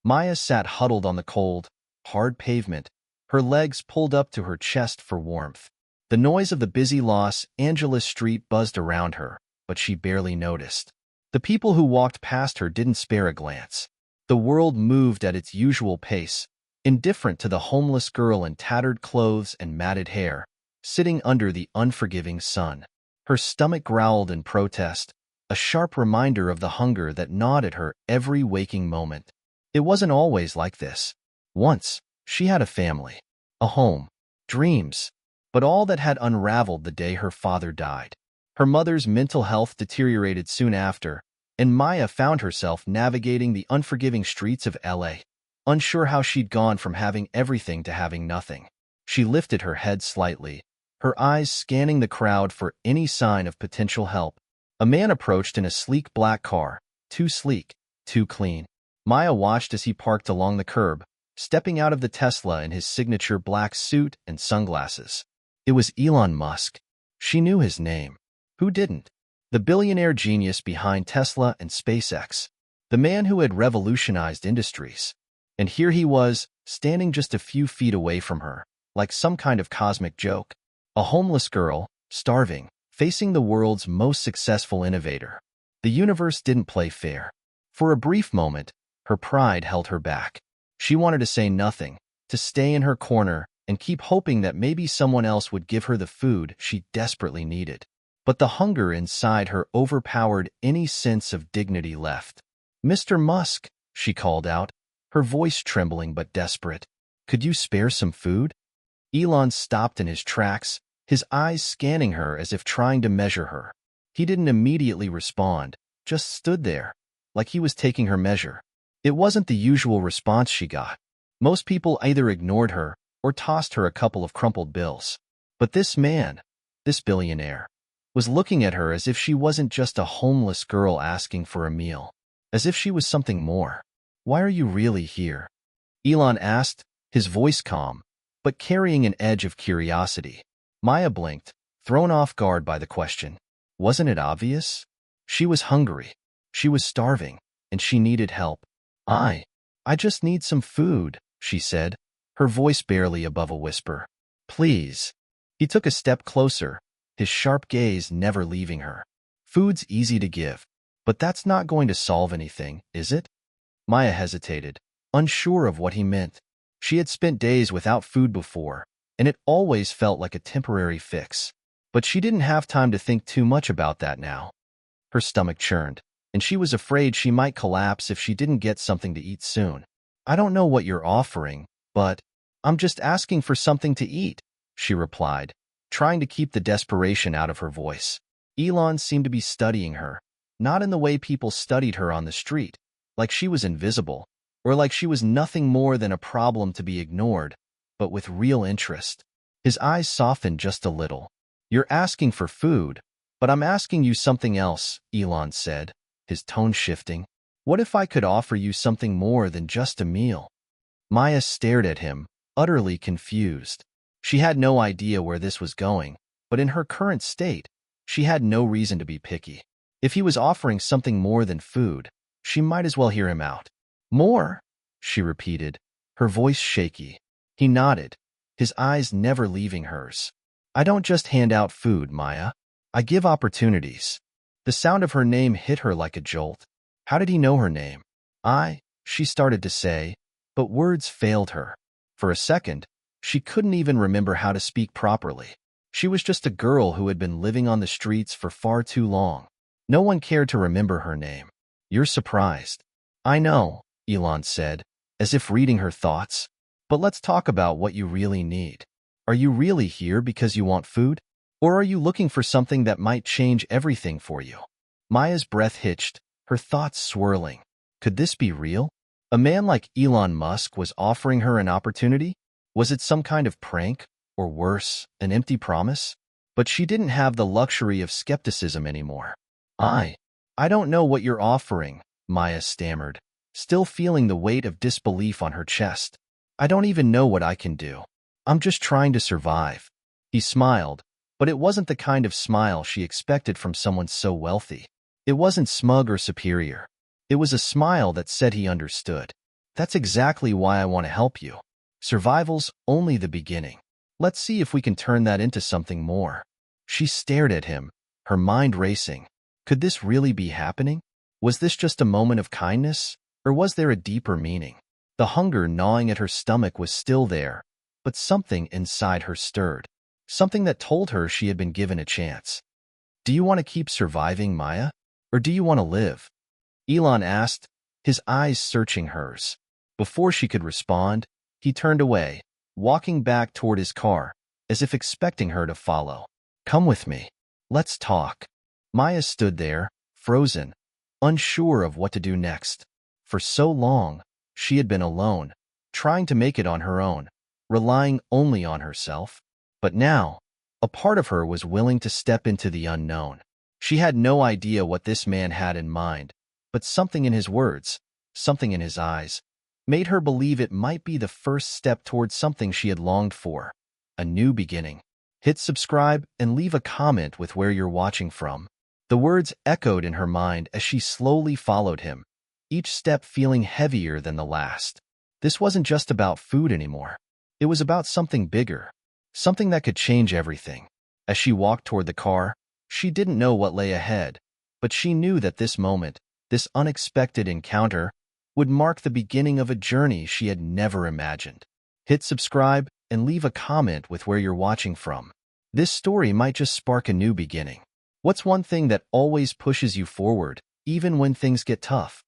Maya sat huddled on the cold, hard pavement, her legs pulled up to her chest for warmth. The noise of the busy Los Angeles street buzzed around her, but she barely noticed. The people who walked past her didn't spare a glance. The world moved at its usual pace, indifferent to the homeless girl in tattered clothes and matted hair, sitting under the unforgiving sun. Her stomach growled in protest, a sharp reminder of the hunger that gnawed at her every waking moment. It wasn't always like this. Once, she had a family, a home, dreams, but all that had unraveled the day her father died. Her mother's mental health deteriorated soon after, and Maya found herself navigating the unforgiving streets of LA, unsure how she'd gone from having everything to having nothing. She lifted her head slightly, her eyes scanning the crowd for any sign of potential help. A man approached in a sleek black car, too sleek, too clean. Maya watched as he parked along the curb, stepping out of the Tesla in his signature black suit and sunglasses. It was Elon Musk. She knew his name. Who didn't? The billionaire genius behind Tesla and SpaceX. The man who had revolutionized industries. And here he was, standing just a few feet away from her, like some kind of cosmic joke. A homeless girl, starving, facing the world's most successful innovator. The universe didn't play fair. For a brief moment, her pride held her back. She wanted to say nothing, to stay in her corner and keep hoping that maybe someone else would give her the food she desperately needed. But the hunger inside her overpowered any sense of dignity left. "Mr. Musk," she called out, her voice trembling but desperate. "Could you spare some food?" Elon stopped in his tracks, his eyes scanning her as if trying to measure her. He didn't immediately respond, just stood there, like he was taking her measure. It wasn't the usual response she got. Most people either ignored her or tossed her a couple of crumpled bills. But this man, this billionaire, was looking at her as if she wasn't just a homeless girl asking for a meal, as if she was something more. "Why are you really here?" Elon asked, his voice calm, but carrying an edge of curiosity. Maya blinked, thrown off guard by the question. Wasn't it obvious? She was hungry. She was starving, and she needed help. I just need some food," she said, her voice barely above a whisper. "Please." He took a step closer, his sharp gaze never leaving her. "Food's easy to give, but that's not going to solve anything, is it?" Maya hesitated, unsure of what he meant. She had spent days without food before, and it always felt like a temporary fix. But she didn't have time to think too much about that now. Her stomach churned, and she was afraid she might collapse if she didn't get something to eat soon. "I don't know what you're offering, but I'm just asking for something to eat," she replied, trying to keep the desperation out of her voice. Elon seemed to be studying her, not in the way people studied her on the street, like she was invisible, or like she was nothing more than a problem to be ignored, but with real interest. His eyes softened just a little. "You're asking for food, but I'm asking you something else," Elon said, his tone shifting. "What if I could offer you something more than just a meal?" Maya stared at him, utterly confused. She had no idea where this was going, but in her current state, she had no reason to be picky. If he was offering something more than food, she might as well hear him out. "More?" she repeated, her voice shaky. He nodded, his eyes never leaving hers. "I don't just hand out food, Maya. I give opportunities." The sound of her name hit her like a jolt. How did he know her name? She started to say, but words failed her. For a second, she couldn't even remember how to speak properly. She was just a girl who had been living on the streets for far too long. No one cared to remember her name. "You're surprised." "I know," Elon said, as if reading her thoughts. "But let's talk about what you really need. Are you really here because you want food? Or are you looking for something that might change everything for you?" Maya's breath hitched, her thoughts swirling. Could this be real? A man like Elon Musk was offering her an opportunity? Was it some kind of prank? Or worse, an empty promise? But she didn't have the luxury of skepticism anymore. I don't know what you're offering," Maya stammered, still feeling the weight of disbelief on her chest. "I don't even know what I can do. I'm just trying to survive." He smiled, but it wasn't the kind of smile she expected from someone so wealthy. It wasn't smug or superior. It was a smile that said he understood. That's exactly why I want to help you. Survival's only the beginning. Let's see if we can turn that into something more." She stared at him, her mind racing. Could this really be happening? Was this just a moment of kindness, or was there a deeper meaning? The hunger gnawing at her stomach was still there, but something inside her stirred. Something that told her she had been given a chance. "Do you want to keep surviving, Maya? Or do you want to live?" Elon asked, his eyes searching hers. Before she could respond, he turned away, walking back toward his car, as if expecting her to follow. "Come with me. Let's talk." Maya stood there, frozen, unsure of what to do next. For so long, she had been alone, trying to make it on her own, relying only on herself. But now, a part of her was willing to step into the unknown. She had no idea what this man had in mind, but something in his words, something in his eyes, made her believe it might be the first step towards something she had longed for, a new beginning. Hit subscribe and leave a comment with where you're watching from. The words echoed in her mind as she slowly followed him, each step feeling heavier than the last. This wasn't just about food anymore. It was about something bigger, something that could change everything. As she walked toward the car, she didn't know what lay ahead, but she knew that this moment, this unexpected encounter, would mark the beginning of a journey she had never imagined. Hit subscribe and leave a comment with where you're watching from. This story might just spark a new beginning. What's one thing that always pushes you forward, even when things get tough?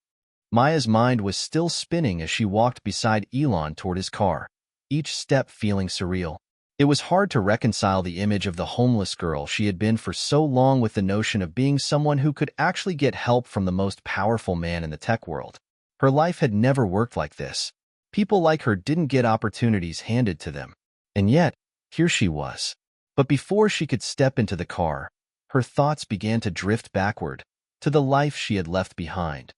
Maya's mind was still spinning as she walked beside Elon toward his car, each step feeling surreal. It was hard to reconcile the image of the homeless girl she had been for so long with the notion of being someone who could actually get help from the most powerful man in the tech world. Her life had never worked like this. People like her didn't get opportunities handed to them. And yet, here she was. But before she could step into the car, her thoughts began to drift backward, to the life she had left behind.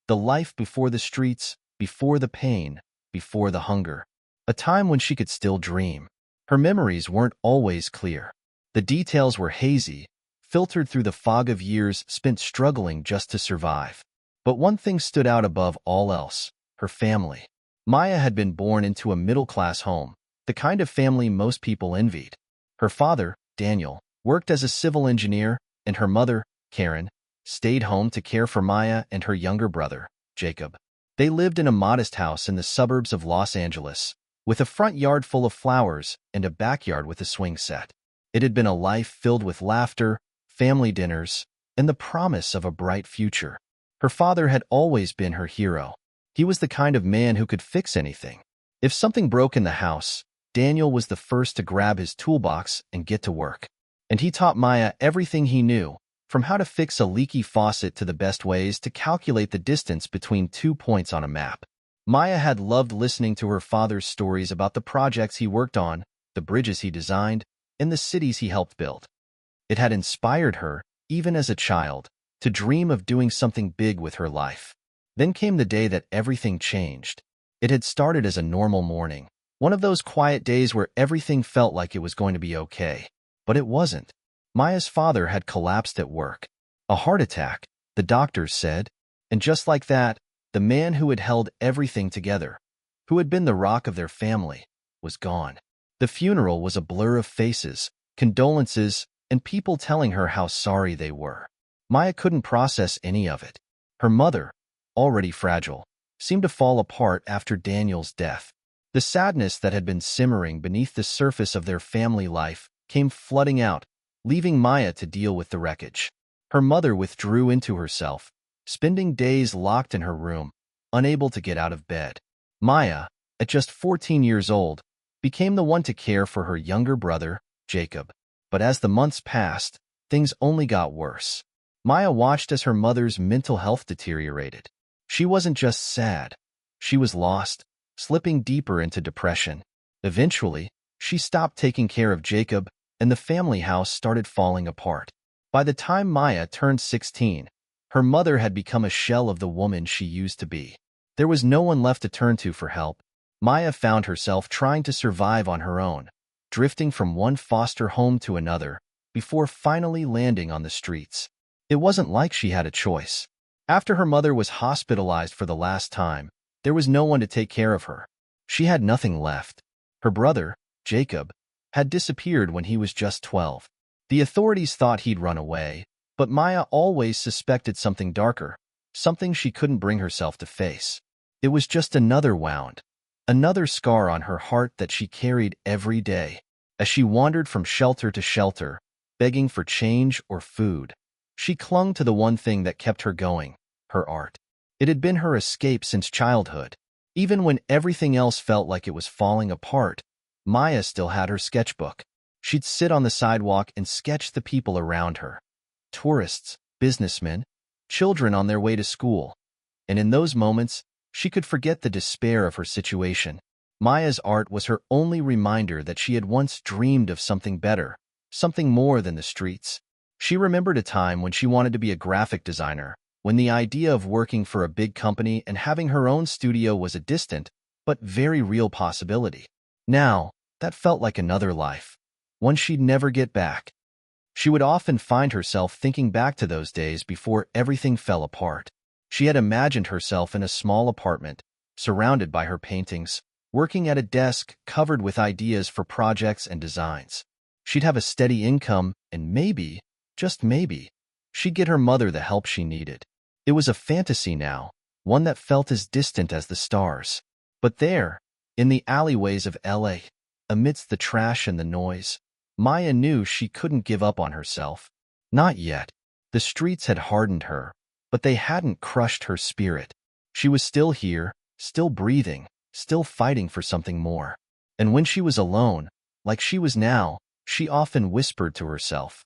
The life before the streets, before the pain, before the hunger. A time when she could still dream. Her memories weren't always clear. The details were hazy, filtered through the fog of years spent struggling just to survive. But one thing stood out above all else: her family. Maya had been born into a middle-class home, the kind of family most people envied. Her father, Daniel, worked as a civil engineer, and her mother, Karen, stayed home to care for Maya and her younger brother, Jacob. They lived in a modest house in the suburbs of Los Angeles, with a front yard full of flowers and a backyard with a swing set. It had been a life filled with laughter, family dinners, and the promise of a bright future. Her father had always been her hero. He was the kind of man who could fix anything. If something broke in the house, Daniel was the first to grab his toolbox and get to work. And he taught Maya everything he knew, from how to fix a leaky faucet to the best ways to calculate the distance between 2 points on a map. Maya had loved listening to her father's stories about the projects he worked on, the bridges he designed, and the cities he helped build. It had inspired her, even as a child, to dream of doing something big with her life. Then came the day that everything changed. It had started as a normal morning, one of those quiet days where everything felt like it was going to be okay. But it wasn't. Maya's father had collapsed at work. A heart attack, the doctors said. And just like that, the man who had held everything together, who had been the rock of their family, was gone. The funeral was a blur of faces, condolences, and people telling her how sorry they were. Maya couldn't process any of it. Her mother, already fragile, seemed to fall apart after Daniel's death. The sadness that had been simmering beneath the surface of their family life came flooding out, leaving Maya to deal with the wreckage. Her mother withdrew into herself, spending days locked in her room, unable to get out of bed. Maya, at just 14 years old, became the one to care for her younger brother, Jacob. But as the months passed, things only got worse. Maya watched as her mother's mental health deteriorated. She wasn't just sad. She was lost, slipping deeper into depression. Eventually, she stopped taking care of Jacob, and the family house started falling apart. By the time Maya turned 16, her mother had become a shell of the woman she used to be. There was no one left to turn to for help. Maya found herself trying to survive on her own, drifting from one foster home to another, before finally landing on the streets. It wasn't like she had a choice. After her mother was hospitalized for the last time, There was no one to take care of her. She had nothing left. Her brother, Jacob, had disappeared when he was just 12. The authorities thought he'd run away, but Maya always suspected something darker, something she couldn't bring herself to face. It was just another wound, another scar on her heart that she carried every day. As she wandered from shelter to shelter, begging for change or food, she clung to the one thing that kept her going, her art. It had been her escape since childhood. Even when everything else felt like it was falling apart, Maya still had her sketchbook. She'd sit on the sidewalk and sketch the people around her. Tourists, businessmen, children on their way to school. And in those moments, she could forget the despair of her situation. Maya's art was her only reminder that she had once dreamed of something better, something more than the streets. She remembered a time when she wanted to be a graphic designer, when the idea of working for a big company and having her own studio was a distant, but very real possibility. Now, that felt like another life, one she'd never get back. She would often find herself thinking back to those days before everything fell apart. She had imagined herself in a small apartment, surrounded by her paintings, working at a desk covered with ideas for projects and designs. She'd have a steady income, and maybe, just maybe, she'd get her mother the help she needed. It was a fantasy now, one that felt as distant as the stars. But there, in the alleyways of LA, amidst the trash and the noise, Maya knew she couldn't give up on herself. Not yet. The streets had hardened her, but they hadn't crushed her spirit. She was still here, still breathing, still fighting for something more. And when she was alone, like she was now, she often whispered to herself,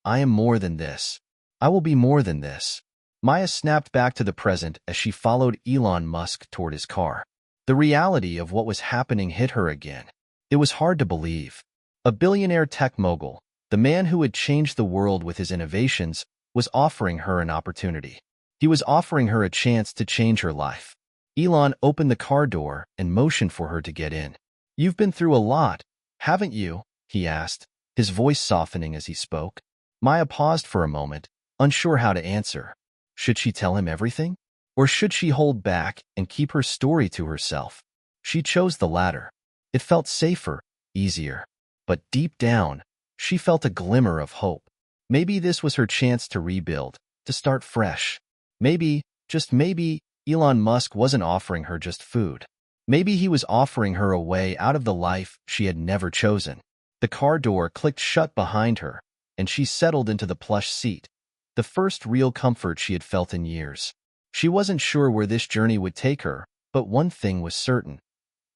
"I am more than this. I will be more than this." Maya snapped back to the present as she followed Elon Musk toward his car. The reality of what was happening hit her again. It was hard to believe. A billionaire tech mogul, the man who had changed the world with his innovations, was offering her an opportunity. He was offering her a chance to change her life. Elon opened the car door and motioned for her to get in. "You've been through a lot, haven't you?" he asked, his voice softening as he spoke. Maya paused for a moment, unsure how to answer. Should she tell him everything? Or should she hold back and keep her story to herself? She chose the latter. It felt safer, easier. But deep down, she felt a glimmer of hope. Maybe this was her chance to rebuild, to start fresh. Maybe, just maybe, Elon Musk wasn't offering her just food. Maybe he was offering her a way out of the life she had never chosen. The car door clicked shut behind her, and she settled into the plush seat, the first real comfort she had felt in years. She wasn't sure where this journey would take her, but one thing was certain.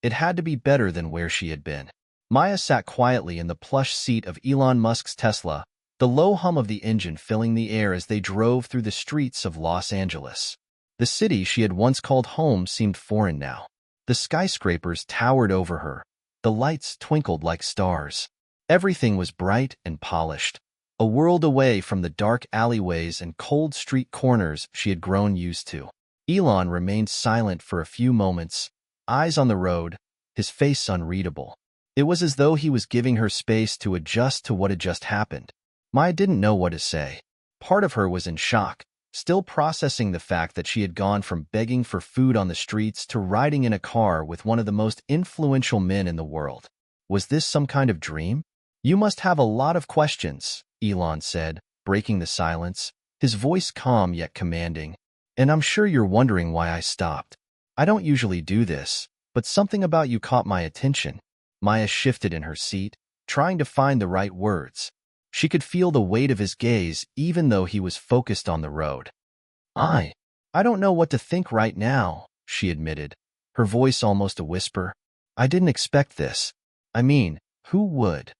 It had to be better than where she had been. Maya sat quietly in the plush seat of Elon Musk's Tesla, the low hum of the engine filling the air as they drove through the streets of Los Angeles. The city she had once called home seemed foreign now. The skyscrapers towered over her. The lights twinkled like stars. Everything was bright and polished, a world away from the dark alleyways and cold street corners she had grown used to. Elon remained silent for a few moments, eyes on the road, his face unreadable. It was as though he was giving her space to adjust to what had just happened. Maya didn't know what to say. Part of her was in shock, still processing the fact that she had gone from begging for food on the streets to riding in a car with one of the most influential men in the world. Was this some kind of dream? "You must have a lot of questions," Elon said, breaking the silence, his voice calm yet commanding. "And I'm sure you're wondering why I stopped. I don't usually do this, but something about you caught my attention." Maya shifted in her seat, trying to find the right words. She could feel the weight of his gaze even though he was focused on the road. I don't know what to think right now," she admitted, her voice almost a whisper. "I didn't expect this. I mean, who would?"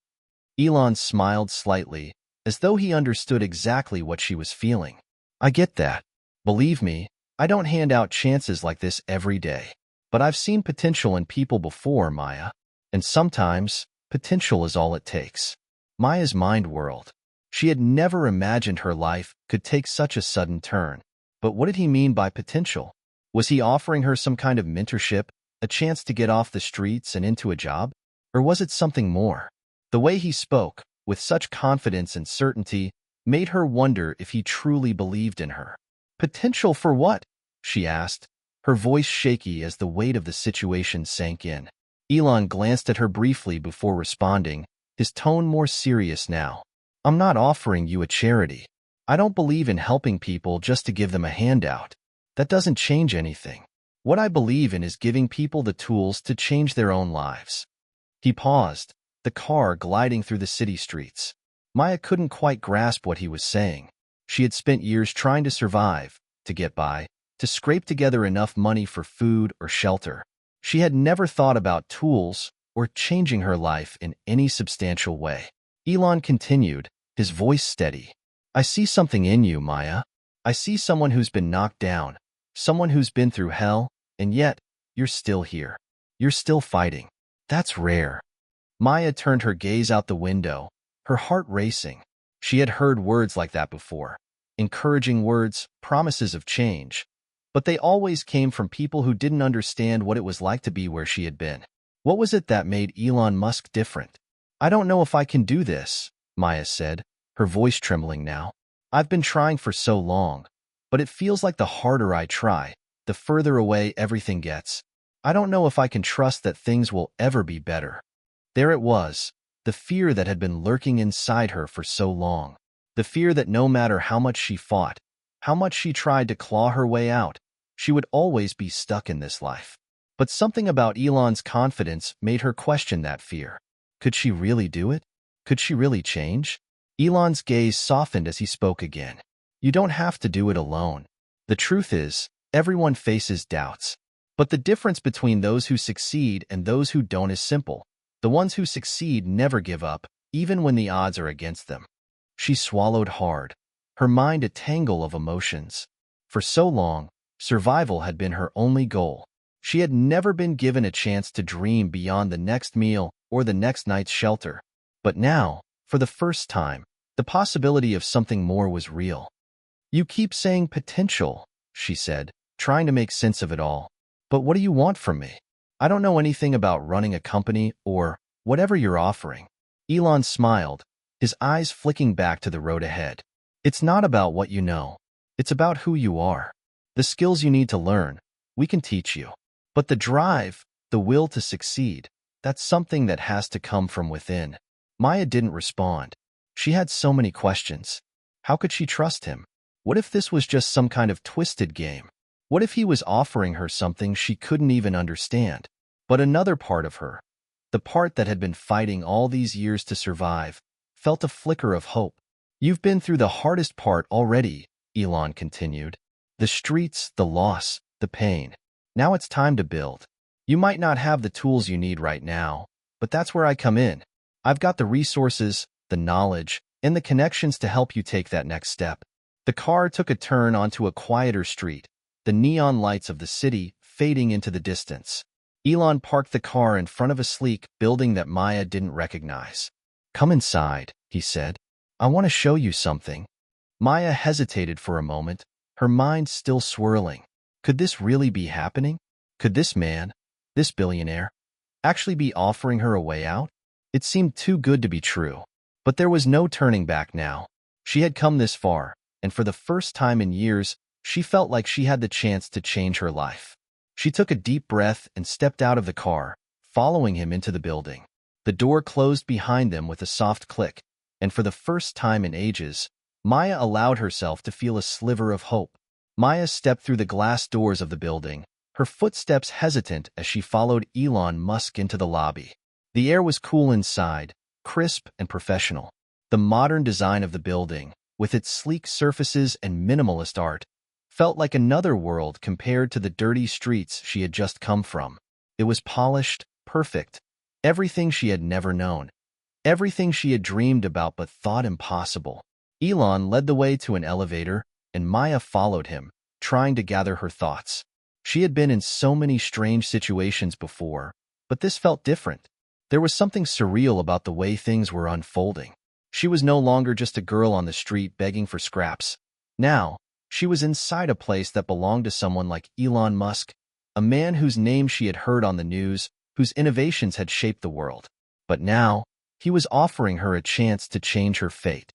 Elon smiled slightly, as though he understood exactly what she was feeling. "I get that. Believe me, I don't hand out chances like this every day. But I've seen potential in people before, Maya. And sometimes, potential is all it takes." Maya's mind whirled. She had never imagined her life could take such a sudden turn. But what did he mean by potential? Was he offering her some kind of mentorship, a chance to get off the streets and into a job? Or was it something more? The way he spoke, with such confidence and certainty, made her wonder if he truly believed in her. "Potential for what?" she asked, her voice shaky as the weight of the situation sank in. Elon glanced at her briefly before responding, his tone more serious now. I'm not offering you a charity. I don't believe in helping people just to give them a handout. That doesn't change anything. What I believe in is giving people the tools to change their own lives. He paused, the car gliding through the city streets. Maya couldn't quite grasp what he was saying. She had spent years trying to survive, to get by, to scrape together enough money for food or shelter. She had never thought about tools or changing her life in any substantial way. Elon continued, his voice steady. I see something in you, Maya. I see someone who's been knocked down, someone who's been through hell, and yet, you're still here. You're still fighting. That's rare. Maya turned her gaze out the window, her heart racing. She had heard words like that before. Encouraging words, promises of change. But they always came from people who didn't understand what it was like to be where she had been. What was it that made Elon Musk different? I don't know if I can do this, Maya said, her voice trembling now. I've been trying for so long, but it feels like the harder I try, the further away everything gets. I don't know if I can trust that things will ever be better. There it was, the fear that had been lurking inside her for so long. The fear that no matter how much she fought, how much she tried to claw her way out, she would always be stuck in this life. But something about Elon's confidence made her question that fear. Could she really do it? Could she really change? Elon's gaze softened as he spoke again. You don't have to do it alone. The truth is, everyone faces doubts. But the difference between those who succeed and those who don't is simple. The ones who succeed never give up, even when the odds are against them. She swallowed hard, her mind a tangle of emotions. For so long, survival had been her only goal. She had never been given a chance to dream beyond the next meal or the next night's shelter. But now, for the first time, the possibility of something more was real. You keep saying potential, she said, trying to make sense of it all. But what do you want from me? I don't know anything about running a company or whatever you're offering. Elon smiled, his eyes flicking back to the road ahead. It's not about what you know. It's about who you are. The skills you need to learn, we can teach you. But the drive, the will to succeed, that's something that has to come from within. Maya didn't respond. She had so many questions. How could she trust him? What if this was just some kind of twisted game? What if he was offering her something she couldn't even understand? But another part of her, the part that had been fighting all these years to survive, felt a flicker of hope. You've been through the hardest part already, Elon continued. The streets, the loss, the pain. Now it's time to build. You might not have the tools you need right now, but that's where I come in. I've got the resources, the knowledge, and the connections to help you take that next step. The car took a turn onto a quieter street, the neon lights of the city fading into the distance. Elon parked the car in front of a sleek building that Maya didn't recognize. Come inside, he said. I want to show you something. Maya hesitated for a moment, her mind still swirling. Could this really be happening? Could this man, this billionaire, actually be offering her a way out? It seemed too good to be true. But there was no turning back now. She had come this far, and for the first time in years, she felt like she had the chance to change her life. She took a deep breath and stepped out of the car, following him into the building. The door closed behind them with a soft click, and for the first time in ages, Maya allowed herself to feel a sliver of hope. Maya stepped through the glass doors of the building, her footsteps hesitant as she followed Elon Musk into the lobby. The air was cool inside, crisp and professional. The modern design of the building, with its sleek surfaces and minimalist art, felt like another world compared to the dirty streets she had just come from. It was polished, perfect, everything she had never known, everything she had dreamed about but thought impossible. Elon led the way to an elevator, and Maya followed him, trying to gather her thoughts. She had been in so many strange situations before, but this felt different. There was something surreal about the way things were unfolding. She was no longer just a girl on the street begging for scraps. Now, she was inside a place that belonged to someone like Elon Musk, a man whose name she had heard on the news, whose innovations had shaped the world. But now, he was offering her a chance to change her fate.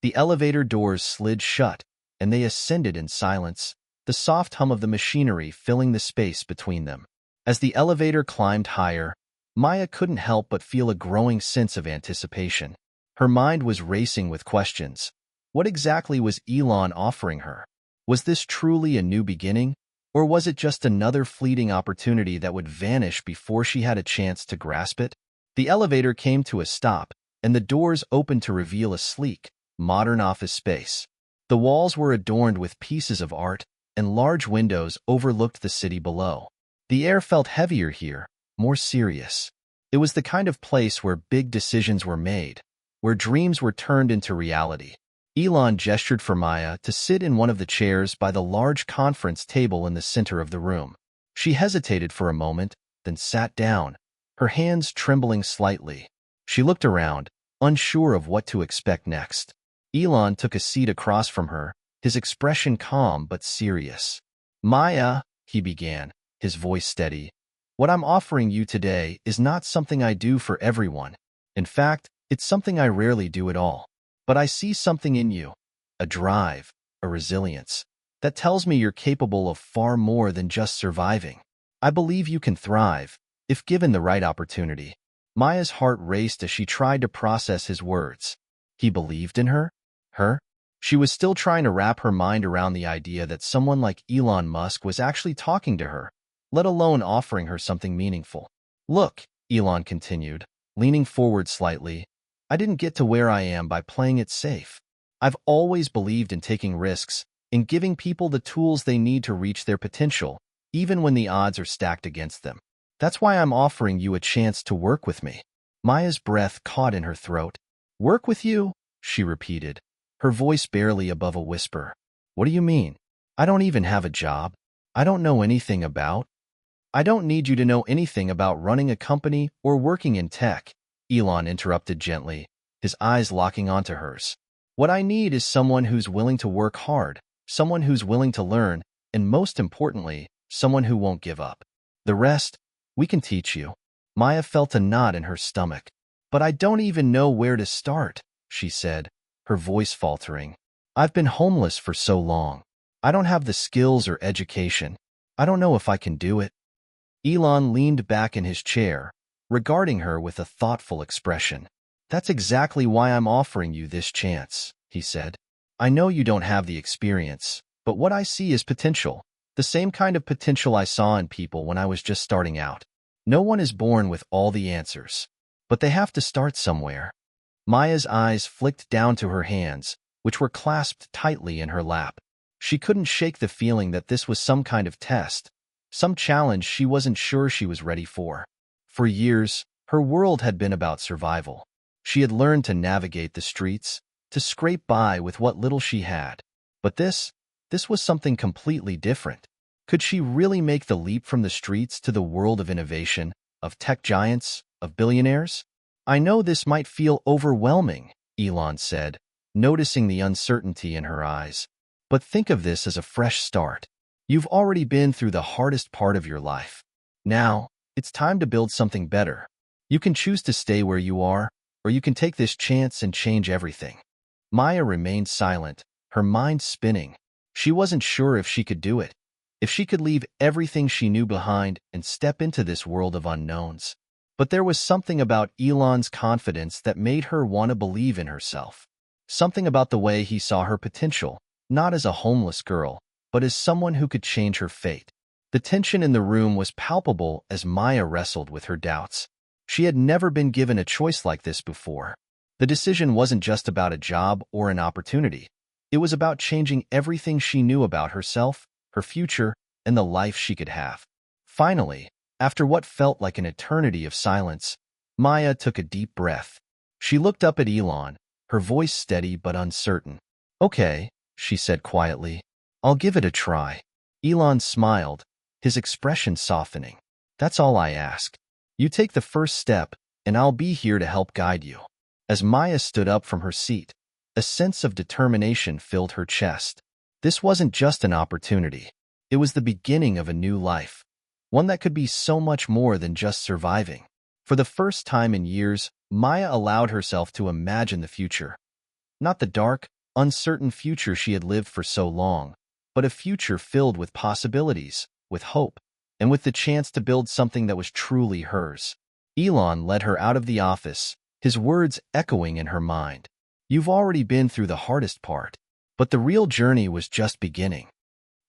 The elevator doors slid shut, and they ascended in silence, the soft hum of the machinery filling the space between them. As the elevator climbed higher, Maya couldn't help but feel a growing sense of anticipation. Her mind was racing with questions. What exactly was Elon offering her? Was this truly a new beginning, or was it just another fleeting opportunity that would vanish before she had a chance to grasp it? The elevator came to a stop, and the doors opened to reveal a sleek, modern office space. The walls were adorned with pieces of art, and large windows overlooked the city below. The air felt heavier here, more serious. It was the kind of place where big decisions were made, where dreams were turned into reality. Elon gestured for Maya to sit in one of the chairs by the large conference table in the center of the room. She hesitated for a moment, then sat down, her hands trembling slightly. She looked around, unsure of what to expect next. Elon took a seat across from her, his expression calm but serious. "Maya," he began, his voice steady, "what I'm offering you today is not something I do for everyone. In fact, it's something I rarely do at all. But I see something in you, a drive, a resilience, that tells me you're capable of far more than just surviving. I believe you can thrive, if given the right opportunity." Maya's heart raced as she tried to process his words. He believed in her? Her? She was still trying to wrap her mind around the idea that someone like Elon Musk was actually talking to her, let alone offering her something meaningful. "Look," Elon continued, leaning forward slightly, "I didn't get to where I am by playing it safe. I've always believed in taking risks, in giving people the tools they need to reach their potential, even when the odds are stacked against them. That's why I'm offering you a chance to work with me." Maya's breath caught in her throat. "Work with you?" she repeated, her voice barely above a whisper. "What do you mean? I don't even have a job. I don't know anything about—" "I don't need you to know anything about running a company or working in tech," Elon interrupted gently, his eyes locking onto hers. "What I need is someone who's willing to work hard, someone who's willing to learn, and most importantly, someone who won't give up. The rest, we can teach you." Maya felt a knot in her stomach. "But I don't even know where to start," she said, her voice faltering. "I've been homeless for so long. I don't have the skills or education. I don't know if I can do it." Elon leaned back in his chair, regarding her with a thoughtful expression. "That's exactly why I'm offering you this chance," he said. "I know you don't have the experience, but what I see is potential, the same kind of potential I saw in people when I was just starting out. No one is born with all the answers, but they have to start somewhere." Maya's eyes flicked down to her hands, which were clasped tightly in her lap. She couldn't shake the feeling that this was some kind of test, some challenge she wasn't sure she was ready for. For years, her world had been about survival. She had learned to navigate the streets, to scrape by with what little she had. But this was something completely different. Could she really make the leap from the streets to the world of innovation, of tech giants, of billionaires? "I know this might feel overwhelming," Elon said, noticing the uncertainty in her eyes. "But think of this as a fresh start. You've already been through the hardest part of your life. Now, it's time to build something better. You can choose to stay where you are, or you can take this chance and change everything." Maya remained silent, her mind spinning. She wasn't sure if she could do it, if she could leave everything she knew behind and step into this world of unknowns. But there was something about Elon's confidence that made her want to believe in herself. Something about the way he saw her potential, not as a homeless girl, but as someone who could change her fate. The tension in the room was palpable as Maya wrestled with her doubts. She had never been given a choice like this before. The decision wasn't just about a job or an opportunity. It was about changing everything she knew about herself, her future, and the life she could have. Finally, after what felt like an eternity of silence, Maya took a deep breath. She looked up at Elon, her voice steady but uncertain. "Okay," she said quietly. "I'll give it a try." Elon smiled, his expression softening. "That's all I ask. You take the first step, and I'll be here to help guide you." As Maya stood up from her seat, a sense of determination filled her chest. This wasn't just an opportunity. It was the beginning of a new life, one that could be so much more than just surviving. For the first time in years, Maya allowed herself to imagine the future. Not the dark, uncertain future she had lived for so long, but a future filled with possibilities, with hope, and with the chance to build something that was truly hers. Elon led her out of the office, his words echoing in her mind. You've already been through the hardest part, but the real journey was just beginning.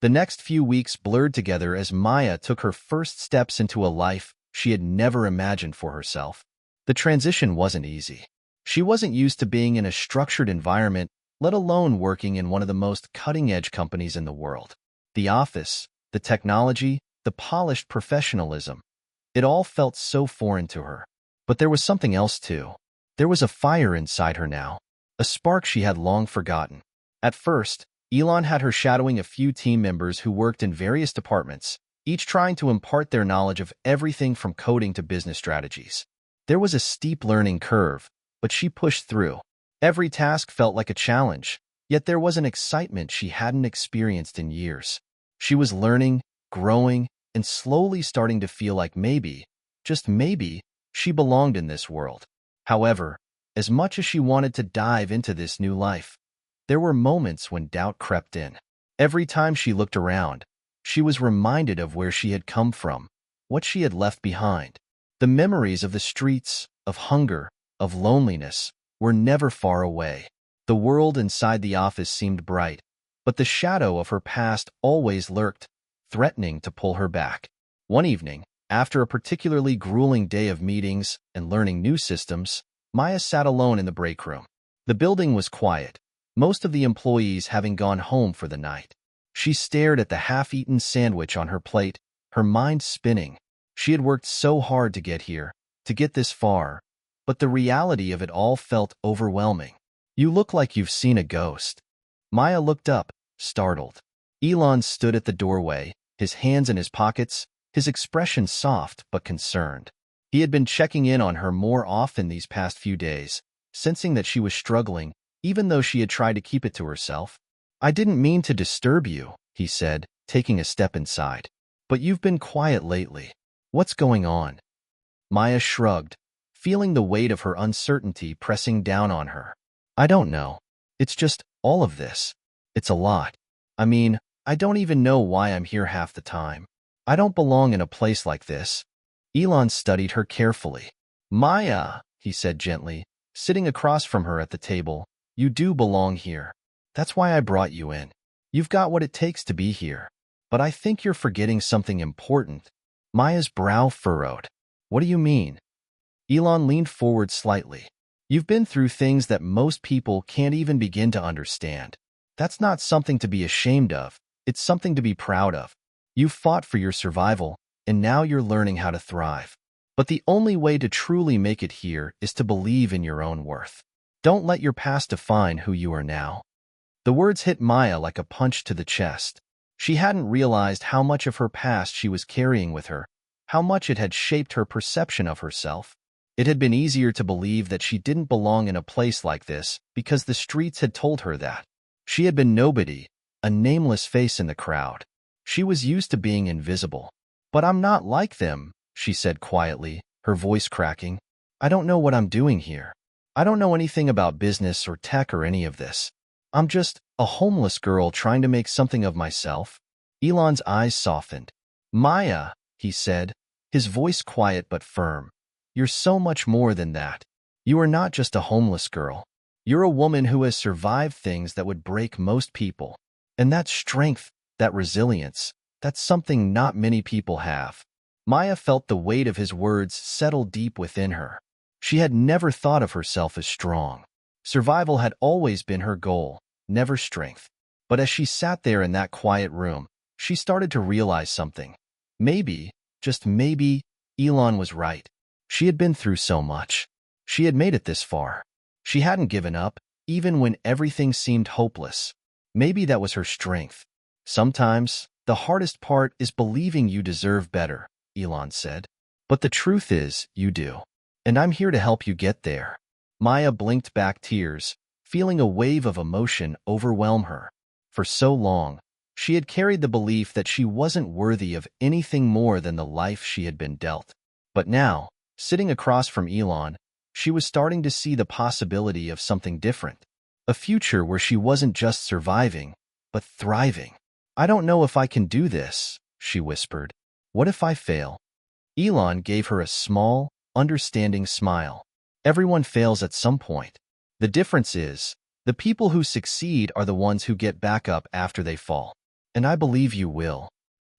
The next few weeks blurred together as Maya took her first steps into a life she had never imagined for herself. The transition wasn't easy. She wasn't used to being in a structured environment, let alone working in one of the most cutting-edge companies in the world. The office, the technology, the polished professionalism, it all felt so foreign to her. But there was something else too. There was a fire inside her now, a spark she had long forgotten. At first, Elon had her shadowing a few team members who worked in various departments, each trying to impart their knowledge of everything from coding to business strategies. There was a steep learning curve, but she pushed through. Every task felt like a challenge, yet there was an excitement she hadn't experienced in years. She was learning, growing, and slowly starting to feel like maybe, just maybe, she belonged in this world. However, as much as she wanted to dive into this new life, there were moments when doubt crept in. Every time she looked around, she was reminded of where she had come from, what she had left behind. The memories of the streets, of hunger, of loneliness, were never far away. The world inside the office seemed bright, but the shadow of her past always lurked, threatening to pull her back. One evening, after a particularly grueling day of meetings and learning new systems, Maya sat alone in the break room. The building was quiet, most of the employees having gone home for the night. She stared at the half-eaten sandwich on her plate, her mind spinning. She had worked so hard to get here, to get this far, but the reality of it all felt overwhelming. You look like you've seen a ghost. Maya looked up, startled. Elon stood at the doorway, his hands in his pockets, his expression soft but concerned. He had been checking in on her more often these past few days, sensing that she was struggling, even though she had tried to keep it to herself. I didn't mean to disturb you, he said, taking a step inside. But you've been quiet lately. What's going on? Maya shrugged, feeling the weight of her uncertainty pressing down on her. I don't know. It's just all of this. It's a lot. I mean, I don't even know why I'm here half the time. I don't belong in a place like this. Elon studied her carefully. Maya, he said gently, sitting across from her at the table, you do belong here. That's why I brought you in. You've got what it takes to be here. But I think you're forgetting something important. Maya's brow furrowed. What do you mean? Elon leaned forward slightly. You've been through things that most people can't even begin to understand. That's not something to be ashamed of. It's something to be proud of. You've fought for your survival, and now you're learning how to thrive. But the only way to truly make it here is to believe in your own worth. Don't let your past define who you are now. The words hit Maya like a punch to the chest. She hadn't realized how much of her past she was carrying with her, how much it had shaped her perception of herself. It had been easier to believe that she didn't belong in a place like this because the streets had told her that. She had been nobody, a nameless face in the crowd. She was used to being invisible. But I'm not like them, she said quietly, her voice cracking. I don't know what I'm doing here. I don't know anything about business or tech or any of this. I'm just a homeless girl trying to make something of myself. Elon's eyes softened. Maya, he said, his voice quiet but firm. You're so much more than that. You are not just a homeless girl. You're a woman who has survived things that would break most people. And that strength, that resilience, that's something not many people have. Maya felt the weight of his words settle deep within her. She had never thought of herself as strong. Survival had always been her goal, never strength. But as she sat there in that quiet room, she started to realize something. Maybe, just maybe, Elon was right. She had been through so much. She had made it this far. She hadn't given up, even when everything seemed hopeless. Maybe that was her strength. Sometimes, the hardest part is believing you deserve better, Elon said. But the truth is, you do. And I'm here to help you get there. Maya blinked back tears, feeling a wave of emotion overwhelm her. For so long, she had carried the belief that she wasn't worthy of anything more than the life she had been dealt. But now, sitting across from Elon, she was starting to see the possibility of something different. A future where she wasn't just surviving, but thriving. I don't know if I can do this, she whispered. What if I fail? Elon gave her a small, understanding smile. Everyone fails at some point. The difference is, the people who succeed are the ones who get back up after they fall. And I believe you will.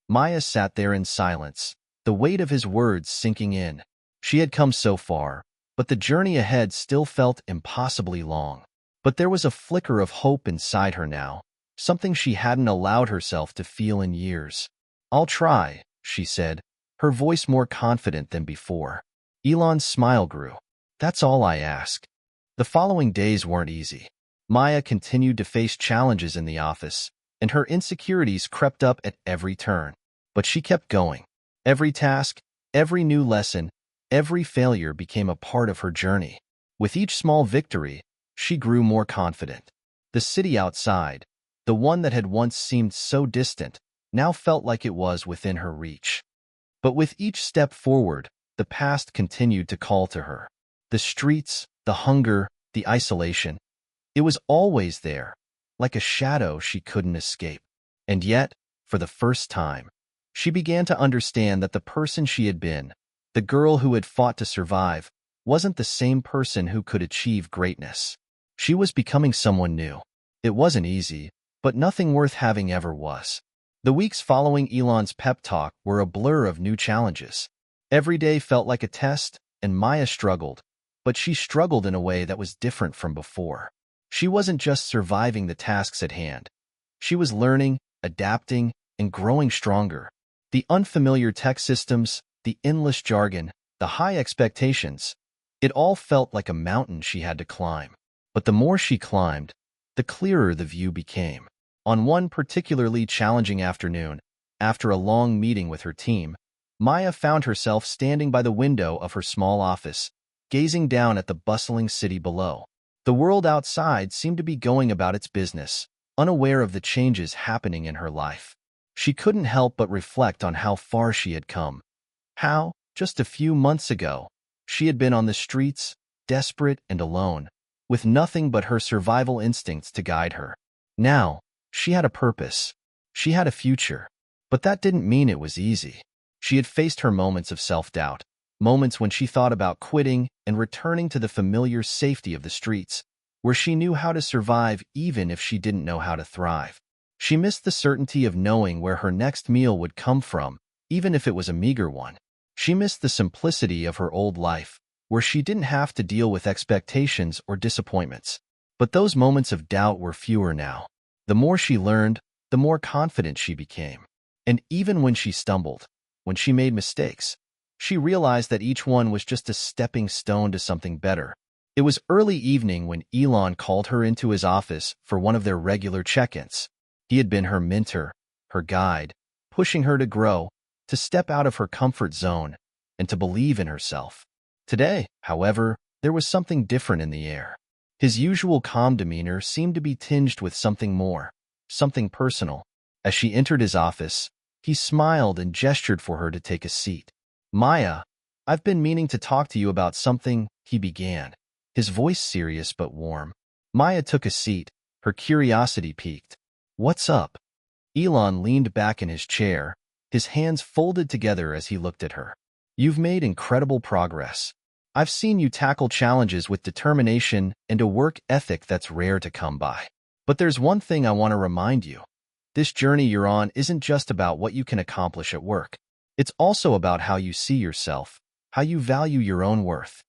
Maya sat there in silence, the weight of his words sinking in. She had come so far, but the journey ahead still felt impossibly long. But there was a flicker of hope inside her now, something she hadn't allowed herself to feel in years. I'll try, she said, her voice more confident than before. Elon's smile grew. That's all I ask. The following days weren't easy. Maya continued to face challenges in the office, and her insecurities crept up at every turn. But she kept going. Every task, every new lesson, every failure became a part of her journey. With each small victory, she grew more confident. The city outside, the one that had once seemed so distant, now felt like it was within her reach. But with each step forward, the past continued to call to her. The streets, the hunger, the isolation. It was always there, like a shadow she couldn't escape. And yet, for the first time, she began to understand that the person she had been, the girl who had fought to survive, wasn't the same person who could achieve greatness. She was becoming someone new. It wasn't easy, but nothing worth having ever was. The weeks following Elon's pep talk were a blur of new challenges. Every day felt like a test, and Maya struggled, but she struggled in a way that was different from before. She wasn't just surviving the tasks at hand. She was learning, adapting, and growing stronger. The unfamiliar tech systems, the endless jargon, the high expectations, it all felt like a mountain she had to climb. But the more she climbed, the clearer the view became. On one particularly challenging afternoon, after a long meeting with her team, Maya found herself standing by the window of her small office, gazing down at the bustling city below. The world outside seemed to be going about its business, unaware of the changes happening in her life. She couldn't help but reflect on how far she had come. How, just a few months ago, she had been on the streets, desperate and alone, with nothing but her survival instincts to guide her. Now, she had a purpose. She had a future. But that didn't mean it was easy. She had faced her moments of self-doubt, moments when she thought about quitting and returning to the familiar safety of the streets, where she knew how to survive even if she didn't know how to thrive. She missed the certainty of knowing where her next meal would come from, even if it was a meager one. She missed the simplicity of her old life, where she didn't have to deal with expectations or disappointments. But those moments of doubt were fewer now. The more she learned, the more confident she became. And even when she stumbled, when she made mistakes, she realized that each one was just a stepping stone to something better. It was early evening when Elon called her into his office for one of their regular check-ins. He had been her mentor, her guide, pushing her to grow, to step out of her comfort zone, and to believe in herself. Today, however, there was something different in the air. His usual calm demeanor seemed to be tinged with something more, something personal. As she entered his office, he smiled and gestured for her to take a seat. Maya, I've been meaning to talk to you about something, he began, his voice serious but warm. Maya took a seat, her curiosity piqued. What's up? Elon leaned back in his chair, his hands folded together as he looked at her. You've made incredible progress. I've seen you tackle challenges with determination and a work ethic that's rare to come by. But there's one thing I want to remind you. This journey you're on isn't just about what you can accomplish at work. It's also about how you see yourself, how you value your own worth.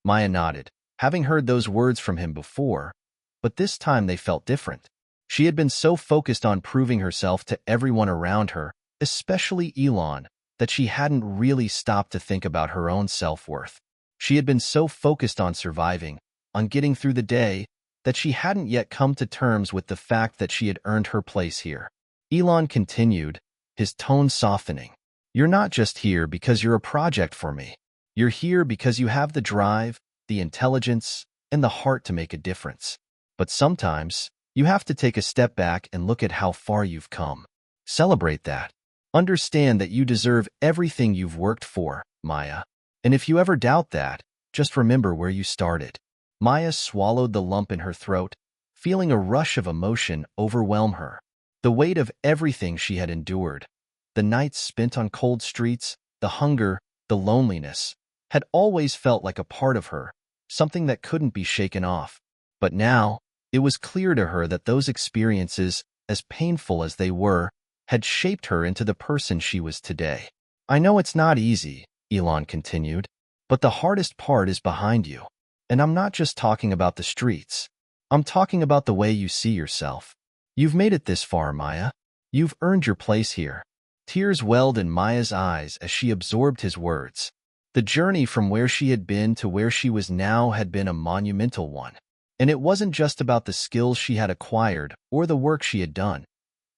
Maya nodded, having heard those words from him before, but this time they felt different. She had been so focused on proving herself to everyone around her, especially Elon, that she hadn't really stopped to think about her own self-worth. She had been so focused on surviving, on getting through the day, that she hadn't yet come to terms with the fact that she had earned her place here. Elon continued, his tone softening. You're not just here because you're a project for me. You're here because you have the drive, the intelligence, and the heart to make a difference. But sometimes, you have to take a step back and look at how far you've come. Celebrate that. Understand that you deserve everything you've worked for, Maya. And if you ever doubt that, just remember where you started. Maya swallowed the lump in her throat, feeling a rush of emotion overwhelm her. The weight of everything she had endured, the nights spent on cold streets, the hunger, the loneliness, had always felt like a part of her, something that couldn't be shaken off. But now, it was clear to her that those experiences, as painful as they were, had shaped her into the person she was today. I know it's not easy, Elon continued, but the hardest part is behind you. And I'm not just talking about the streets. I'm talking about the way you see yourself. You've made it this far, Maya. You've earned your place here. Tears welled in Maya's eyes as she absorbed his words. The journey from where she had been to where she was now had been a monumental one. And it wasn't just about the skills she had acquired or the work she had done.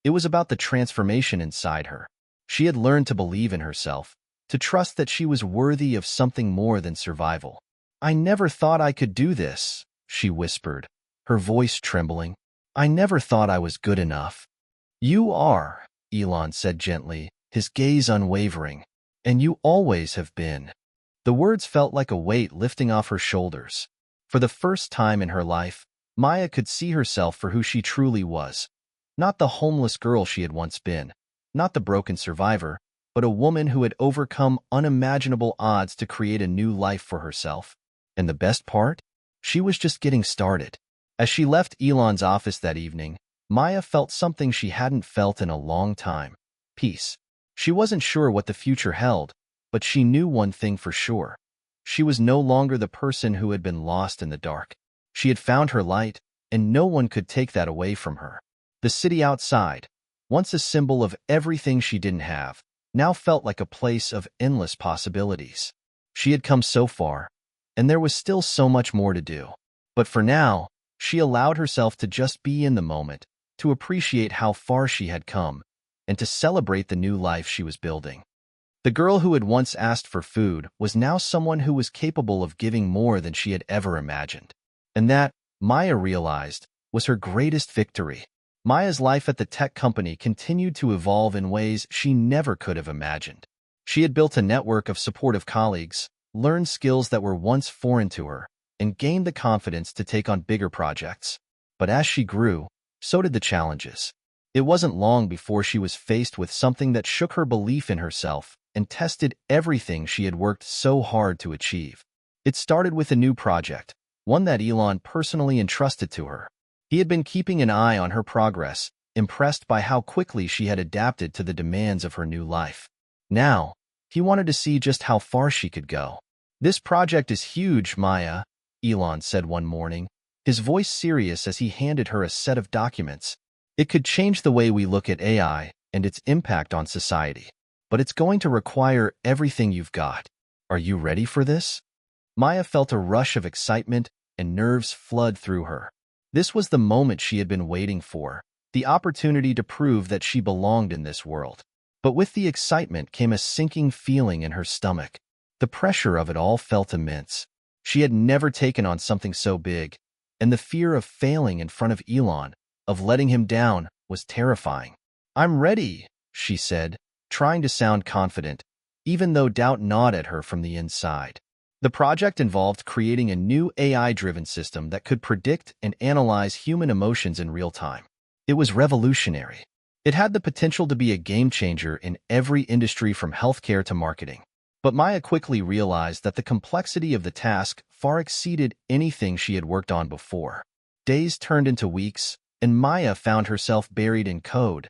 It was about the transformation inside her. She had learned to believe in herself, to trust that she was worthy of something more than survival. I never thought I could do this, she whispered, her voice trembling. I never thought I was good enough. You are, Elon said gently, his gaze unwavering. And you always have been. The words felt like a weight lifting off her shoulders. For the first time in her life, Maya could see herself for who she truly was. Not the homeless girl she had once been, not the broken survivor, but a woman who had overcome unimaginable odds to create a new life for herself. And the best part? She was just getting started. As she left Elon's office that evening, Maya felt something she hadn't felt in a long time. Peace. She wasn't sure what the future held, but she knew one thing for sure. She was no longer the person who had been lost in the dark. She had found her light, and no one could take that away from her. The city outside, once a symbol of everything she didn't have, now felt like a place of endless possibilities. She had come so far, and there was still so much more to do. But for now, she allowed herself to just be in the moment, to appreciate how far she had come, and to celebrate the new life she was building. The girl who had once asked for food was now someone who was capable of giving more than she had ever imagined. And that, Maya realized, was her greatest victory. Maya's life at the tech company continued to evolve in ways she never could have imagined. She had built a network of supportive colleagues, learned skills that were once foreign to her, and gained the confidence to take on bigger projects. But as she grew, so did the challenges. It wasn't long before she was faced with something that shook her belief in herself and tested everything she had worked so hard to achieve. It started with a new project, one that Elon personally entrusted to her. He had been keeping an eye on her progress, impressed by how quickly she had adapted to the demands of her new life. Now, he wanted to see just how far she could go. This project is huge, Maya, Elon said one morning, his voice serious as he handed her a set of documents. It could change the way we look at AI and its impact on society. But it's going to require everything you've got. Are you ready for this? Maya felt a rush of excitement and nerves flood through her. This was the moment she had been waiting for, the opportunity to prove that she belonged in this world. But with the excitement came a sinking feeling in her stomach. The pressure of it all felt immense. She had never taken on something so big, and the fear of failing in front of Elon, of letting him down, was terrifying. I'm ready, she said, trying to sound confident, even though doubt gnawed at her from the inside. The project involved creating a new AI-driven system that could predict and analyze human emotions in real time. It was revolutionary. It had the potential to be a game-changer in every industry from healthcare to marketing. But Maya quickly realized that the complexity of the task far exceeded anything she had worked on before. Days turned into weeks, and Maya found herself buried in code,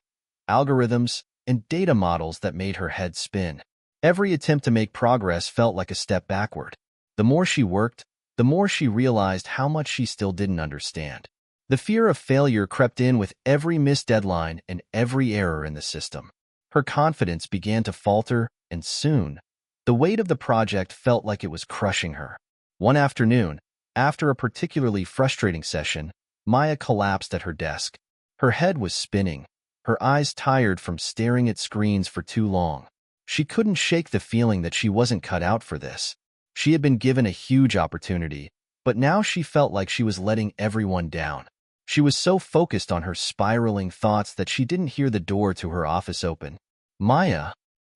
algorithms, and data models that made her head spin. Every attempt to make progress felt like a step backward. The more she worked, the more she realized how much she still didn't understand. The fear of failure crept in with every missed deadline and every error in the system. Her confidence began to falter, and soon, the weight of the project felt like it was crushing her. One afternoon, after a particularly frustrating session, Maya collapsed at her desk. Her head was spinning, her eyes tired from staring at screens for too long. She couldn't shake the feeling that she wasn't cut out for this. She had been given a huge opportunity, but now she felt like she was letting everyone down. She was so focused on her spiraling thoughts that she didn't hear the door to her office open. Maya!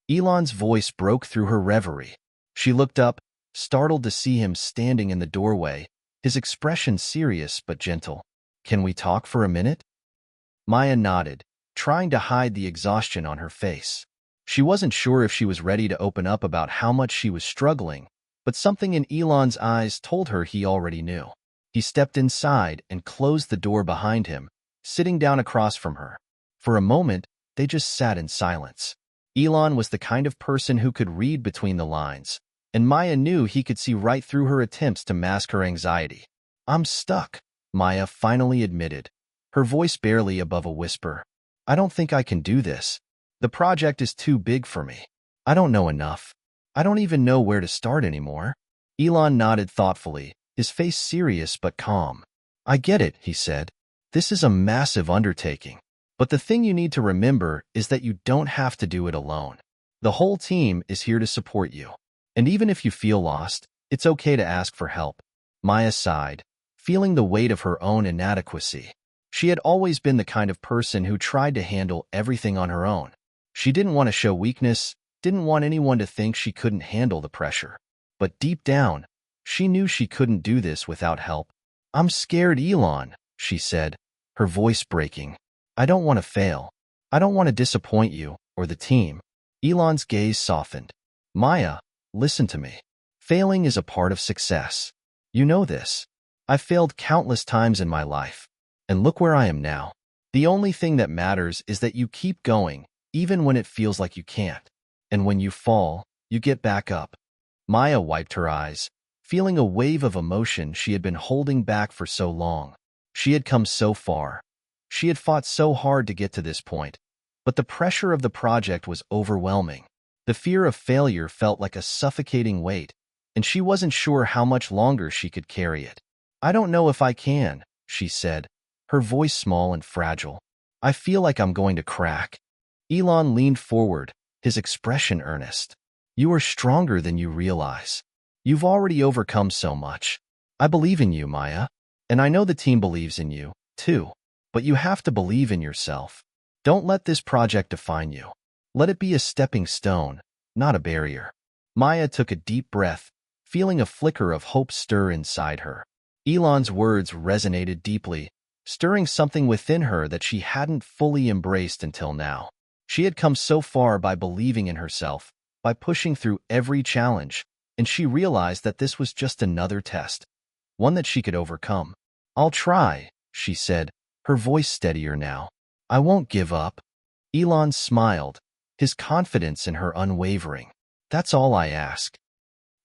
Elon's voice broke through her reverie. She looked up, startled to see him standing in the doorway, his expression serious but gentle. Can we talk for a minute? Maya nodded, trying to hide the exhaustion on her face. She wasn't sure if she was ready to open up about how much she was struggling, but something in Elon's eyes told her he already knew. He stepped inside and closed the door behind him, sitting down across from her. For a moment, they just sat in silence. Elon was the kind of person who could read between the lines, and Maya knew he could see right through her attempts to mask her anxiety. "I'm stuck," Maya finally admitted, her voice barely above a whisper. "I don't think I can do this. The project is too big for me. I don't know enough. I don't even know where to start anymore." Elon nodded thoughtfully, his face serious but calm. "I get it," he said. "This is a massive undertaking. But the thing you need to remember is that you don't have to do it alone. The whole team is here to support you. And even if you feel lost, it's okay to ask for help." Maya sighed, feeling the weight of her own inadequacy. She had always been the kind of person who tried to handle everything on her own. She didn't want to show weakness, didn't want anyone to think she couldn't handle the pressure. But deep down, she knew she couldn't do this without help. "I'm scared, Elon," she said, her voice breaking. "I don't want to fail. I don't want to disappoint you or the team." Elon's gaze softened. "Maya, listen to me. Failing is a part of success. You know this. I've failed countless times in my life. And look where I am now. The only thing that matters is that you keep going, even when it feels like you can't. And when you fall, you get back up." Maya wiped her eyes, feeling a wave of emotion she had been holding back for so long. She had come so far. She had fought so hard to get to this point. But the pressure of the project was overwhelming. The fear of failure felt like a suffocating weight, and she wasn't sure how much longer she could carry it. "I don't know if I can," she said, her voice small and fragile. "I feel like I'm going to crack." Elon leaned forward, his expression earnest. "You are stronger than you realize. You've already overcome so much. I believe in you, Maya. And I know the team believes in you, too. But you have to believe in yourself. Don't let this project define you. Let it be a stepping stone, not a barrier." Maya took a deep breath, feeling a flicker of hope stir inside her. Elon's words resonated deeply, stirring something within her that she hadn't fully embraced until now. She had come so far by believing in herself, by pushing through every challenge, and she realized that this was just another test, one that she could overcome. "I'll try," she said, her voice steadier now. "I won't give up." Elon smiled, his confidence in her unwavering. "That's all I ask."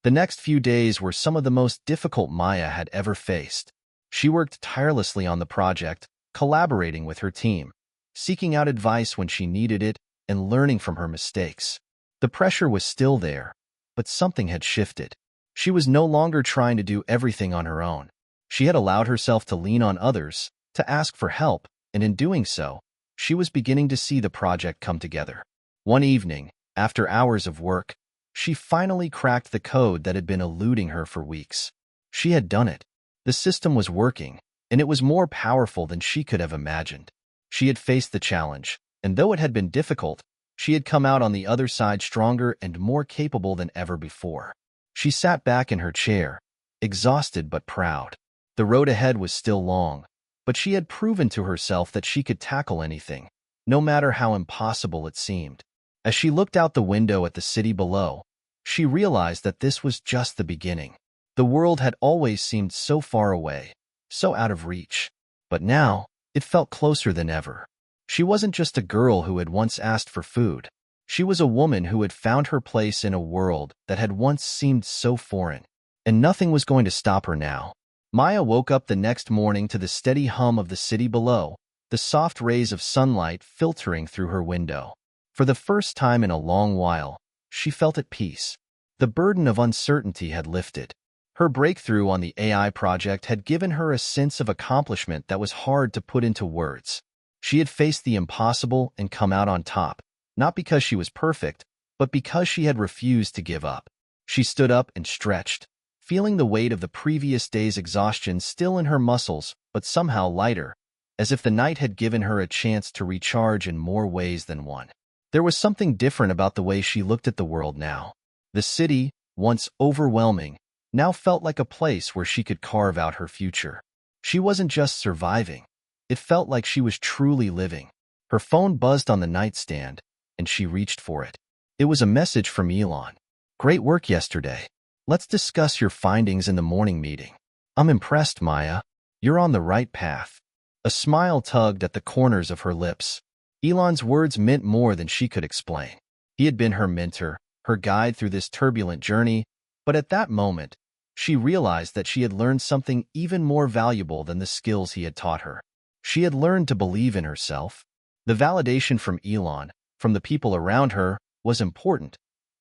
The next few days were some of the most difficult Maya had ever faced. She worked tirelessly on the project, collaborating with her team, seeking out advice when she needed it, and learning from her mistakes. The pressure was still there, but something had shifted. She was no longer trying to do everything on her own. She had allowed herself to lean on others, to ask for help, and in doing so, she was beginning to see the project come together. One evening, after hours of work, she finally cracked the code that had been eluding her for weeks. She had done it. The system was working, and it was more powerful than she could have imagined. She had faced the challenge, and though it had been difficult, she had come out on the other side stronger and more capable than ever before. She sat back in her chair, exhausted but proud. The road ahead was still long, but she had proven to herself that she could tackle anything, no matter how impossible it seemed. As she looked out the window at the city below, she realized that this was just the beginning. The world had always seemed so far away, so out of reach. But now, it felt closer than ever. She wasn't just a girl who had once asked for food. She was a woman who had found her place in a world that had once seemed so foreign. And nothing was going to stop her now. Maya woke up the next morning to the steady hum of the city below, the soft rays of sunlight filtering through her window. For the first time in a long while, she felt at peace. The burden of uncertainty had lifted. Her breakthrough on the AI project had given her a sense of accomplishment that was hard to put into words. She had faced the impossible and come out on top, not because she was perfect, but because she had refused to give up. She stood up and stretched, feeling the weight of the previous day's exhaustion still in her muscles, but somehow lighter, as if the night had given her a chance to recharge in more ways than one. There was something different about the way she looked at the world now. The city, once overwhelming, now felt like a place where she could carve out her future. She wasn't just surviving. It felt like she was truly living. Her phone buzzed on the nightstand, and she reached for it. It was a message from Elon. "Great work yesterday. Let's discuss your findings in the morning meeting." "I'm impressed, Maya. You're on the right path." A smile tugged at the corners of her lips. Elon's words meant more than she could explain. He had been her mentor, her guide through this turbulent journey, but at that moment, she realized that she had learned something even more valuable than the skills he had taught her. She had learned to believe in herself. The validation from Elon, from the people around her, was important,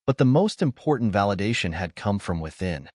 but the most important validation had come from within.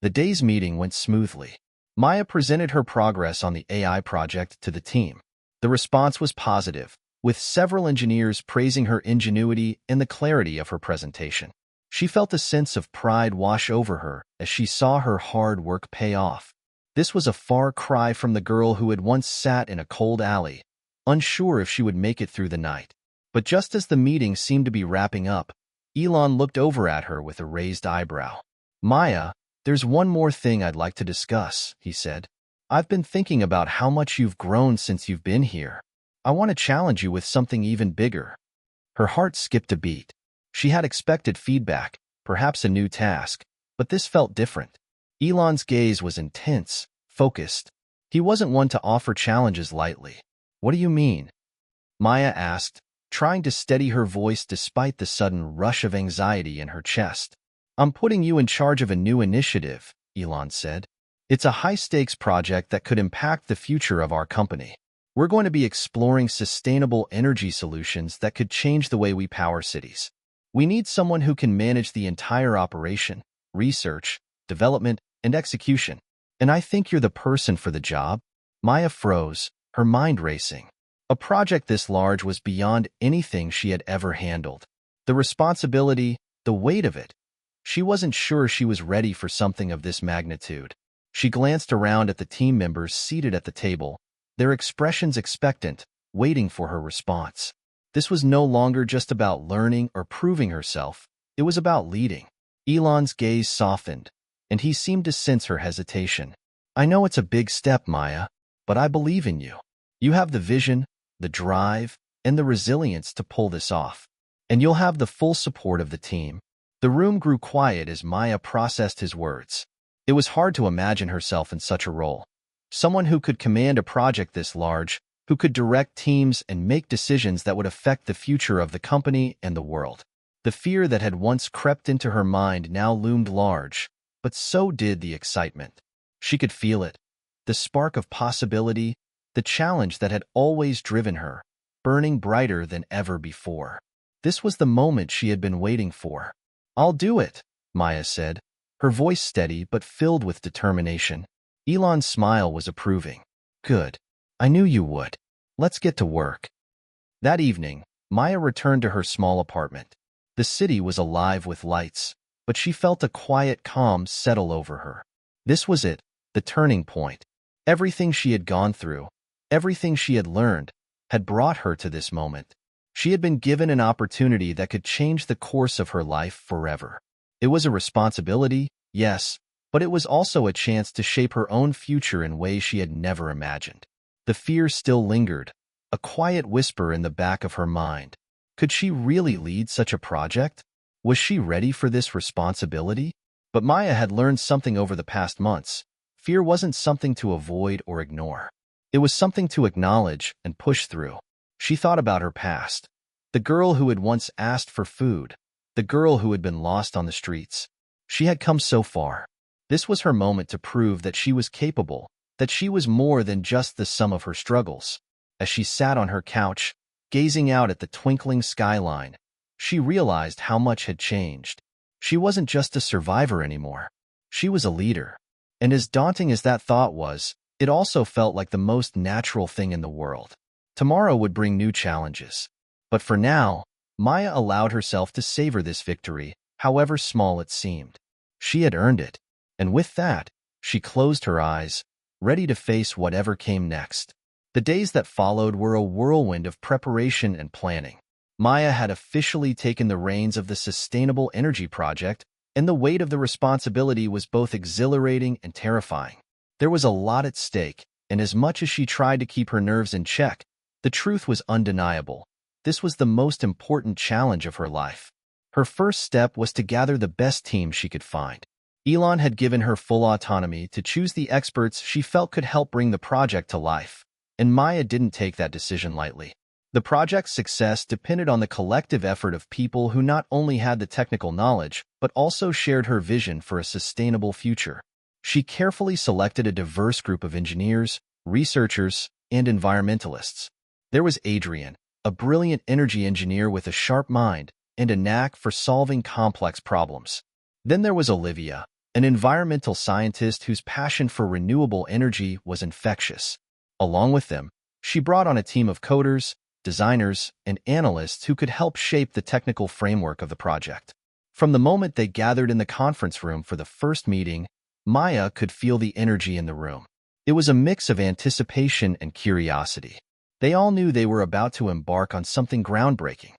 The day's meeting went smoothly. Maya presented her progress on the AI project to the team. The response was positive, with several engineers praising her ingenuity and the clarity of her presentation. She felt a sense of pride wash over her as she saw her hard work pay off. This was a far cry from the girl who had once sat in a cold alley, unsure if she would make it through the night. But just as the meeting seemed to be wrapping up, Elon looked over at her with a raised eyebrow. "Maya, there's one more thing I'd like to discuss," he said. "I've been thinking about how much you've grown since you've been here. I want to challenge you with something even bigger." Her heart skipped a beat. She had expected feedback, perhaps a new task, but this felt different. Elon's gaze was intense, focused. He wasn't one to offer challenges lightly. "What do you mean?" Maya asked, trying to steady her voice despite the sudden rush of anxiety in her chest. "I'm putting you in charge of a new initiative," Elon said. "It's a high-stakes project that could impact the future of our company. We're going to be exploring sustainable energy solutions that could change the way we power cities. We need someone who can manage the entire operation, research, development, and execution. And I think you're the person for the job." Maya froze, her mind racing. A project this large was beyond anything she had ever handled. The responsibility, the weight of it. She wasn't sure she was ready for something of this magnitude. She glanced around at the team members seated at the table, their expressions expectant, waiting for her response. This was no longer just about learning or proving herself. It was about leading. Elon's gaze softened, and he seemed to sense her hesitation. "I know it's a big step, Maya, but I believe in you. You have the vision, the drive, and the resilience to pull this off. And you'll have the full support of the team." The room grew quiet as Maya processed his words. It was hard to imagine herself in such a role. Someone who could command a project this large, who could direct teams and make decisions that would affect the future of the company and the world. The fear that had once crept into her mind now loomed large, but so did the excitement. She could feel it, the spark of possibility, the challenge that had always driven her, burning brighter than ever before. This was the moment she had been waiting for. "I'll do it," Maya said, her voice steady but filled with determination. Elon's smile was approving. "Good. I knew you would. Let's get to work." That evening, Maya returned to her small apartment. The city was alive with lights, but she felt a quiet calm settle over her. This was it, the turning point. Everything she had gone through, everything she had learned, had brought her to this moment. She had been given an opportunity that could change the course of her life forever. It was a responsibility, yes, but it was also a chance to shape her own future in ways she had never imagined. The fear still lingered, a quiet whisper in the back of her mind. Could she really lead such a project? Was she ready for this responsibility? But Maya had learned something over the past months. Fear wasn't something to avoid or ignore. It was something to acknowledge and push through. She thought about her past. The girl who had once asked for food. The girl who had been lost on the streets. She had come so far. This was her moment to prove that she was capable, that she was more than just the sum of her struggles. As she sat on her couch, gazing out at the twinkling skyline, she realized how much had changed. She wasn't just a survivor anymore. She was a leader. And as daunting as that thought was, it also felt like the most natural thing in the world. Tomorrow would bring new challenges. But for now, Maya allowed herself to savor this victory, however small it seemed. She had earned it. And with that, she closed her eyes, ready to face whatever came next. The days that followed were a whirlwind of preparation and planning. Maya had officially taken the reins of the sustainable energy project, and the weight of the responsibility was both exhilarating and terrifying. There was a lot at stake, and as much as she tried to keep her nerves in check, The truth was undeniable. This was the most important challenge of her life. Her first step was to gather the best team she could find. Elon had given her full autonomy to choose the experts she felt could help bring the project to life, and Maya didn't take that decision lightly. The project's success depended on the collective effort of people who not only had the technical knowledge, but also shared her vision for a sustainable future. She carefully selected a diverse group of engineers, researchers, and environmentalists. There was Adrian, a brilliant energy engineer with a sharp mind and a knack for solving complex problems. Then there was Olivia, an environmental scientist whose passion for renewable energy was infectious. Along with them, she brought on a team of coders, designers, and analysts who could help shape the technical framework of the project. From the moment they gathered in the conference room for the first meeting, Maya could feel the energy in the room. It was a mix of anticipation and curiosity. They all knew they were about to embark on something groundbreaking.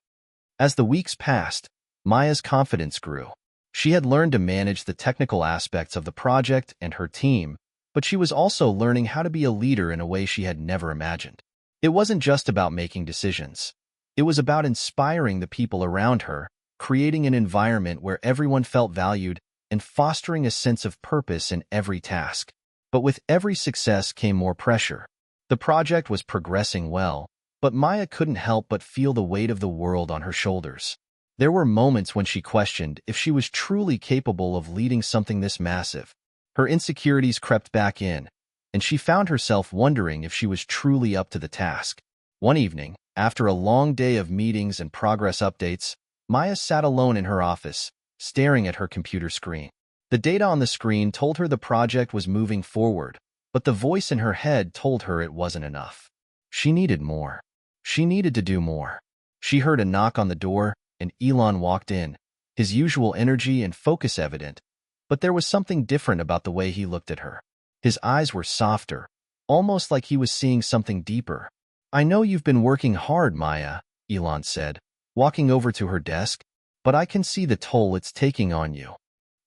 As the weeks passed, Maya's confidence grew. She had learned to manage the technical aspects of the project and her team, but she was also learning how to be a leader in a way she had never imagined. It wasn't just about making decisions. It was about inspiring the people around her, creating an environment where everyone felt valued, and fostering a sense of purpose in every task. But with every success came more pressure. The project was progressing well, but Maya couldn't help but feel the weight of the world on her shoulders. There were moments when she questioned if she was truly capable of leading something this massive. Her insecurities crept back in, and she found herself wondering if she was truly up to the task. One evening, after a long day of meetings and progress updates, Maya sat alone in her office, staring at her computer screen. The data on the screen told her the project was moving forward, but the voice in her head told her it wasn't enough. She needed more. She needed to do more. She heard a knock on the door, and Elon walked in, his usual energy and focus evident, but there was something different about the way he looked at her. His eyes were softer, almost like he was seeing something deeper. "I know you've been working hard, Maya," Elon said, walking over to her desk, "but I can see the toll it's taking on you."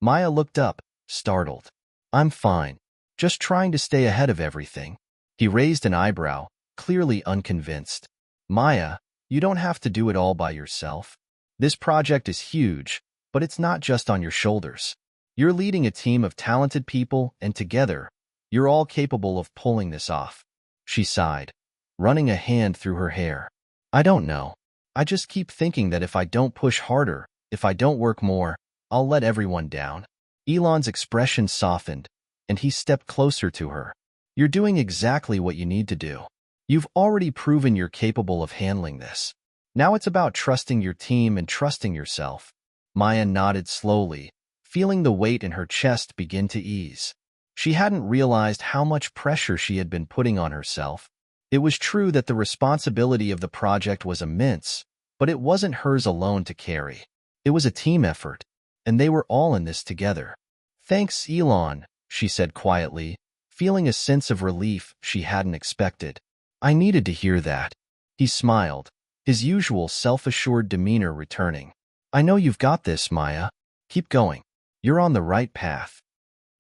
Maya looked up, startled. "I'm fine. Just trying to stay ahead of everything." He raised an eyebrow, clearly unconvinced. "Maya, you don't have to do it all by yourself. This project is huge, but it's not just on your shoulders. You're leading a team of talented people, and together, you're all capable of pulling this off." She sighed, running a hand through her hair. "I don't know. I just keep thinking that if I don't push harder, if I don't work more, I'll let everyone down." Elon's expression softened, and he stepped closer to her. "You're doing exactly what you need to do. You've already proven you're capable of handling this. Now it's about trusting your team and trusting yourself." Maya nodded slowly, feeling the weight in her chest begin to ease. She hadn't realized how much pressure she had been putting on herself. It was true that the responsibility of the project was immense, but it wasn't hers alone to carry. It was a team effort, and they were all in this together. "Thanks, Elon," she said quietly, feeling a sense of relief she hadn't expected. "I needed to hear that." He smiled, his usual self-assured demeanor returning. "I know you've got this, Maya. Keep going. You're on the right path."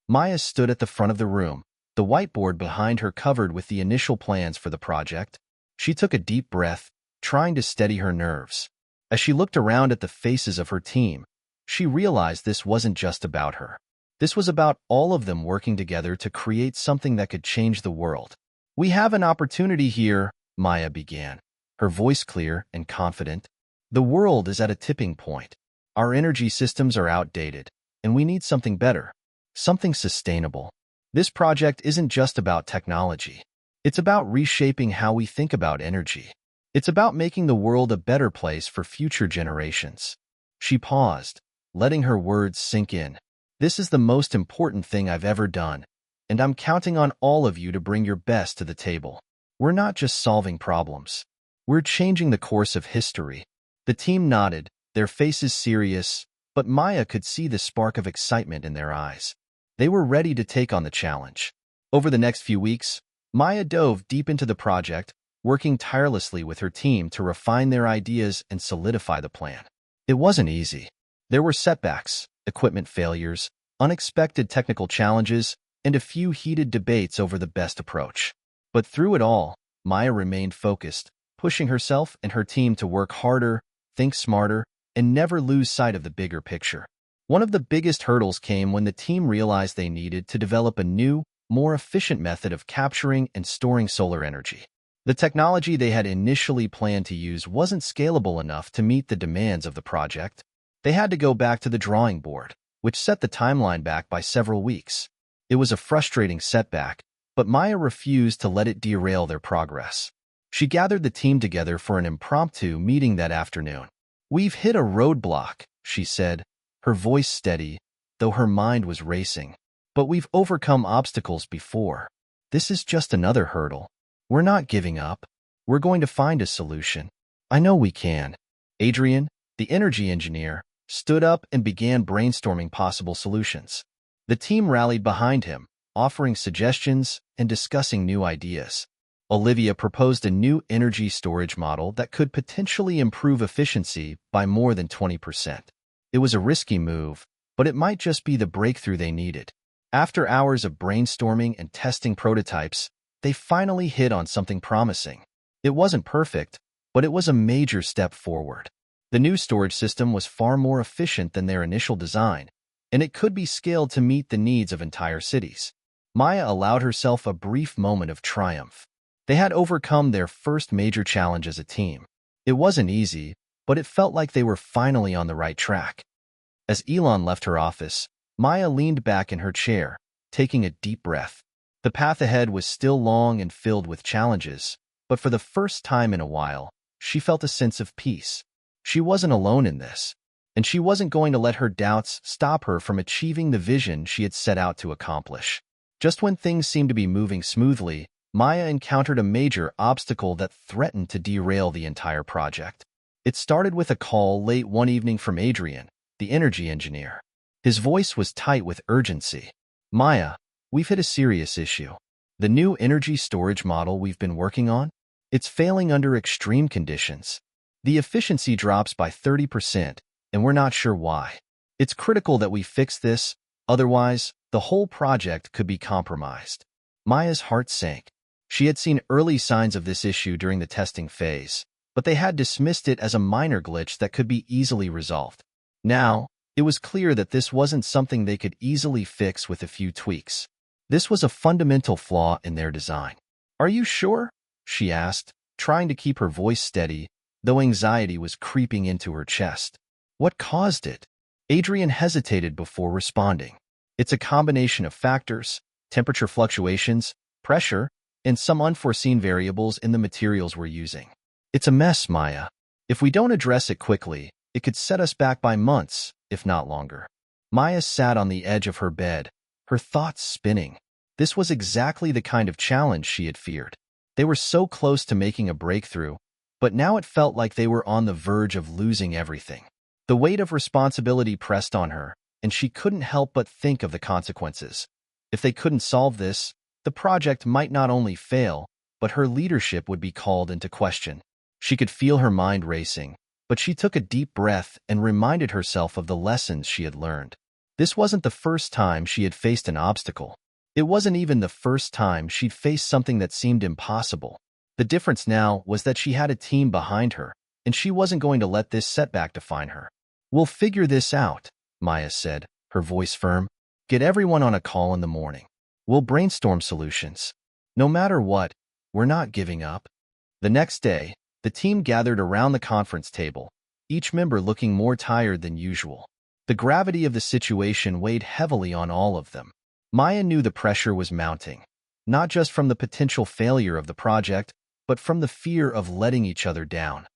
Maya stood at the front of the room, the whiteboard behind her covered with the initial plans for the project. She took a deep breath, trying to steady her nerves. As she looked around at the faces of her team, she realized this wasn't just about her. This was about all of them working together to create something that could change the world. "We have an opportunity here," Maya began, her voice clear and confident. "The world is at a tipping point. Our energy systems are outdated, and we need something better, something sustainable. This project isn't just about technology. It's about reshaping how we think about energy. It's about making the world a better place for future generations." She paused, letting her words sink in. "This is the most important thing I've ever done, and I'm counting on all of you to bring your best to the table. We're not just solving problems. We're changing the course of history." The team nodded, their faces serious, but Maya could see the spark of excitement in their eyes. They were ready to take on the challenge. Over the next few weeks, Maya dove deep into the project, working tirelessly with her team to refine their ideas and solidify the plan. It wasn't easy. There were setbacks, equipment failures, unexpected technical challenges, and a few heated debates over the best approach. But through it all, Maya remained focused, pushing herself and her team to work harder, think smarter, and never lose sight of the bigger picture. One of the biggest hurdles came when the team realized they needed to develop a new, more efficient method of capturing and storing solar energy. The technology they had initially planned to use wasn't scalable enough to meet the demands of the project. They had to go back to the drawing board, which set the timeline back by several weeks. It was a frustrating setback, but Maya refused to let it derail their progress. She gathered the team together for an impromptu meeting that afternoon. "We've hit a roadblock," she said, her voice steady, though her mind was racing. "But we've overcome obstacles before. This is just another hurdle. We're not giving up. We're going to find a solution. I know we can." Adrian, the energy engineer, stood up and began brainstorming possible solutions. The team rallied behind him, offering suggestions and discussing new ideas. Olivia proposed a new energy storage model that could potentially improve efficiency by more than 20%. It was a risky move, but it might just be the breakthrough they needed. After hours of brainstorming and testing prototypes, they finally hit on something promising. It wasn't perfect, but it was a major step forward. The new storage system was far more efficient than their initial design, and it could be scaled to meet the needs of entire cities. Maya allowed herself a brief moment of triumph. They had overcome their first major challenge as a team. It wasn't easy, but it felt like they were finally on the right track. As Elon left her office, Maya leaned back in her chair, taking a deep breath. The path ahead was still long and filled with challenges, but for the first time in a while, she felt a sense of peace. She wasn't alone in this, and she wasn't going to let her doubts stop her from achieving the vision she had set out to accomplish. Just when things seemed to be moving smoothly, Maya encountered a major obstacle that threatened to derail the entire project. It started with a call late one evening from Adrian, the energy engineer. His voice was tight with urgency. "Maya, we've hit a serious issue. The new energy storage model we've been working on, it's failing under extreme conditions. The efficiency drops by 30%, and we're not sure why. It's critical that we fix this, otherwise, the whole project could be compromised." Maya's heart sank. She had seen early signs of this issue during the testing phase, but they had dismissed it as a minor glitch that could be easily resolved. Now, it was clear that this wasn't something they could easily fix with a few tweaks. This was a fundamental flaw in their design. "Are you sure?" she asked, trying to keep her voice steady, though anxiety was creeping into her chest. "What caused it?" Adrian hesitated before responding. "It's a combination of factors: temperature fluctuations, pressure, and some unforeseen variables in the materials we're using. It's a mess, Maya. If we don't address it quickly, it could set us back by months, if not longer." Maya sat on the edge of her bed, her thoughts spinning. This was exactly the kind of challenge she had feared. They were so close to making a breakthrough, but now it felt like they were on the verge of losing everything. The weight of responsibility pressed on her, and she couldn't help but think of the consequences. If they couldn't solve this, the project might not only fail, but her leadership would be called into question. She could feel her mind racing, but she took a deep breath and reminded herself of the lessons she had learned. This wasn't the first time she had faced an obstacle. It wasn't even the first time she'd faced something that seemed impossible. The difference now was that she had a team behind her, and she wasn't going to let this setback define her. "We'll figure this out," Maya said, her voice firm. "Get everyone on a call in the morning. We'll brainstorm solutions. No matter what, we're not giving up." The next day, the team gathered around the conference table, each member looking more tired than usual. The gravity of the situation weighed heavily on all of them. Maya knew the pressure was mounting, not just from the potential failure of the project, but from the fear of letting each other down.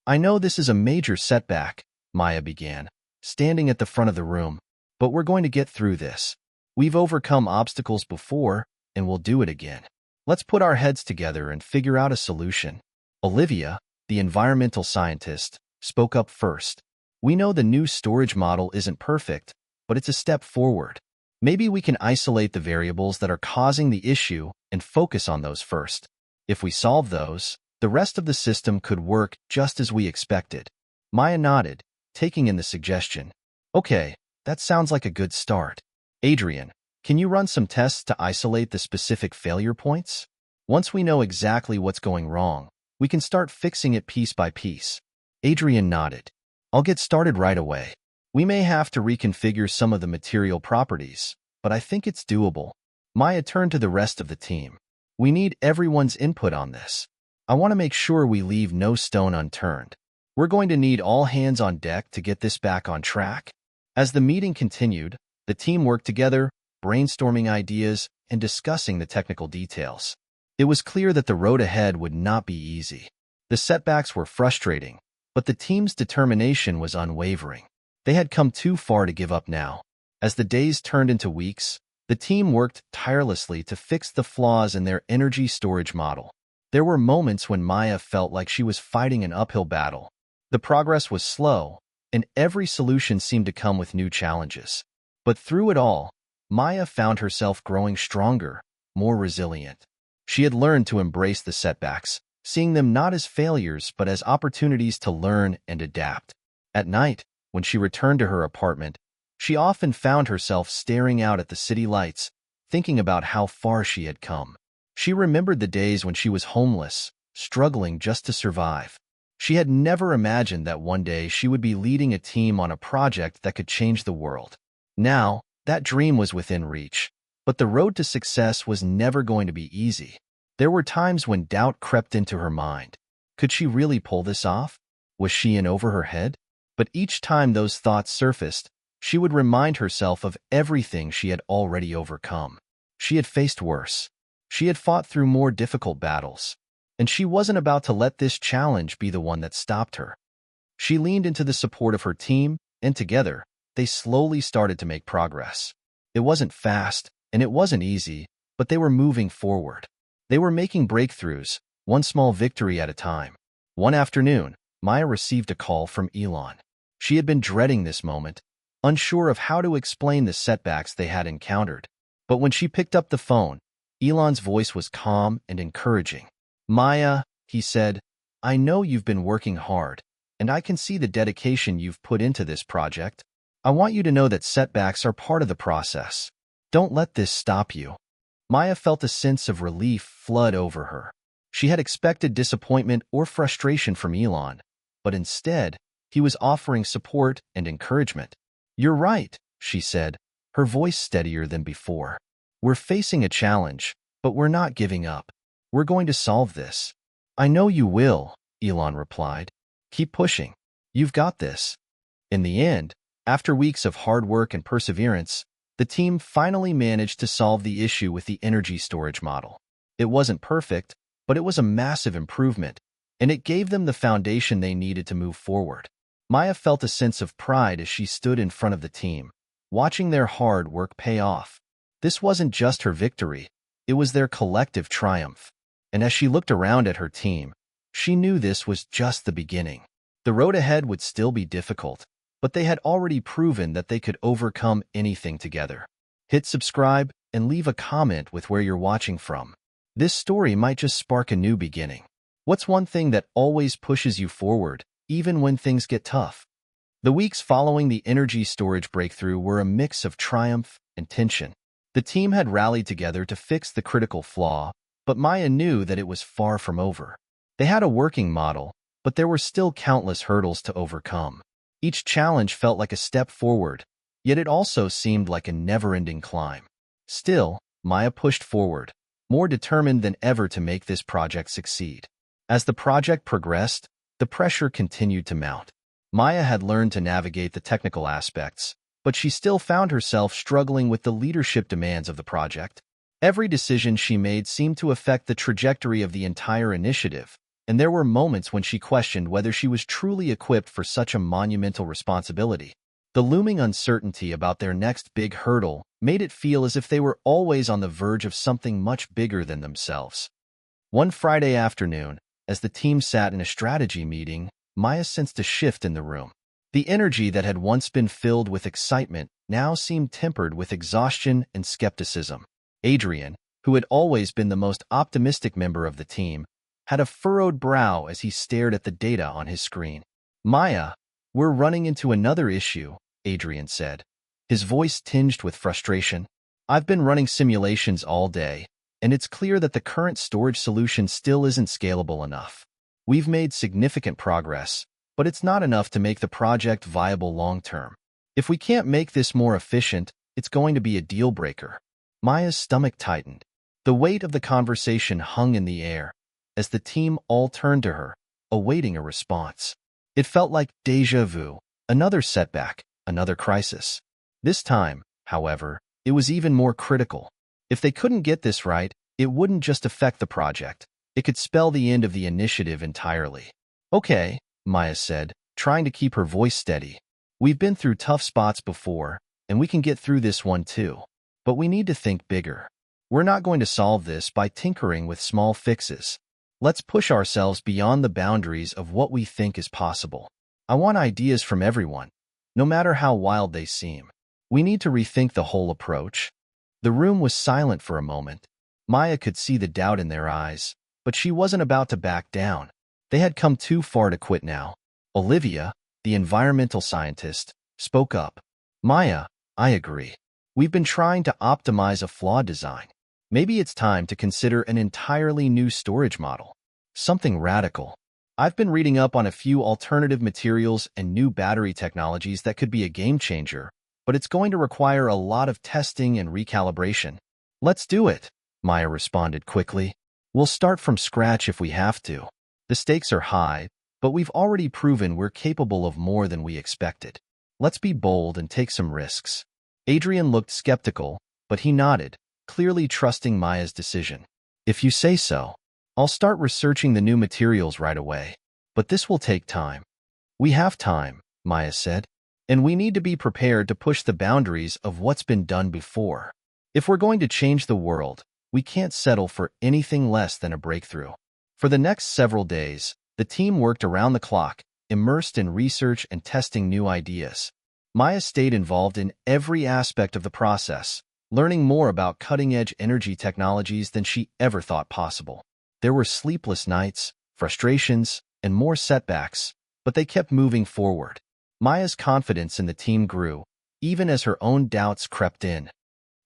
"I know this is a major setback," Maya began, standing at the front of the room, "but we're going to get through this. We've overcome obstacles before, and we'll do it again. Let's put our heads together and figure out a solution." Olivia, the environmental scientist, spoke up first. "We know the new storage model isn't perfect, but it's a step forward. Maybe we can isolate the variables that are causing the issue and focus on those first. If we solve those, the rest of the system could work just as we expected." Maya nodded, taking in the suggestion. "Okay, that sounds like a good start. Adrian, can you run some tests to isolate the specific failure points? Once we know exactly what's going wrong, We can start fixing it piece by piece. Adrian nodded. I'll get started right away. We may have to reconfigure some of the material properties, but I think it's doable. Maya turned to the rest of the team. We need everyone's input on this. I want to make sure we leave no stone unturned. We're going to need all hands on deck to get this back on track. As the meeting continued, the team worked together, brainstorming ideas and discussing the technical details. It was clear that the road ahead would not be easy. The setbacks were frustrating, but the team's determination was unwavering. They had come too far to give up now. As the days turned into weeks, the team worked tirelessly to fix the flaws in their energy storage model. There were moments when Maya felt like she was fighting an uphill battle. The progress was slow, and every solution seemed to come with new challenges. But through it all, Maya found herself growing stronger, more resilient. She had learned to embrace the setbacks, seeing them not as failures but as opportunities to learn and adapt. At night, when she returned to her apartment, she often found herself staring out at the city lights, thinking about how far she had come. She remembered the days when she was homeless, struggling just to survive. She had never imagined that one day she would be leading a team on a project that could change the world. Now, that dream was within reach, but the road to success was never going to be easy. There were times when doubt crept into her mind. Could she really pull this off? Was she in over her head? But each time those thoughts surfaced, she would remind herself of everything she had already overcome. She had faced worse. She had fought through more difficult battles, and she wasn't about to let this challenge be the one that stopped her. She leaned into the support of her team, and together, they slowly started to make progress. It wasn't fast, and it wasn't easy, but they were moving forward. They were making breakthroughs, one small victory at a time. One afternoon, Maya received a call from Elon. She had been dreading this moment, unsure of how to explain the setbacks they had encountered. But when she picked up the phone, Elon's voice was calm and encouraging. "Maya," he said, "I know you've been working hard, and I can see the dedication you've put into this project. I want you to know that setbacks are part of the process. Don't let this stop you." Maya felt a sense of relief flood over her. She had expected disappointment or frustration from Elon, but instead, he was offering support and encouragement. "You're right," she said, her voice steadier than before. "We're facing a challenge, but we're not giving up. We're going to solve this." "I know you will," Elon replied. "Keep pushing. You've got this." In the end, after weeks of hard work and perseverance, the team finally managed to solve the issue with the energy storage model. It wasn't perfect, but it was a massive improvement, and it gave them the foundation they needed to move forward. Maya felt a sense of pride as she stood in front of the team, watching their hard work pay off. This wasn't just her victory, it was their collective triumph. And as she looked around at her team, she knew this was just the beginning. The road ahead would still be difficult, but they had already proven that they could overcome anything together. Hit subscribe and leave a comment with where you're watching from. This story might just spark a new beginning. What's one thing that always pushes you forward, even when things get tough? The weeks following the energy storage breakthrough were a mix of triumph and tension. The team had rallied together to fix the critical flaw, but Maya knew that it was far from over. They had a working model, but there were still countless hurdles to overcome. Each challenge felt like a step forward, yet it also seemed like a never-ending climb. Still, Maya pushed forward, more determined than ever to make this project succeed. As the project progressed, the pressure continued to mount. Maya had learned to navigate the technical aspects, but she still found herself struggling with the leadership demands of the project. Every decision she made seemed to affect the trajectory of the entire initiative, and there were moments when she questioned whether she was truly equipped for such a monumental responsibility. The looming uncertainty about their next big hurdle made it feel as if they were always on the verge of something much bigger than themselves. One Friday afternoon, as the team sat in a strategy meeting, Maya sensed a shift in the room. The energy that had once been filled with excitement now seemed tempered with exhaustion and skepticism. Adrian, who had always been the most optimistic member of the team, had a furrowed brow as he stared at the data on his screen. "Maya, we're running into another issue," Adrian said, his voice tinged with frustration. "I've been running simulations all day, and it's clear that the current storage solution still isn't scalable enough. We've made significant progress, but it's not enough to make the project viable long-term. If we can't make this more efficient, it's going to be a deal-breaker. Maya's stomach tightened. The weight of the conversation hung in the air as the team all turned to her, awaiting a response. It felt like déjà vu, another setback, another crisis. This time, however, it was even more critical. If they couldn't get this right, it wouldn't just affect the project. It could spell the end of the initiative entirely. Okay, Maya said, trying to keep her voice steady. We've been through tough spots before, and we can get through this one too. But we need to think bigger. We're not going to solve this by tinkering with small fixes. Let's push ourselves beyond the boundaries of what we think is possible. I want ideas from everyone, no matter how wild they seem. We need to rethink the whole approach. The room was silent for a moment. Maya could see the doubt in their eyes, but she wasn't about to back down. They had come too far to quit now. Olivia, the environmental scientist, spoke up. Maya, I agree. We've been trying to optimize a flawed design. Maybe it's time to consider an entirely new storage model. Something radical. I've been reading up on a few alternative materials and new battery technologies that could be a game changer, but it's going to require a lot of testing and recalibration. Let's do it, Maya responded quickly. We'll start from scratch if we have to. The stakes are high, but we've already proven we're capable of more than we expected. Let's be bold and take some risks. Adrian looked skeptical, but he nodded, clearly trusting Maya's decision. If you say so, I'll start researching the new materials right away. But this will take time. We have time, Maya said, and we need to be prepared to push the boundaries of what's been done before. If we're going to change the world, we can't settle for anything less than a breakthrough. For the next several days, the team worked around the clock, immersed in research and testing new ideas. Maya stayed involved in every aspect of the process, learning more about cutting-edge energy technologies than she ever thought possible. There were sleepless nights, frustrations, and more setbacks, but they kept moving forward. Maya's confidence in the team grew, even as her own doubts crept in.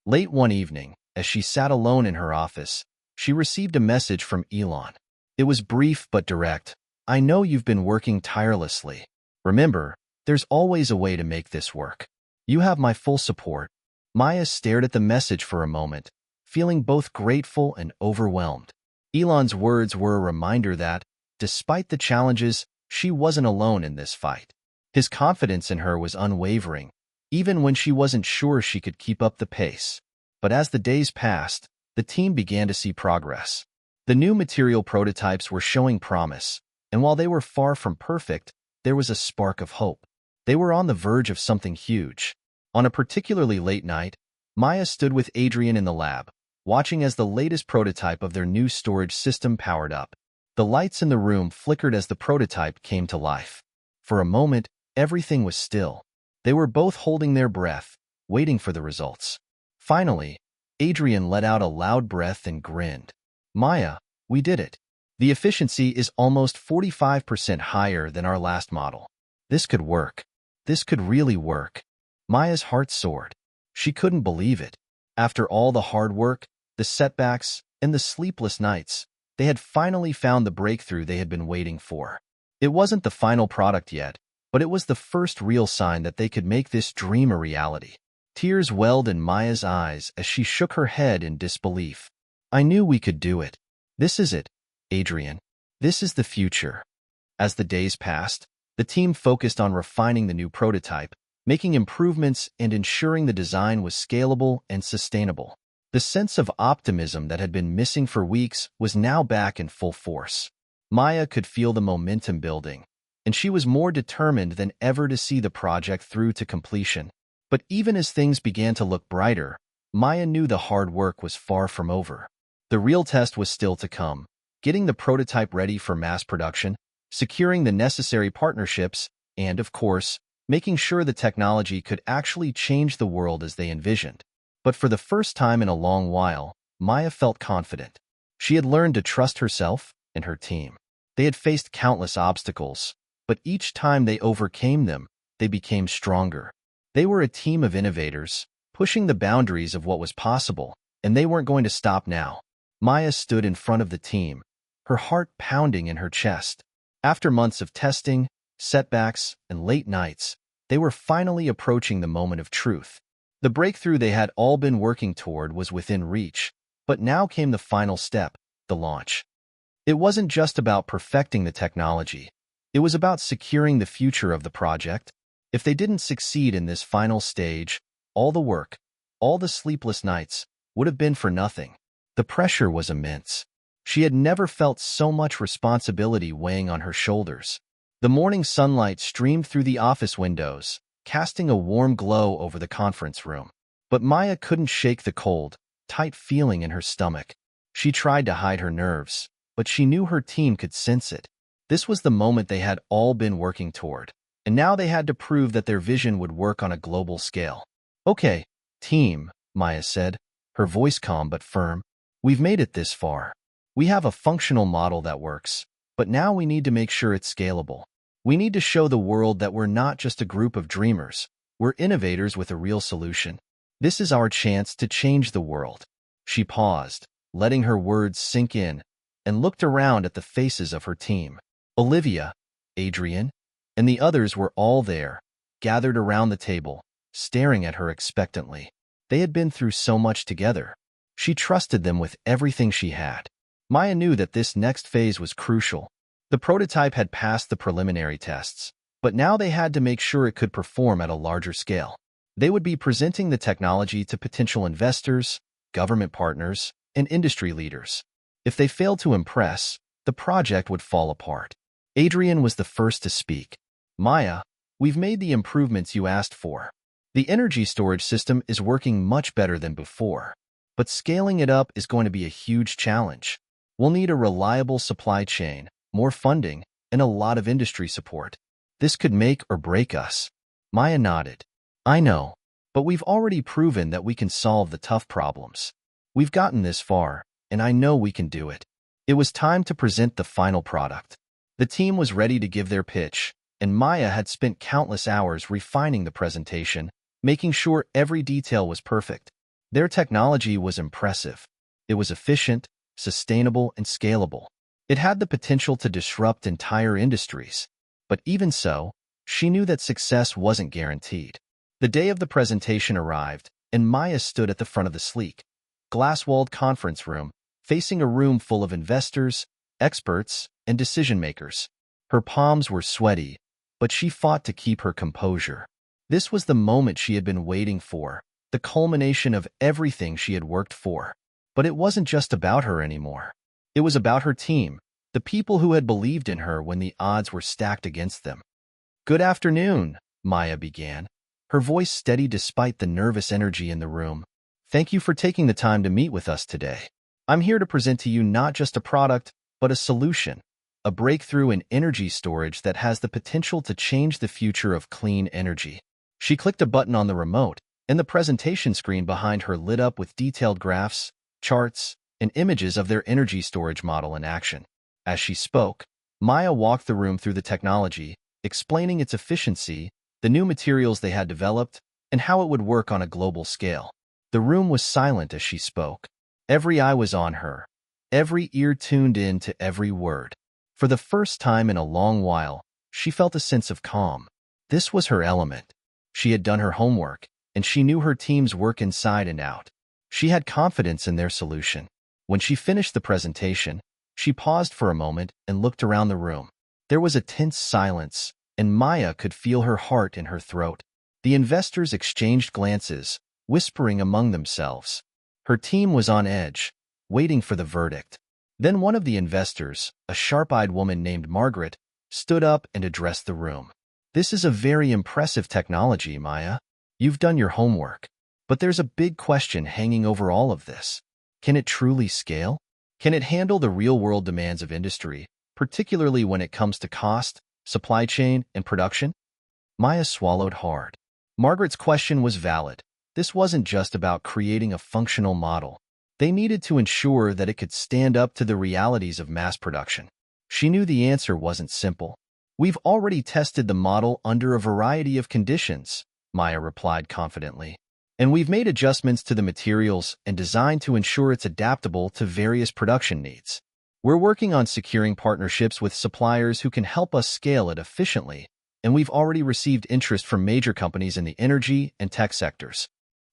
Late one evening, as she sat alone in her office, she received a message from Elon. It was brief but direct. I know you've been working tirelessly. Remember, there's always a way to make this work. You have my full support. Maya stared at the message for a moment, feeling both grateful and overwhelmed. Elon's words were a reminder that, despite the challenges, she wasn't alone in this fight. His confidence in her was unwavering, even when she wasn't sure she could keep up the pace. But as the days passed, the team began to see progress. The new material prototypes were showing promise, and while they were far from perfect, there was a spark of hope. They were on the verge of something huge. On a particularly late night, Maya stood with Adrian in the lab, watching as the latest prototype of their new storage system powered up. The lights in the room flickered as the prototype came to life. For a moment, everything was still. They were both holding their breath, waiting for the results. Finally, Adrian let out a loud breath and grinned. Maya, we did it. The efficiency is almost 45% higher than our last model. This could work. This could really work. Maya's heart soared. She couldn't believe it. After all the hard work, the setbacks, and the sleepless nights, they had finally found the breakthrough they had been waiting for. It wasn't the final product yet, but it was the first real sign that they could make this dream a reality. Tears welled in Maya's eyes as she shook her head in disbelief. I knew we could do it. This is it, Adrian. This is the future. As the days passed, the team focused on refining the new prototype, making improvements and ensuring the design was scalable and sustainable. The sense of optimism that had been missing for weeks was now back in full force. Maya could feel the momentum building, and she was more determined than ever to see the project through to completion. But even as things began to look brighter, Maya knew the hard work was far from over. The real test was still to come, getting the prototype ready for mass production, securing the necessary partnerships, and, of course, making sure the technology could actually change the world as they envisioned. But for the first time in a long while, Maya felt confident. She had learned to trust herself and her team. They had faced countless obstacles, but each time they overcame them, they became stronger. They were a team of innovators, pushing the boundaries of what was possible, and they weren't going to stop now. Maya stood in front of the team, her heart pounding in her chest. After months of testing, setbacks, and late nights, they were finally approaching the moment of truth. The breakthrough they had all been working toward was within reach, but now came the final step, the launch. It wasn't just about perfecting the technology. It was about securing the future of the project. If they didn't succeed in this final stage, all the work, all the sleepless nights, would have been for nothing. The pressure was immense. She had never felt so much responsibility weighing on her shoulders. The morning sunlight streamed through the office windows, casting a warm glow over the conference room. But Maya couldn't shake the cold, tight feeling in her stomach. She tried to hide her nerves, but she knew her team could sense it. This was the moment they had all been working toward, and now they had to prove that their vision would work on a global scale. "Okay, team," Maya said, her voice calm but firm. "We've made it this far. We have a functional model that works, but now we need to make sure it's scalable. We need to show the world that we're not just a group of dreamers. We're innovators with a real solution. This is our chance to change the world." She paused, letting her words sink in, and looked around at the faces of her team. Olivia, Adrian, and the others were all there, gathered around the table, staring at her expectantly. They had been through so much together. She trusted them with everything she had. Maya knew that this next phase was crucial. The prototype had passed the preliminary tests, but now they had to make sure it could perform at a larger scale. They would be presenting the technology to potential investors, government partners, and industry leaders. If they failed to impress, the project would fall apart. Adrian was the first to speak. "Maya, we've made the improvements you asked for. The energy storage system is working much better than before, but scaling it up is going to be a huge challenge. We'll need a reliable supply chain, more funding, and a lot of industry support. This could make or break us." Maya nodded. "I know, but we've already proven that we can solve the tough problems. We've gotten this far, and I know we can do it." It was time to present the final product. The team was ready to give their pitch, and Maya had spent countless hours refining the presentation, making sure every detail was perfect. Their technology was impressive. It was efficient, sustainable, and scalable. It had the potential to disrupt entire industries. But even so, she knew that success wasn't guaranteed. The day of the presentation arrived, and Maya stood at the front of the sleek, glass-walled conference room, facing a room full of investors, experts, and decision-makers. Her palms were sweaty, but she fought to keep her composure. This was the moment she had been waiting for, the culmination of everything she had worked for. But it wasn't just about her anymore. It was about her team, the people who had believed in her when the odds were stacked against them. "Good afternoon," Maya began, her voice steady despite the nervous energy in the room. "Thank you for taking the time to meet with us today. I'm here to present to you not just a product, but a solution, a breakthrough in energy storage that has the potential to change the future of clean energy." She clicked a button on the remote, and the presentation screen behind her lit up with detailed graphs, charts, and images of their energy storage model in action. As she spoke, Maya walked the room through the technology, explaining its efficiency, the new materials they had developed, and how it would work on a global scale. The room was silent as she spoke. Every eye was on her, every ear tuned in to every word. For the first time in a long while, she felt a sense of calm. This was her element. She had done her homework, and she knew her team's work inside and out. She had confidence in their solution. When she finished the presentation, she paused for a moment and looked around the room. There was a tense silence, and Maya could feel her heart in her throat. The investors exchanged glances, whispering among themselves. Her team was on edge, waiting for the verdict. Then one of the investors, a sharp-eyed woman named Margaret, stood up and addressed the room. "This is a very impressive technology, Maya. You've done your homework. But there's a big question hanging over all of this. Can it truly scale? Can it handle the real-world demands of industry, particularly when it comes to cost, supply chain, and production?" Maya swallowed hard. Margaret's question was valid. This wasn't just about creating a functional model. They needed to ensure that it could stand up to the realities of mass production. She knew the answer wasn't simple. "We've already tested the model under a variety of conditions," Maya replied confidently. "And we've made adjustments to the materials and design to ensure it's adaptable to various production needs." We're working on securing partnerships with suppliers who can help us scale it efficiently, and we've already received interest from major companies in the energy and tech sectors.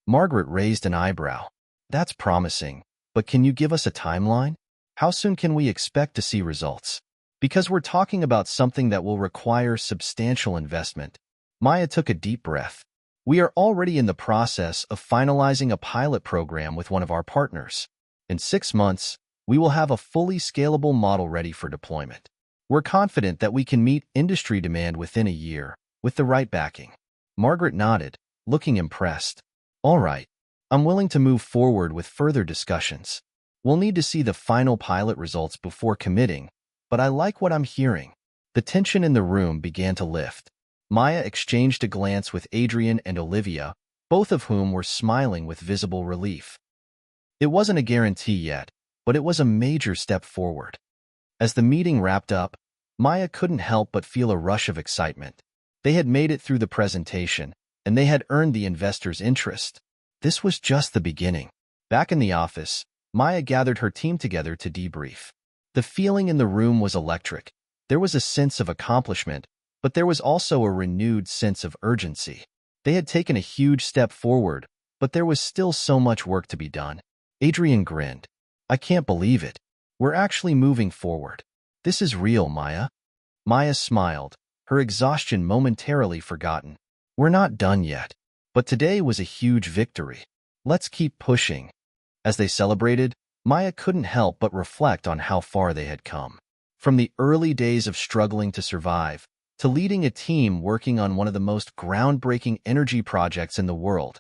Margaret raised an eyebrow. That's promising, but can you give us a timeline? How soon can we expect to see results? Because we're talking about something that will require substantial investment. Maya took a deep breath. We are already in the process of finalizing a pilot program with one of our partners. In 6 months, we will have a fully scalable model ready for deployment. We're confident that we can meet industry demand within a year, with the right backing. Margaret nodded, looking impressed. All right, I'm willing to move forward with further discussions. We'll need to see the final pilot results before committing, but I like what I'm hearing. The tension in the room began to lift. Maya exchanged a glance with Adrian and Olivia, both of whom were smiling with visible relief. It wasn't a guarantee yet, but it was a major step forward. As the meeting wrapped up, Maya couldn't help but feel a rush of excitement. They had made it through the presentation, and they had earned the investors' interest. This was just the beginning. Back in the office, Maya gathered her team together to debrief. The feeling in the room was electric. There was a sense of accomplishment, but there was also a renewed sense of urgency. They had taken a huge step forward, but there was still so much work to be done. Adrian grinned. I can't believe it. We're actually moving forward. This is real, Maya. Maya smiled, her exhaustion momentarily forgotten. We're not done yet. But today was a huge victory. Let's keep pushing. As they celebrated, Maya couldn't help but reflect on how far they had come. From the early days of struggling to survive, to leading a team working on one of the most groundbreaking energy projects in the world.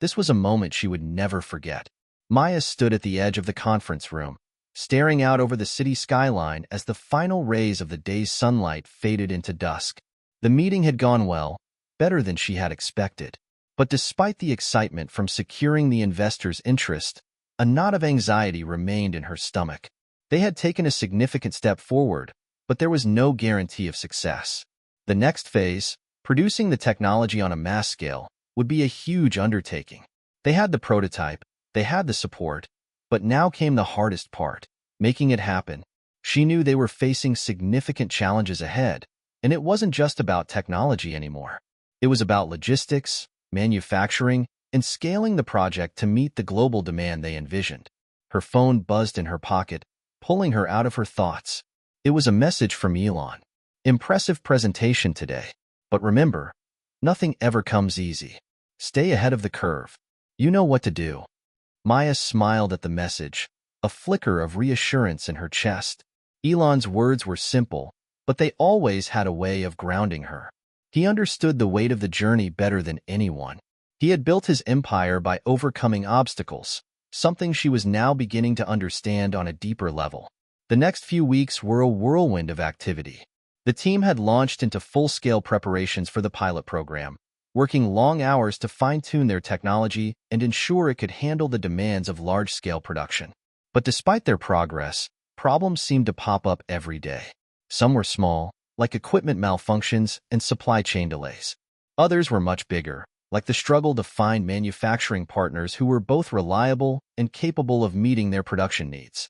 This was a moment she would never forget. Maya stood at the edge of the conference room, staring out over the city skyline as the final rays of the day's sunlight faded into dusk. The meeting had gone well, better than she had expected. But despite the excitement from securing the investors' interest, a knot of anxiety remained in her stomach. They had taken a significant step forward, but there was no guarantee of success. The next phase, producing the technology on a mass scale, would be a huge undertaking. They had the prototype, they had the support, but now came the hardest part, making it happen. She knew they were facing significant challenges ahead, and it wasn't just about technology anymore. It was about logistics, manufacturing, and scaling the project to meet the global demand they envisioned. Her phone buzzed in her pocket, pulling her out of her thoughts. It was a message from Elon. Impressive presentation today. But remember, nothing ever comes easy. Stay ahead of the curve. You know what to do. Maya smiled at the message, a flicker of reassurance in her chest. Elon's words were simple, but they always had a way of grounding her. He understood the weight of the journey better than anyone. He had built his empire by overcoming obstacles, something she was now beginning to understand on a deeper level. The next few weeks were a whirlwind of activity. The team had launched into full-scale preparations for the pilot program, working long hours to fine-tune their technology and ensure it could handle the demands of large-scale production. But despite their progress, problems seemed to pop up every day. Some were small, like equipment malfunctions and supply chain delays. Others were much bigger, like the struggle to find manufacturing partners who were both reliable and capable of meeting their production needs.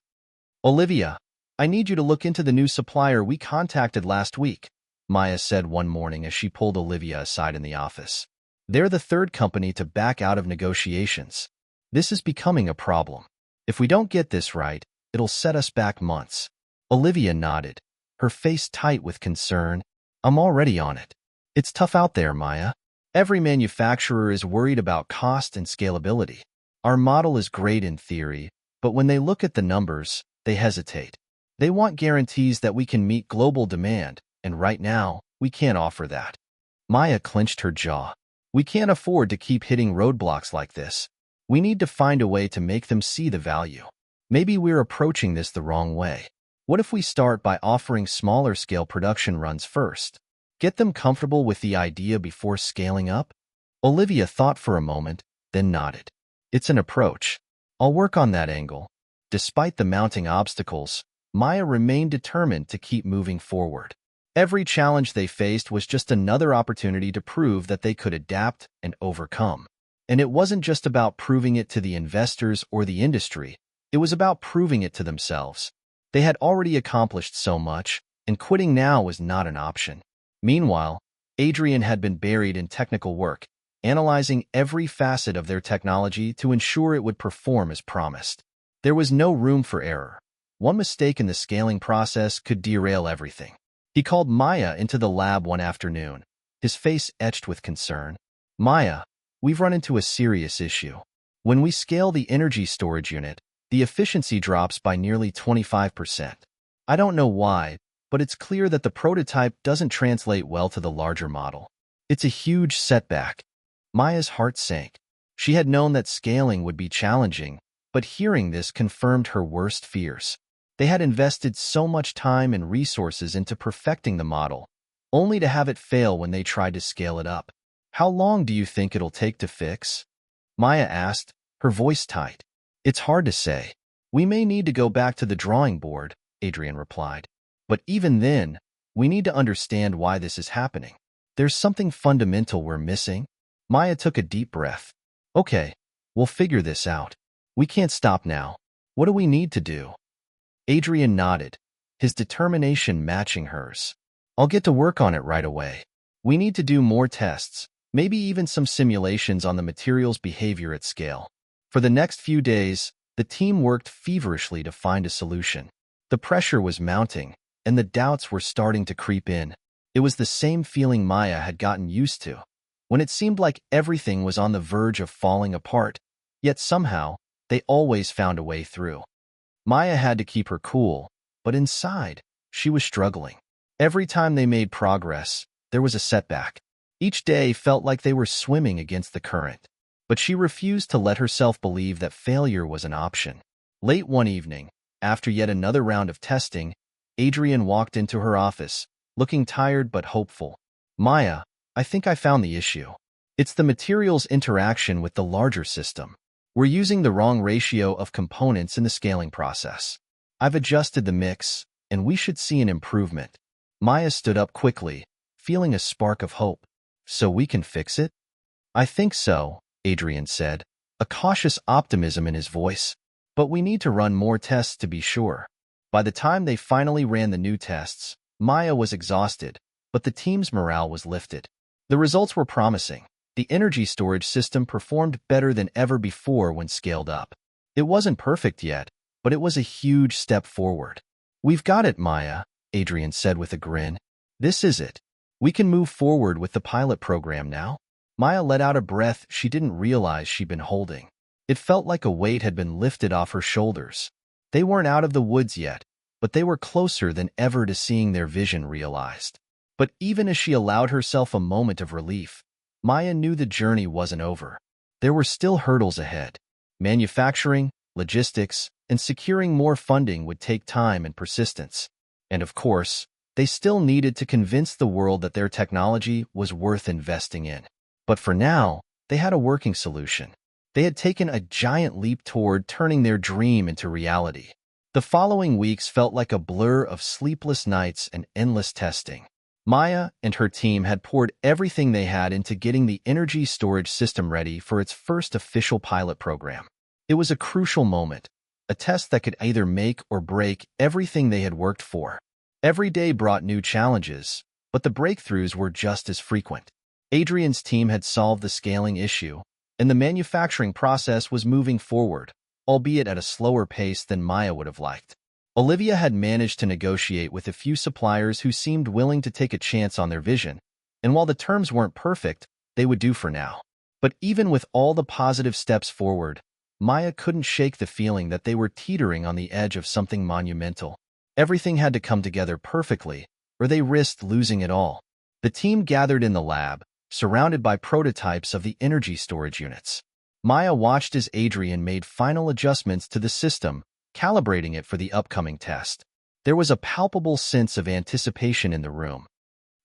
Olivia, I need you to look into the new supplier we contacted last week, Maya said one morning as she pulled Olivia aside in the office. They're the third company to back out of negotiations. This is becoming a problem. If we don't get this right, it'll set us back months. Olivia nodded, her face tight with concern. I'm already on it. It's tough out there, Maya. Every manufacturer is worried about cost and scalability. Our model is great in theory, but when they look at the numbers, they hesitate. They want guarantees that we can meet global demand, and right now, we can't offer that. Maya clenched her jaw. We can't afford to keep hitting roadblocks like this. We need to find a way to make them see the value. Maybe we're approaching this the wrong way. What if we start by offering smaller-scale production runs first? Get them comfortable with the idea before scaling up? Olivia thought for a moment, then nodded. It's an approach. I'll work on that angle. Despite the mounting obstacles, Maya remained determined to keep moving forward. Every challenge they faced was just another opportunity to prove that they could adapt and overcome. And it wasn't just about proving it to the investors or the industry, it was about proving it to themselves. They had already accomplished so much, and quitting now was not an option. Meanwhile, Adrian had been buried in technical work, analyzing every facet of their technology to ensure it would perform as promised. There was no room for error. One mistake in the scaling process could derail everything. He called Maya into the lab one afternoon, his face etched with concern. "Maya, we've run into a serious issue. When we scale the energy storage unit, the efficiency drops by nearly 25%. I don't know why, but it's clear that the prototype doesn't translate well to the larger model. It's a huge setback." Maya's heart sank. She had known that scaling would be challenging, but hearing this confirmed her worst fears. They had invested so much time and resources into perfecting the model, only to have it fail when they tried to scale it up. "How long do you think it'll take to fix?" Maya asked, her voice tight. "It's hard to say. We may need to go back to the drawing board," Adrian replied. "But even then, we need to understand why this is happening. There's something fundamental we're missing." Maya took a deep breath. "Okay, we'll figure this out. We can't stop now. What do we need to do?" Adrian nodded, his determination matching hers. "I'll get to work on it right away. We need to do more tests, maybe even some simulations on the material's behavior at scale." For the next few days, the team worked feverishly to find a solution. The pressure was mounting, and the doubts were starting to creep in. It was the same feeling Maya had gotten used to, when it seemed like everything was on the verge of falling apart, yet somehow, they always found a way through. Maya had to keep her cool, but inside, she was struggling. Every time they made progress, there was a setback. Each day felt like they were swimming against the current. But she refused to let herself believe that failure was an option. Late one evening, after yet another round of testing, Adrian walked into her office, looking tired but hopeful. "Maya, I think I found the issue. It's the material's interaction with the larger system. We're using the wrong ratio of components in the scaling process. I've adjusted the mix, and we should see an improvement." Maya stood up quickly, feeling a spark of hope. "So we can fix it?" "I think so," Adrian said, a cautious optimism in his voice. "But we need to run more tests to be sure." By the time they finally ran the new tests, Maya was exhausted, but the team's morale was lifted. The results were promising. The energy storage system performed better than ever before when scaled up. It wasn't perfect yet, but it was a huge step forward. "We've got it, Maya," Adrian said with a grin. "This is it. We can move forward with the pilot program now." Maya let out a breath she didn't realize she'd been holding. It felt like a weight had been lifted off her shoulders. They weren't out of the woods yet, but they were closer than ever to seeing their vision realized. But even as she allowed herself a moment of relief, Maya knew the journey wasn't over. There were still hurdles ahead. Manufacturing, logistics, and securing more funding would take time and persistence. And of course, they still needed to convince the world that their technology was worth investing in. But for now, they had a working solution. They had taken a giant leap toward turning their dream into reality. The following weeks felt like a blur of sleepless nights and endless testing. Maya and her team had poured everything they had into getting the energy storage system ready for its first official pilot program. It was a crucial moment, a test that could either make or break everything they had worked for. Every day brought new challenges, but the breakthroughs were just as frequent. Adrian's team had solved the scaling issue, and the manufacturing process was moving forward, albeit at a slower pace than Maya would have liked. Olivia had managed to negotiate with a few suppliers who seemed willing to take a chance on their vision, and while the terms weren't perfect, they would do for now. But even with all the positive steps forward, Maya couldn't shake the feeling that they were teetering on the edge of something monumental. Everything had to come together perfectly, or they risked losing it all. The team gathered in the lab, surrounded by prototypes of the energy storage units. Maya watched as Adrian made final adjustments to the system, calibrating it for the upcoming test. There was a palpable sense of anticipation in the room.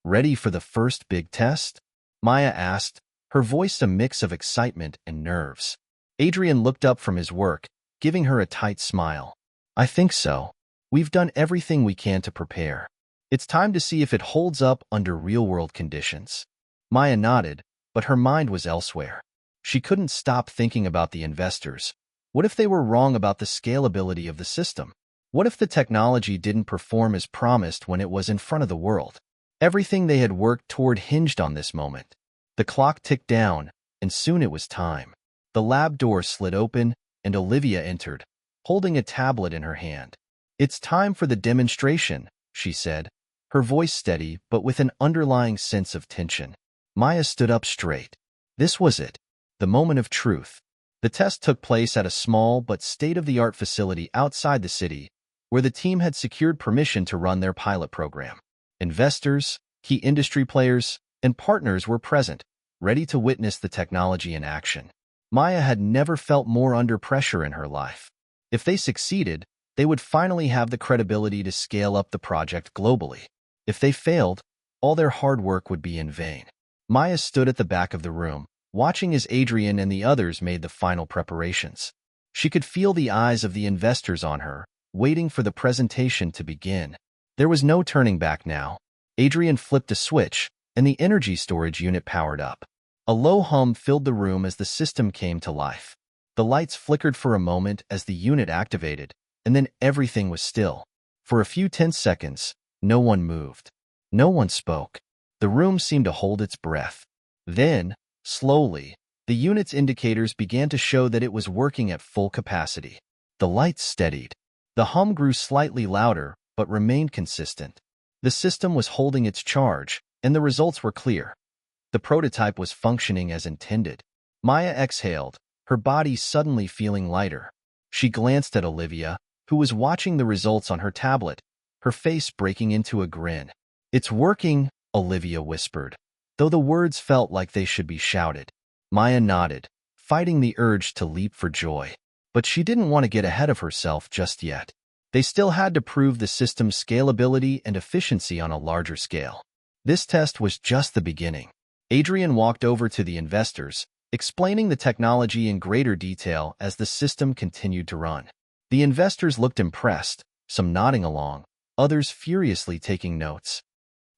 "Ready for the first big test?" Maya asked, her voice a mix of excitement and nerves. Adrian looked up from his work, giving her a tight smile. "I think so. We've done everything we can to prepare. It's time to see if it holds up under real-world conditions." Maya nodded, but her mind was elsewhere. She couldn't stop thinking about the investors. What if they were wrong about the scalability of the system? What if the technology didn't perform as promised when it was in front of the world? Everything they had worked toward hinged on this moment. The clock ticked down, and soon it was time. The lab door slid open, and Olivia entered, holding a tablet in her hand. "It's time for the demonstration," she said, her voice steady but with an underlying sense of tension. Maya stood up straight. This was it, the moment of truth. The test took place at a small but state-of-the-art facility outside the city, where the team had secured permission to run their pilot program. Investors, key industry players, and partners were present, ready to witness the technology in action. Maya had never felt more under pressure in her life. If they succeeded, they would finally have the credibility to scale up the project globally. If they failed, all their hard work would be in vain. Maya stood at the back of the room, watching as Adrian and the others made the final preparations. She could feel the eyes of the investors on her, waiting for the presentation to begin. There was no turning back now. Adrian flipped a switch, and the energy storage unit powered up. A low hum filled the room as the system came to life. The lights flickered for a moment as the unit activated, and then everything was still. For a few tense seconds, no one moved. No one spoke. The room seemed to hold its breath. Then, slowly, the unit's indicators began to show that it was working at full capacity. The lights steadied. The hum grew slightly louder, but remained consistent. The system was holding its charge, and the results were clear. The prototype was functioning as intended. Maya exhaled, her body suddenly feeling lighter. She glanced at Olivia, who was watching the results on her tablet, her face breaking into a grin. "It's working," Olivia whispered, though the words felt like they should be shouted. Maya nodded, fighting the urge to leap for joy. But she didn't want to get ahead of herself just yet. They still had to prove the system's scalability and efficiency on a larger scale. This test was just the beginning. Adrian walked over to the investors, explaining the technology in greater detail as the system continued to run. The investors looked impressed, some nodding along, others furiously taking notes.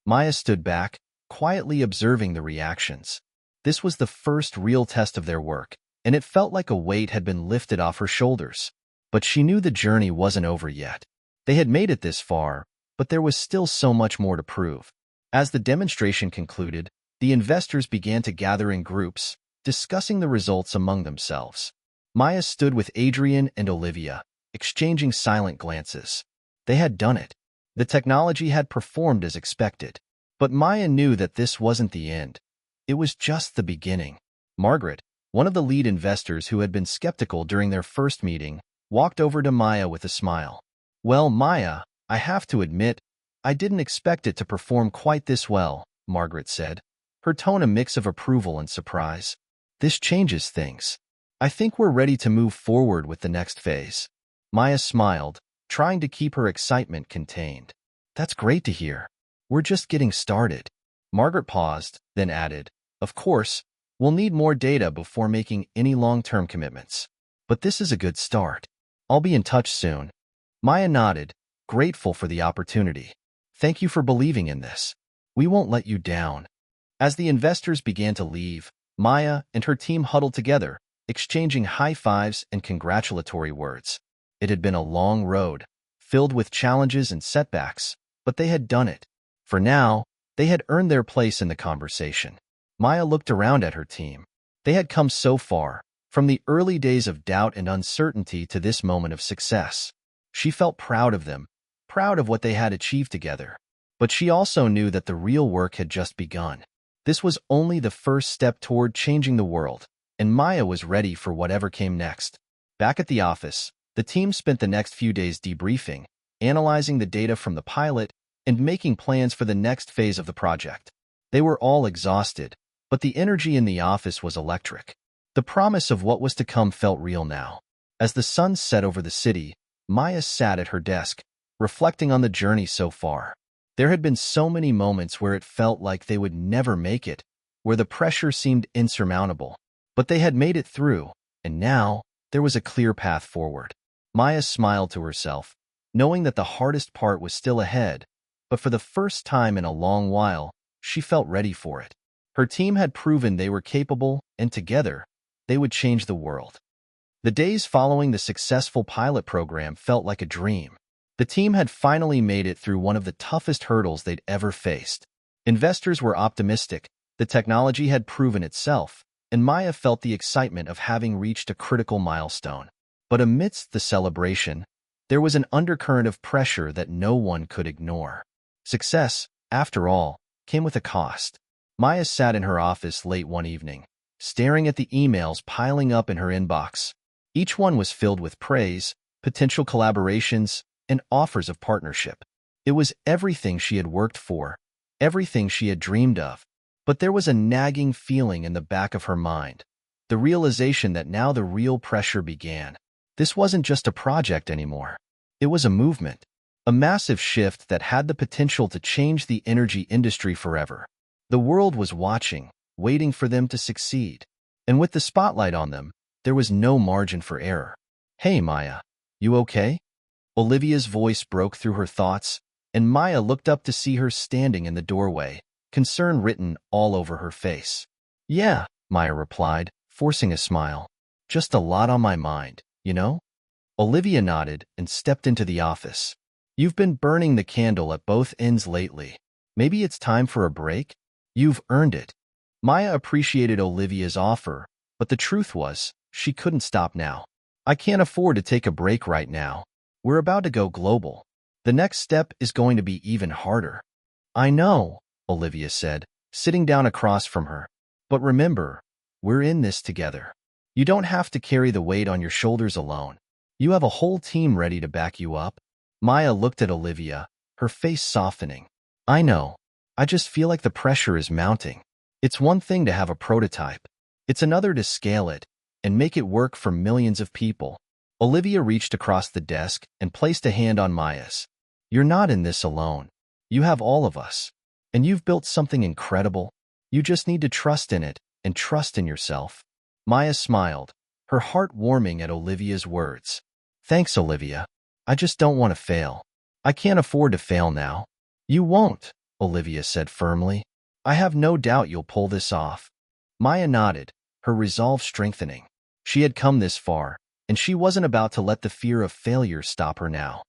Maya stood back, quietly observing the reactions. This was the first real test of their work, and it felt like a weight had been lifted off her shoulders. But she knew the journey wasn't over yet. They had made it this far, but there was still so much more to prove. As the demonstration concluded, the investors began to gather in groups, discussing the results among themselves. Maya stood with Adrian and Olivia, exchanging silent glances. They had done it. The technology had performed as expected. But Maya knew that this wasn't the end. It was just the beginning. Margaret, one of the lead investors who had been skeptical during their first meeting, walked over to Maya with a smile. "Well, Maya, I have to admit, I didn't expect it to perform quite this well," Margaret said, her tone a mix of approval and surprise. "This changes things. I think we're ready to move forward with the next phase." Maya smiled, trying to keep her excitement contained. "That's great to hear. We're just getting started." Margaret paused, then added, "Of course, we'll need more data before making any long-term commitments. But this is a good start. I'll be in touch soon." Maya nodded, grateful for the opportunity. "Thank you for believing in this. We won't let you down." As the investors began to leave, Maya and her team huddled together, exchanging high fives and congratulatory words. It had been a long road, filled with challenges and setbacks, but they had done it. For now, they had earned their place in the conversation. Maya looked around at her team. They had come so far, from the early days of doubt and uncertainty to this moment of success. She felt proud of them, proud of what they had achieved together. But she also knew that the real work had just begun. This was only the first step toward changing the world, and Maya was ready for whatever came next. Back at the office, the team spent the next few days debriefing, analyzing the data from the pilot, and making plans for the next phase of the project. They were all exhausted, but the energy in the office was electric. The promise of what was to come felt real now. As the sun set over the city, Maya sat at her desk, reflecting on the journey so far. There had been so many moments where it felt like they would never make it, where the pressure seemed insurmountable. But they had made it through, and now there was a clear path forward. Maya smiled to herself, knowing that the hardest part was still ahead, but for the first time in a long while, she felt ready for it. Her team had proven they were capable, and together, they would change the world. The days following the successful pilot program felt like a dream. The team had finally made it through one of the toughest hurdles they'd ever faced. Investors were optimistic, the technology had proven itself, and Maya felt the excitement of having reached a critical milestone. But amidst the celebration, there was an undercurrent of pressure that no one could ignore. Success, after all, came with a cost. Maya sat in her office late one evening, staring at the emails piling up in her inbox. Each one was filled with praise, potential collaborations, and offers of partnership. It was everything she had worked for, everything she had dreamed of. But there was a nagging feeling in the back of her mind, the realization that now the real pressure began. This wasn't just a project anymore. It was a movement, a massive shift that had the potential to change the energy industry forever. The world was watching, waiting for them to succeed. And with the spotlight on them, there was no margin for error. "Hey, Maya, you okay?" Olivia's voice broke through her thoughts, and Maya looked up to see her standing in the doorway, concern written all over her face. "Yeah," Maya replied, forcing a smile. "Just a lot on my mind, you know?" Olivia nodded and stepped into the office. "You've been burning the candle at both ends lately. Maybe it's time for a break? You've earned it." Maya appreciated Olivia's offer, but the truth was, she couldn't stop now. "I can't afford to take a break right now. We're about to go global. The next step is going to be even harder." "I know," Olivia said, sitting down across from her. "But remember, we're in this together. You don't have to carry the weight on your shoulders alone. You have a whole team ready to back you up." Maya looked at Olivia, her face softening. "I know. I just feel like the pressure is mounting. It's one thing to have a prototype. It's another to scale it and make it work for millions of people." Olivia reached across the desk and placed a hand on Maya's. "You're not in this alone. You have all of us. And you've built something incredible. You just need to trust in it and trust in yourself." Maya smiled, her heart warming at Olivia's words. "Thanks, Olivia. I just don't want to fail. I can't afford to fail now." "You won't," Olivia said firmly. "I have no doubt you'll pull this off." Maya nodded, her resolve strengthening. She had come this far, and she wasn't about to let the fear of failure stop her now.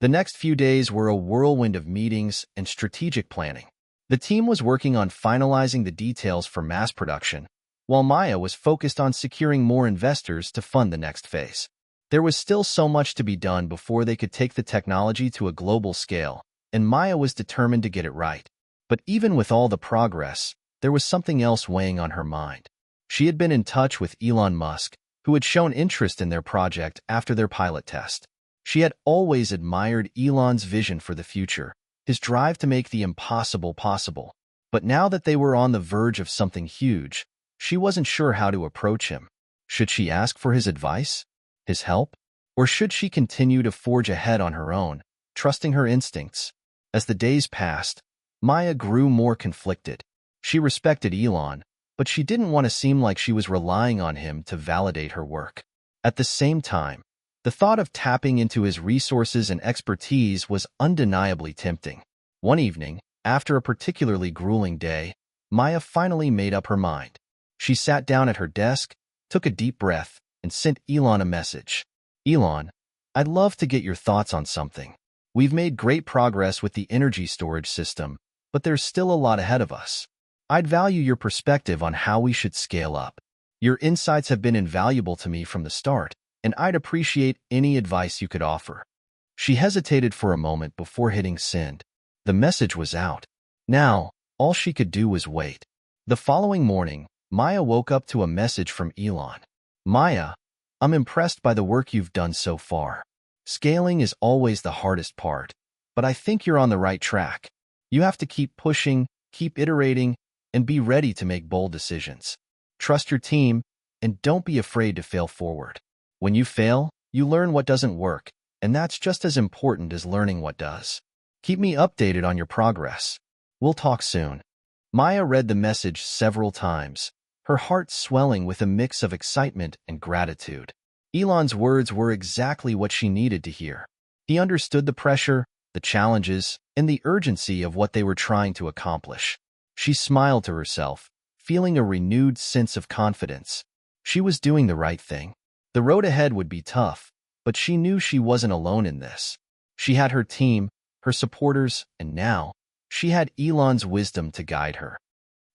The next few days were a whirlwind of meetings and strategic planning. The team was working on finalizing the details for mass production, while Maya was focused on securing more investors to fund the next phase. There was still so much to be done before they could take the technology to a global scale, and Maya was determined to get it right. But even with all the progress, there was something else weighing on her mind. She had been in touch with Elon Musk, who had shown interest in their project after their pilot test. She had always admired Elon's vision for the future, his drive to make the impossible possible. But now that they were on the verge of something huge, she wasn't sure how to approach him. Should she ask for his advice? His help? Or should she continue to forge ahead on her own, trusting her instincts? As the days passed, Maya grew more conflicted. She respected Elon, but she didn't want to seem like she was relying on him to validate her work. At the same time, the thought of tapping into his resources and expertise was undeniably tempting. One evening, after a particularly grueling day, Maya finally made up her mind. She sat down at her desk, took a deep breath, and sent Elon a message. "Elon, I'd love to get your thoughts on something. We've made great progress with the energy storage system, but there's still a lot ahead of us. I'd value your perspective on how we should scale up. Your insights have been invaluable to me from the start, and I'd appreciate any advice you could offer." She hesitated for a moment before hitting send. The message was out. Now, all she could do was wait. The following morning, Maya woke up to a message from Elon. "Maya, I'm impressed by the work you've done so far. Scaling is always the hardest part, but I think you're on the right track. You have to keep pushing, keep iterating, and be ready to make bold decisions. Trust your team, and don't be afraid to fail forward. When you fail, you learn what doesn't work, and that's just as important as learning what does. Keep me updated on your progress. We'll talk soon." Maya read the message several times, her heart swelling with a mix of excitement and gratitude. Elon's words were exactly what she needed to hear. He understood the pressure, the challenges, and the urgency of what they were trying to accomplish. She smiled to herself, feeling a renewed sense of confidence. She was doing the right thing. The road ahead would be tough, but she knew she wasn't alone in this. She had her team, her supporters, and now, she had Elon's wisdom to guide her.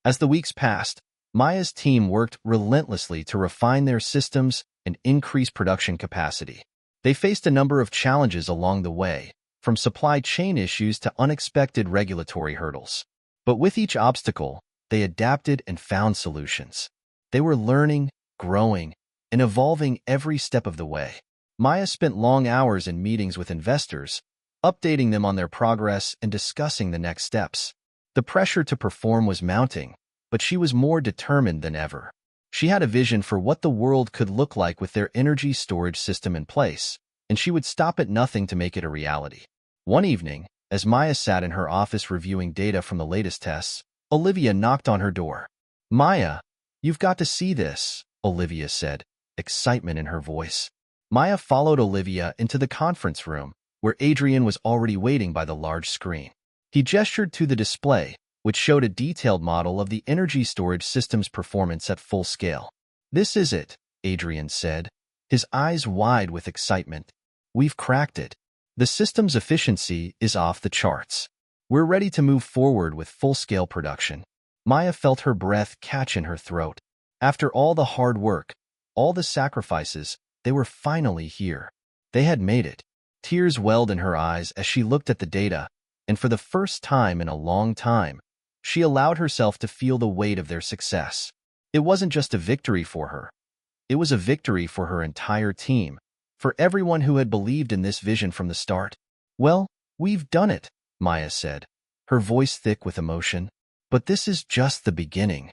As the weeks passed, Maya's team worked relentlessly to refine their systems and increase production capacity. They faced a number of challenges along the way, from supply chain issues to unexpected regulatory hurdles. But with each obstacle, they adapted and found solutions. They were learning, growing, and evolving every step of the way. Maya spent long hours in meetings with investors, updating them on their progress and discussing the next steps. The pressure to perform was mounting, but she was more determined than ever. She had a vision for what the world could look like with their energy storage system in place, and she would stop at nothing to make it a reality. One evening, as Maya sat in her office reviewing data from the latest tests, Olivia knocked on her door. "Maya, you've got to see this," Olivia said, excitement in her voice. Maya followed Olivia into the conference room, where Adrian was already waiting by the large screen. He gestured to the display, which showed a detailed model of the energy storage system's performance at full scale. "This is it," Adrian said, his eyes wide with excitement. "We've cracked it. The system's efficiency is off the charts. We're ready to move forward with full-scale production." Maya felt her breath catch in her throat. After all the hard work, all the sacrifices, they were finally here. They had made it. Tears welled in her eyes as she looked at the data, and for the first time in a long time, she allowed herself to feel the weight of their success. It wasn't just a victory for her. It was a victory for her entire team, for everyone who had believed in this vision from the start. "Well, we've done it," Maya said, her voice thick with emotion. "But this is just the beginning."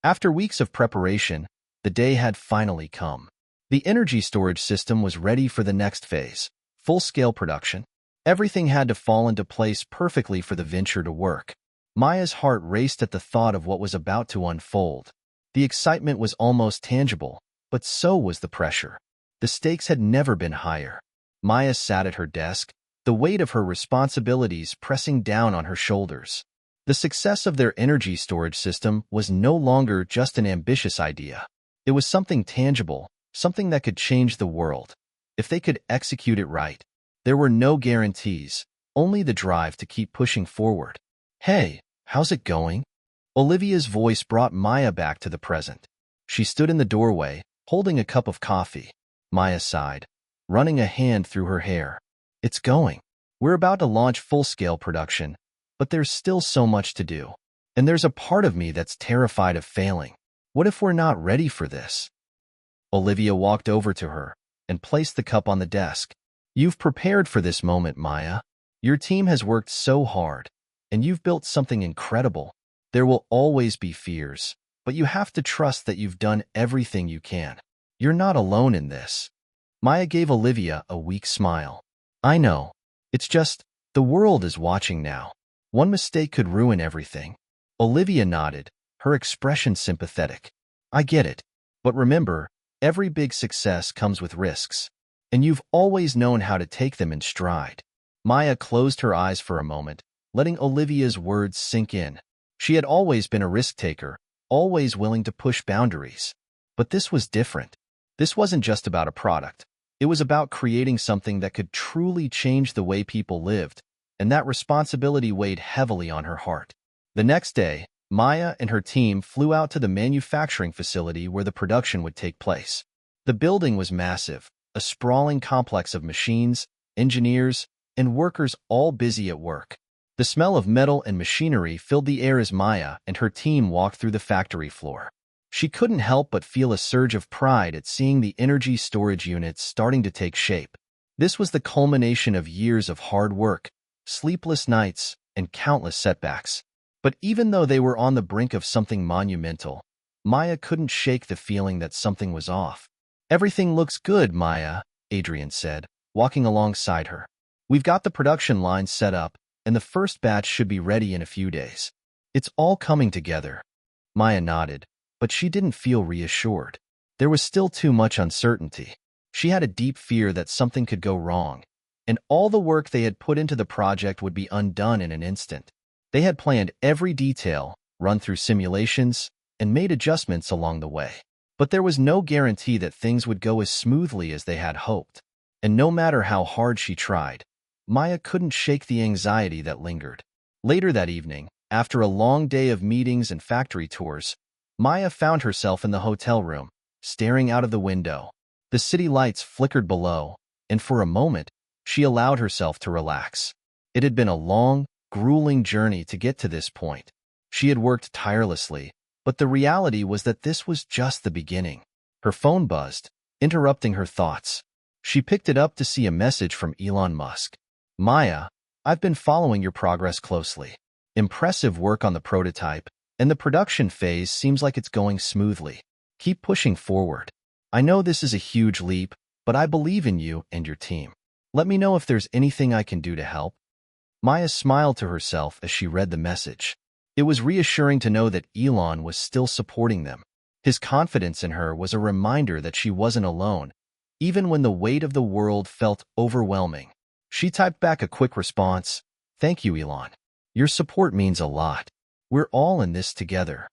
After weeks of preparation, the day had finally come. The energy storage system was ready for the next phase, full-scale production. Everything had to fall into place perfectly for the venture to work. Maya's heart raced at the thought of what was about to unfold. The excitement was almost tangible, but so was the pressure. The stakes had never been higher. Maya sat at her desk, the weight of her responsibilities pressing down on her shoulders. The success of their energy storage system was no longer just an ambitious idea. It was something tangible, something that could change the world, if they could execute it right. There were no guarantees, only the drive to keep pushing forward. "Hey, how's it going?" Olivia's voice brought Maya back to the present. She stood in the doorway, holding a cup of coffee. Maya sighed, running a hand through her hair. "It's going. We're about to launch full-scale production, but there's still so much to do. And there's a part of me that's terrified of failing. What if we're not ready for this?" Olivia walked over to her and placed the cup on the desk. "You've prepared for this moment, Maya. Your team has worked so hard, and you've built something incredible. There will always be fears, but you have to trust that you've done everything you can. You're not alone in this." Maya gave Olivia a weak smile. "I know. It's just, the world is watching now. One mistake could ruin everything." Olivia nodded, her expression sympathetic. "I get it. But remember, every big success comes with risks, and you've always known how to take them in stride." Maya closed her eyes for a moment, letting Olivia's words sink in. She had always been a risk-taker, always willing to push boundaries. But this was different. This wasn't just about a product. It was about creating something that could truly change the way people lived, and that responsibility weighed heavily on her heart. The next day, Maya and her team flew out to the manufacturing facility where the production would take place. The building was massive, a sprawling complex of machines, engineers, and workers all busy at work. The smell of metal and machinery filled the air as Maya and her team walked through the factory floor. She couldn't help but feel a surge of pride at seeing the energy storage units starting to take shape. This was the culmination of years of hard work, sleepless nights, and countless setbacks. But even though they were on the brink of something monumental, Maya couldn't shake the feeling that something was off. "Everything looks good, Maya," Adrian said, walking alongside her. "We've got the production line set up, and the first batch should be ready in a few days. It's all coming together." Maya nodded, but she didn't feel reassured. There was still too much uncertainty. She had a deep fear that something could go wrong, and all the work they had put into the project would be undone in an instant. They had planned every detail, run through simulations, and made adjustments along the way. But there was no guarantee that things would go as smoothly as they had hoped. And no matter how hard she tried, Maya couldn't shake the anxiety that lingered. Later that evening, after a long day of meetings and factory tours, Maya found herself in the hotel room, staring out of the window. The city lights flickered below, and for a moment, she allowed herself to relax. It had been a long, grueling journey to get to this point. She had worked tirelessly, but the reality was that this was just the beginning. Her phone buzzed, interrupting her thoughts. She picked it up to see a message from Elon Musk. Maya, I've been following your progress closely. Impressive work on the prototype, and the production phase seems like it's going smoothly. Keep pushing forward. I know this is a huge leap, but I believe in you and your team. Let me know if there's anything I can do to help. Maya smiled to herself as she read the message. It was reassuring to know that Elon was still supporting them. His confidence in her was a reminder that she wasn't alone, even when the weight of the world felt overwhelming. She typed back a quick response. Thank you, Elon. Your support means a lot. We're all in this together.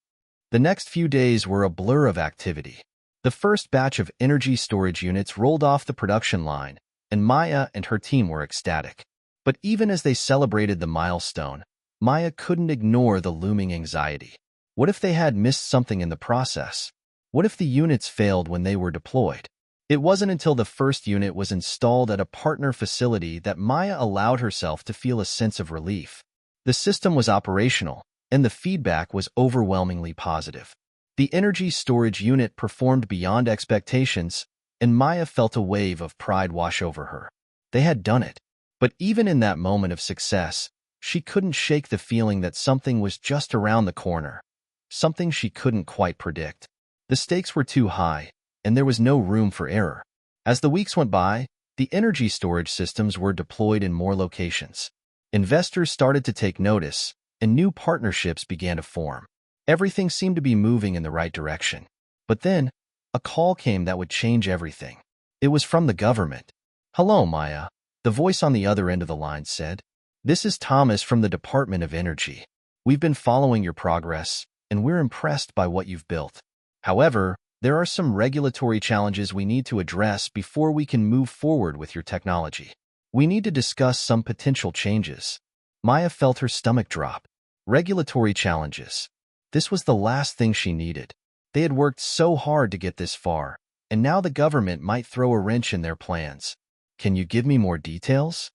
The next few days were a blur of activity. The first batch of energy storage units rolled off the production line, and Maya and her team were ecstatic. But even as they celebrated the milestone, Maya couldn't ignore the looming anxiety. What if they had missed something in the process? What if the units failed when they were deployed? It wasn't until the first unit was installed at a partner facility that Maya allowed herself to feel a sense of relief. The system was operational, and the feedback was overwhelmingly positive. The energy storage unit performed beyond expectations, and Maya felt a wave of pride wash over her. They had done it. But even in that moment of success, she couldn't shake the feeling that something was just around the corner, something she couldn't quite predict. The stakes were too high, and there was no room for error. As the weeks went by, the energy storage systems were deployed in more locations. Investors started to take notice, and new partnerships began to form. Everything seemed to be moving in the right direction. But then, a call came that would change everything. It was from the government. Hello, Maya, the voice on the other end of the line said. This is Thomas from the Department of Energy. We've been following your progress, and we're impressed by what you've built. However, there are some regulatory challenges we need to address before we can move forward with your technology. We need to discuss some potential changes. Maya felt her stomach drop. Regulatory challenges. This was the last thing she needed. They had worked so hard to get this far, and now the government might throw a wrench in their plans. Can you give me more details?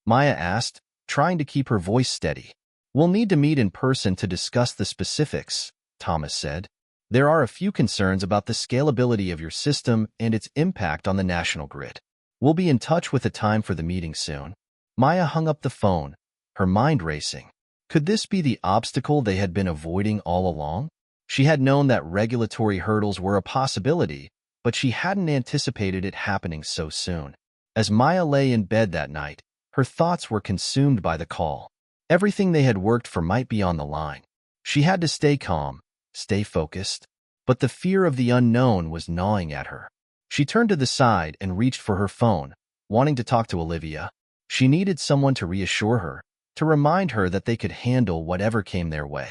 Maya asked, trying to keep her voice steady. We'll need to meet in person to discuss the specifics, Thomas said. There are a few concerns about the scalability of your system and its impact on the national grid. We'll be in touch with a time for the meeting soon. Maya hung up the phone, her mind racing. Could this be the obstacle they had been avoiding all along? She had known that regulatory hurdles were a possibility, but she hadn't anticipated it happening so soon. As Maya lay in bed that night, her thoughts were consumed by the call. Everything they had worked for might be on the line. She had to stay calm, stay focused, but the fear of the unknown was gnawing at her. She turned to the side and reached for her phone, wanting to talk to Olivia. She needed someone to reassure her, to remind her that they could handle whatever came their way.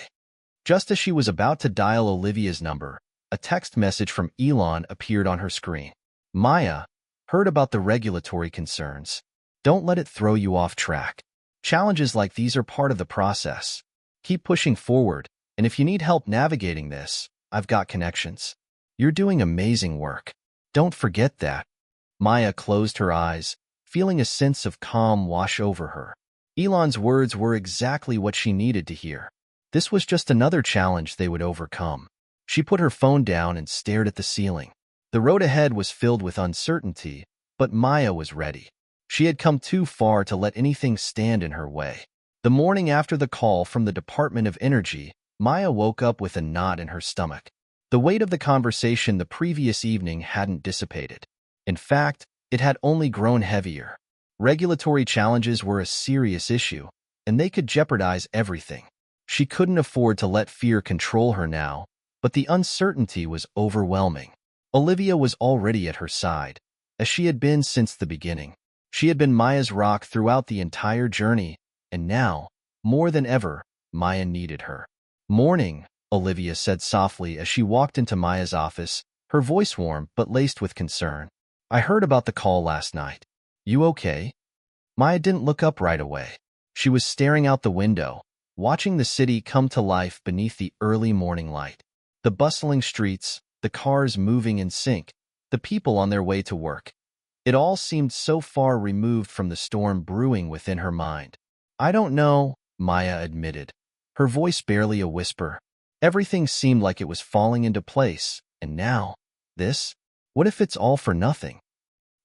Just as she was about to dial Olivia's number, a text message from Elon appeared on her screen. Maya, heard about the regulatory concerns. Don't let it throw you off track. Challenges like these are part of the process. Keep pushing forward, and if you need help navigating this, I've got connections. You're doing amazing work. Don't forget that. Maya closed her eyes, feeling a sense of calm wash over her. Elon's words were exactly what she needed to hear. This was just another challenge they would overcome. She put her phone down and stared at the ceiling. The road ahead was filled with uncertainty, but Maya was ready. She had come too far to let anything stand in her way. The morning after the call from the Department of Energy, Maya woke up with a knot in her stomach. The weight of the conversation the previous evening hadn't dissipated. In fact, it had only grown heavier. Regulatory challenges were a serious issue, and they could jeopardize everything. She couldn't afford to let fear control her now, but the uncertainty was overwhelming. Olivia was already at her side, as she had been since the beginning. She had been Maya's rock throughout the entire journey, and now, more than ever, Maya needed her. Morning, Olivia said softly as she walked into Maya's office, her voice warm but laced with concern. I heard about the call last night. You okay? Maya didn't look up right away. She was staring out the window, watching the city come to life beneath the early morning light. The bustling streets, the cars moving in sync, the people on their way to work. It all seemed so far removed from the storm brewing within her mind. I don't know, Maya admitted, her voice barely a whisper. Everything seemed like it was falling into place, and now, this? What if it's all for nothing?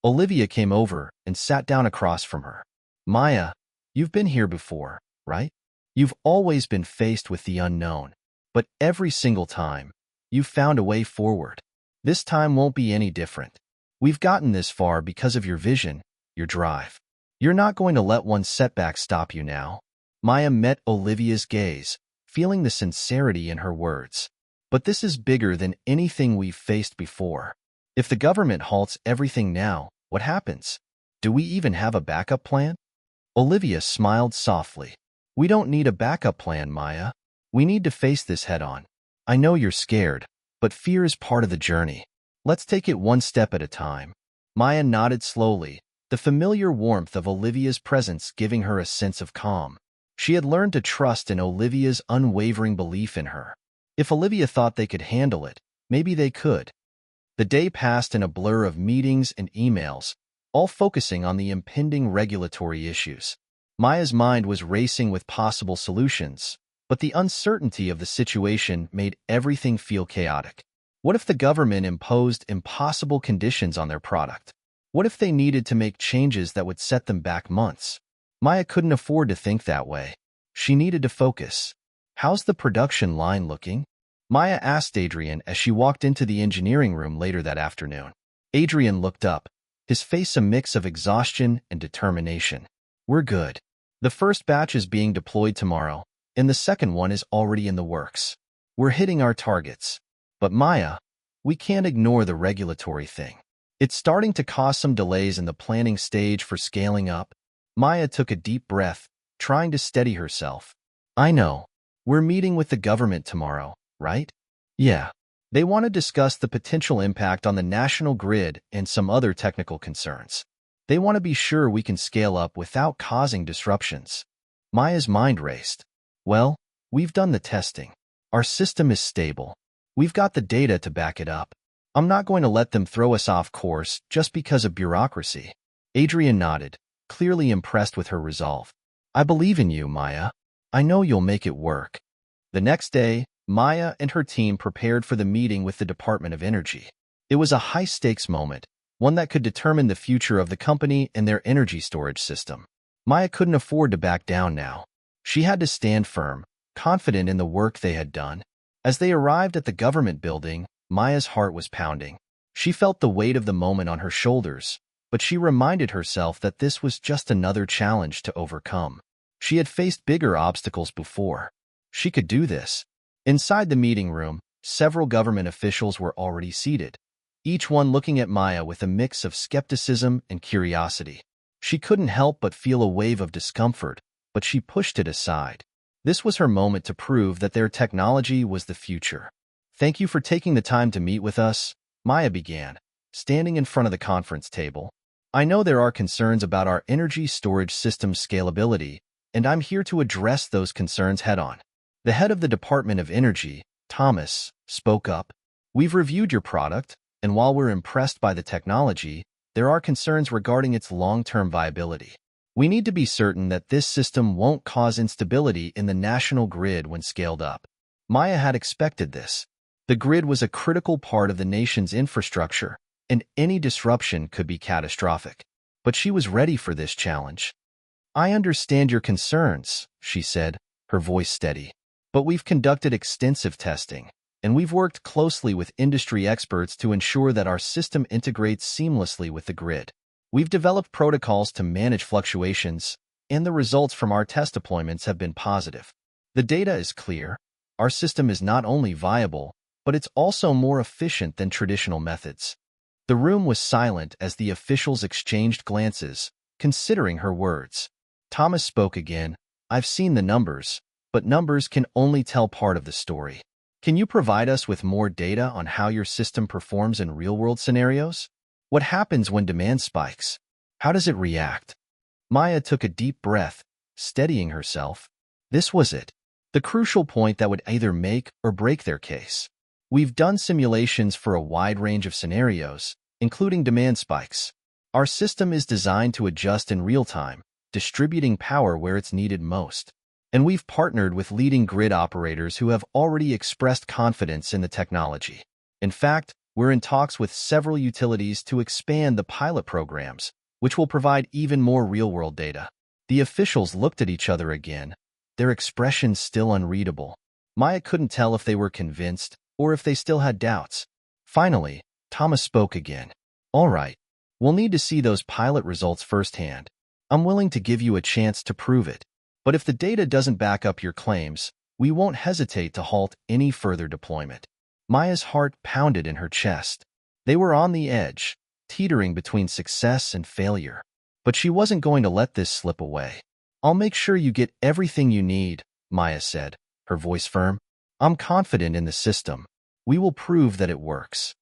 Olivia came over and sat down across from her. Maya, you've been here before, right? You've always been faced with the unknown, but every single time, you've found a way forward. This time won't be any different. We've gotten this far because of your vision, your drive. You're not going to let one setback stop you now. Maya met Olivia's gaze, feeling the sincerity in her words. But this is bigger than anything we've faced before. If the government halts everything now, what happens? Do we even have a backup plan? Olivia smiled softly. We don't need a backup plan, Maya. We need to face this head-on. I know you're scared, but fear is part of the journey. Let's take it one step at a time. Maya nodded slowly, the familiar warmth of Olivia's presence giving her a sense of calm. She had learned to trust in Olivia's unwavering belief in her. If Olivia thought they could handle it, maybe they could. The day passed in a blur of meetings and emails, all focusing on the impending regulatory issues. Maya's mind was racing with possible solutions, but the uncertainty of the situation made everything feel chaotic. What if the government imposed impossible conditions on their product? What if they needed to make changes that would set them back months? Maya couldn't afford to think that way. She needed to focus. How's the production line looking? Maya asked Adrian as she walked into the engineering room later that afternoon. Adrian looked up, his face a mix of exhaustion and determination. We're good. The first batch is being deployed tomorrow, and the second one is already in the works. We're hitting our targets. But Maya, we can't ignore the regulatory thing. It's starting to cause some delays in the planning stage for scaling up. Maya took a deep breath, trying to steady herself. I know. We're meeting with the government tomorrow, right? Yeah. They want to discuss the potential impact on the national grid and some other technical concerns. They want to be sure we can scale up without causing disruptions. Maya's mind raced. Well, we've done the testing. Our system is stable. We've got the data to back it up. I'm not going to let them throw us off course just because of bureaucracy. Adrian nodded, clearly impressed with her resolve. I believe in you, Maya. I know you'll make it work. The next day, Maya and her team prepared for the meeting with the Department of Energy. It was a high-stakes moment, one that could determine the future of the company and their energy storage system. Maya couldn't afford to back down now. She had to stand firm, confident in the work they had done. As they arrived at the government building, Maya's heart was pounding. She felt the weight of the moment on her shoulders, but she reminded herself that this was just another challenge to overcome. She had faced bigger obstacles before. She could do this. Inside the meeting room, several government officials were already seated, each one looking at Maya with a mix of skepticism and curiosity. She couldn't help but feel a wave of discomfort, but she pushed it aside. This was her moment to prove that their technology was the future. Thank you for taking the time to meet with us, Maya began, standing in front of the conference table. I know there are concerns about our energy storage system's scalability, and I'm here to address those concerns head-on. The head of the Department of Energy, Thomas, spoke up. We've reviewed your product, and while we're impressed by the technology, there are concerns regarding its long-term viability. We need to be certain that this system won't cause instability in the national grid when scaled up. Maya had expected this. The grid was a critical part of the nation's infrastructure, and any disruption could be catastrophic. But she was ready for this challenge. I understand your concerns, she said, her voice steady. But we've conducted extensive testing, and we've worked closely with industry experts to ensure that our system integrates seamlessly with the grid. We've developed protocols to manage fluctuations, and the results from our test deployments have been positive. The data is clear. Our system is not only viable, but it's also more efficient than traditional methods. The room was silent as the officials exchanged glances, considering her words. Thomas spoke again. I've seen the numbers, but numbers can only tell part of the story. Can you provide us with more data on how your system performs in real-world scenarios? What happens when demand spikes? How does it react? Maya took a deep breath, steadying herself. This was it. The crucial point that would either make or break their case. We've done simulations for a wide range of scenarios, including demand spikes. Our system is designed to adjust in real time, distributing power where it's needed most. And we've partnered with leading grid operators who have already expressed confidence in the technology. In fact, we're in talks with several utilities to expand the pilot programs, which will provide even more real-world data. The officials looked at each other again, their expressions still unreadable. Maya couldn't tell if they were convinced or if they still had doubts. Finally, Thomas spoke again. All right, we'll need to see those pilot results firsthand. I'm willing to give you a chance to prove it. But if the data doesn't back up your claims, we won't hesitate to halt any further deployment. Maya's heart pounded in her chest. They were on the edge, teetering between success and failure. But she wasn't going to let this slip away. I'll make sure you get everything you need, Maya said, her voice firm. I'm confident in the system. We will prove that it works.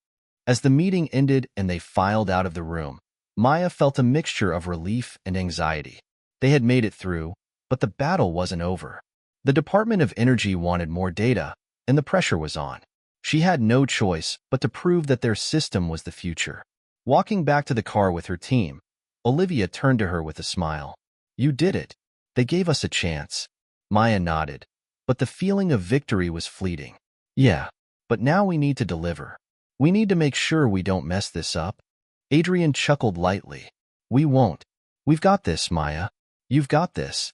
As the meeting ended and they filed out of the room, Maya felt a mixture of relief and anxiety. They had made it through, but the battle wasn't over. The Department of Energy wanted more data, and the pressure was on. She had no choice but to prove that their system was the future. Walking back to the car with her team, Olivia turned to her with a smile. You did it. They gave us a chance. Maya nodded, but the feeling of victory was fleeting. Yeah, but now we need to deliver. We need to make sure we don't mess this up. Adrian chuckled lightly. We won't. We've got this, Maya. You've got this.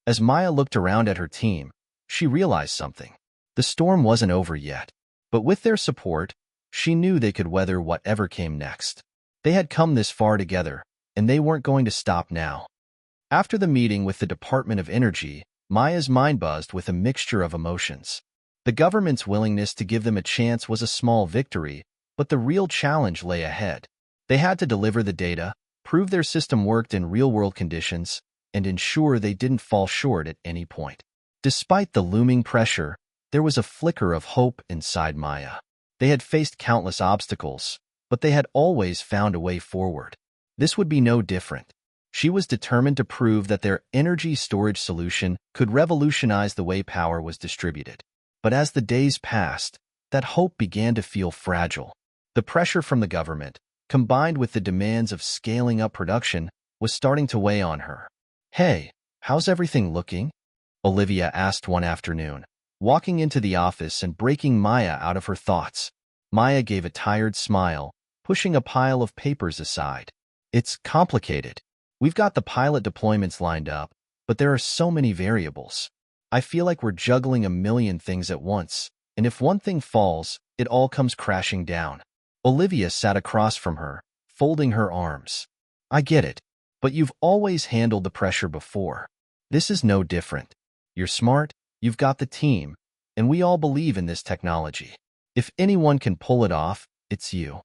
As Maya looked around at her team, she realized something. The storm wasn't over yet, but with their support, she knew they could weather whatever came next. They had come this far together, and they weren't going to stop now. After the meeting with the Department of Energy, Maya's mind buzzed with a mixture of emotions. The government's willingness to give them a chance was a small victory, but the real challenge lay ahead. They had to deliver the data, prove their system worked in real-world conditions, and ensure they didn't fall short at any point. Despite the looming pressure, there was a flicker of hope inside Maya. They had faced countless obstacles, but they had always found a way forward. This would be no different. She was determined to prove that their energy storage solution could revolutionize the way power was distributed. But as the days passed, that hope began to feel fragile. The pressure from the government, combined with the demands of scaling up production, was starting to weigh on her. Hey, how's everything looking? Olivia asked one afternoon, walking into the office and breaking Maya out of her thoughts. Maya gave a tired smile, pushing a pile of papers aside. It's complicated. We've got the pilot deployments lined up, but there are so many variables. I feel like we're juggling a million things at once, and if one thing falls, it all comes crashing down. Olivia sat across from her, folding her arms. I get it, but you've always handled the pressure before. This is no different. You're smart, you've got the team, and we all believe in this technology. If anyone can pull it off, it's you.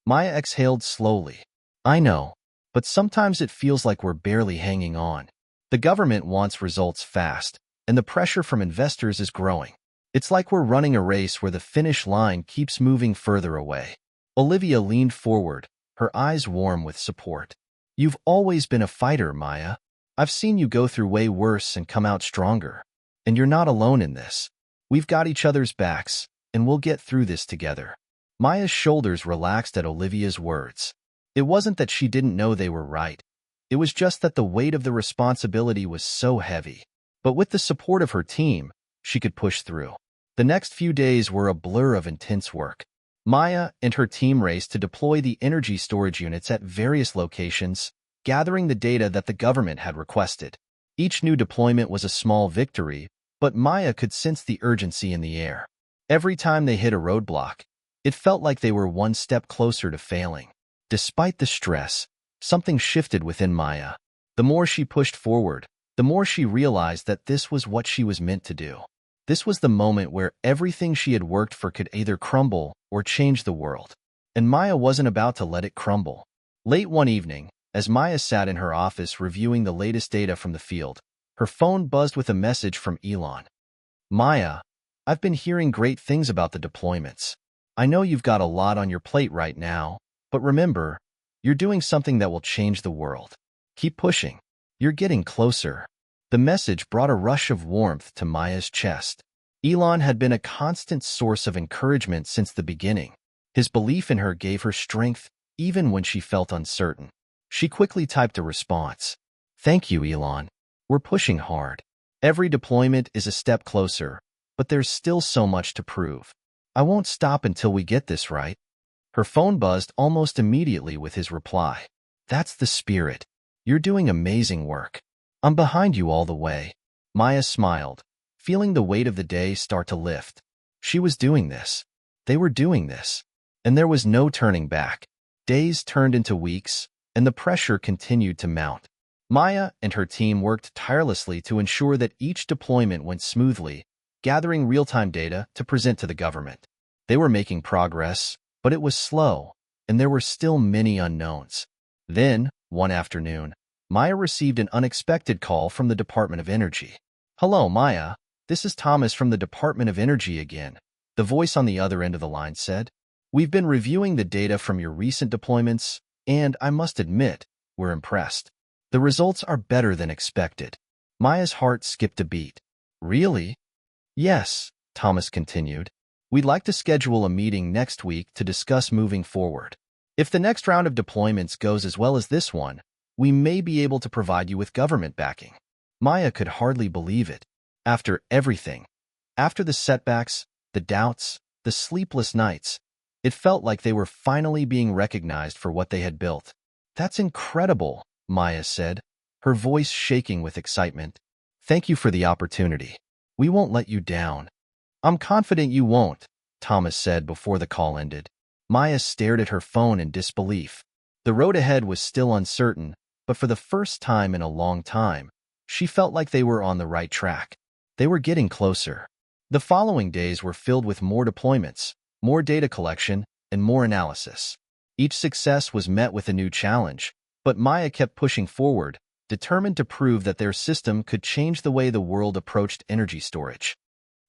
Maya exhaled slowly. I know, but sometimes it feels like we're barely hanging on. The government wants results fast, and the pressure from investors is growing. It's like we're running a race where the finish line keeps moving further away. Olivia leaned forward, her eyes warm with support. You've always been a fighter, Maya. I've seen you go through way worse and come out stronger. And you're not alone in this. We've got each other's backs, and we'll get through this together. Maya's shoulders relaxed at Olivia's words. It wasn't that she didn't know they were right. It was just that the weight of the responsibility was so heavy. But with the support of her team, she could push through. The next few days were a blur of intense work. Maya and her team raced to deploy the energy storage units at various locations, gathering the data that the government had requested. Each new deployment was a small victory, but Maya could sense the urgency in the air. Every time they hit a roadblock, it felt like they were one step closer to failing. Despite the stress, something shifted within Maya. The more she pushed forward, the more she realized that this was what she was meant to do. This was the moment where everything she had worked for could either crumble or change the world. And Maya wasn't about to let it crumble. Late one evening, as Maya sat in her office reviewing the latest data from the field, her phone buzzed with a message from Elon. Maya, I've been hearing great things about the deployments. I know you've got a lot on your plate right now, but remember, you're doing something that will change the world. Keep pushing. You're getting closer. The message brought a rush of warmth to Maya's chest. Elon had been a constant source of encouragement since the beginning. His belief in her gave her strength even when she felt uncertain. She quickly typed a response. Thank you, Elon. We're pushing hard. Every deployment is a step closer, but there's still so much to prove. I won't stop until we get this right. Her phone buzzed almost immediately with his reply. That's the spirit. You're doing amazing work. I'm behind you all the way. Maya smiled, feeling the weight of the day start to lift. She was doing this. They were doing this. And there was no turning back. Days turned into weeks, and the pressure continued to mount. Maya and her team worked tirelessly to ensure that each deployment went smoothly, gathering real-time data to present to the government. They were making progress, but it was slow, and there were still many unknowns. Then, one afternoon, Maya received an unexpected call from the Department of Energy. Hello, Maya. This is Thomas from the Department of Energy again. The voice on the other end of the line said. We've been reviewing the data from your recent deployments, and I must admit, we're impressed. The results are better than expected. Maya's heart skipped a beat. Really? Yes, Thomas continued. We'd like to schedule a meeting next week to discuss moving forward. If the next round of deployments goes as well as this one, we may be able to provide you with government backing. Maya could hardly believe it. After everything, after the setbacks, the doubts, the sleepless nights, it felt like they were finally being recognized for what they had built. That's incredible, Maya said, her voice shaking with excitement. Thank you for the opportunity. We won't let you down. I'm confident you won't, Thomas said before the call ended. Maya stared at her phone in disbelief. The road ahead was still uncertain, but for the first time in a long time, she felt like they were on the right track. They were getting closer. The following days were filled with more deployments, more data collection, and more analysis. Each success was met with a new challenge, but Maya kept pushing forward, determined to prove that their system could change the way the world approached energy storage.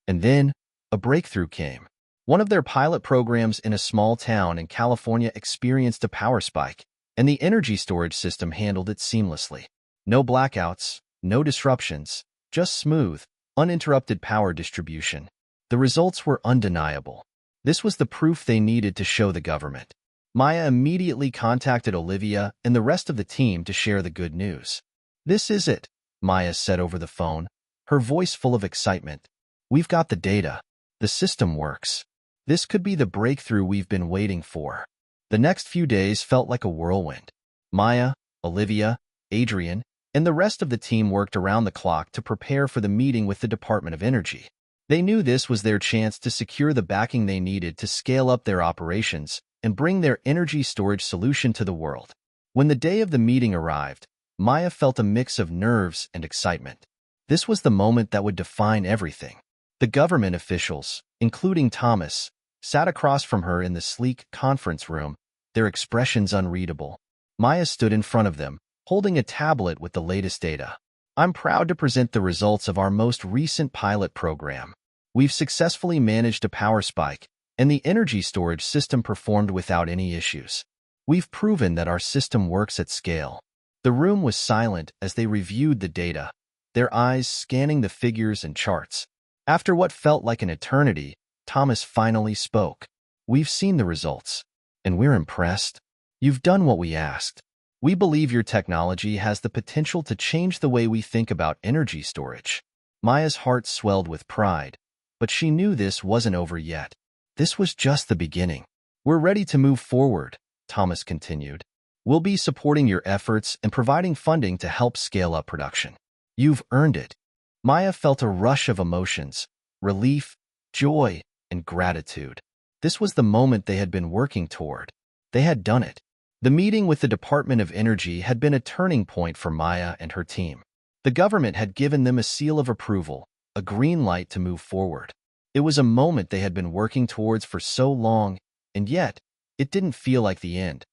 And then, a breakthrough came. One of their pilot programs in a small town in California experienced a power spike, and the energy storage system handled it seamlessly. No blackouts, no disruptions, just smooth, uninterrupted power distribution. The results were undeniable. This was the proof they needed to show the government. Maya immediately contacted Olivia and the rest of the team to share the good news. This is it, Maya said over the phone, her voice full of excitement. We've got the data. The system works. This could be the breakthrough we've been waiting for. The next few days felt like a whirlwind. Maya, Olivia, Adrian, and the rest of the team worked around the clock to prepare for the meeting with the Department of Energy. They knew this was their chance to secure the backing they needed to scale up their operations and bring their energy storage solution to the world. When the day of the meeting arrived, Maya felt a mix of nerves and excitement. This was the moment that would define everything. The government officials, including Thomas, sat across from her in the sleek conference room, their expressions unreadable. Maya stood in front of them, holding a tablet with the latest data. I'm proud to present the results of our most recent pilot program. We've successfully managed a power spike, and the energy storage system performed without any issues. We've proven that our system works at scale. The room was silent as they reviewed the data, their eyes scanning the figures and charts. After what felt like an eternity, Thomas finally spoke. We've seen the results, and we're impressed. You've done what we asked. We believe your technology has the potential to change the way we think about energy storage. Maya's heart swelled with pride, but she knew this wasn't over yet. This was just the beginning. We're ready to move forward, Thomas continued. We'll be supporting your efforts and providing funding to help scale up production. You've earned it. Maya felt a rush of emotions, relief, joy, and gratitude. This was the moment they had been working toward. They had done it. The meeting with the Department of Energy had been a turning point for Maya and her team. The government had given them a seal of approval, a green light to move forward. It was a moment they had been working towards for so long, and yet, it didn't feel like the end.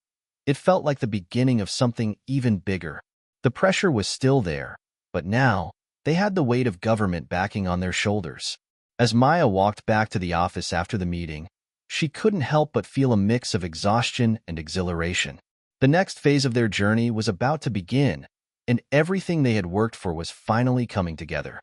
It felt like the beginning of something even bigger. The pressure was still there, but now, they had the weight of government backing on their shoulders. As Maya walked back to the office after the meeting, she couldn't help but feel a mix of exhaustion and exhilaration. The next phase of their journey was about to begin, and everything they had worked for was finally coming together.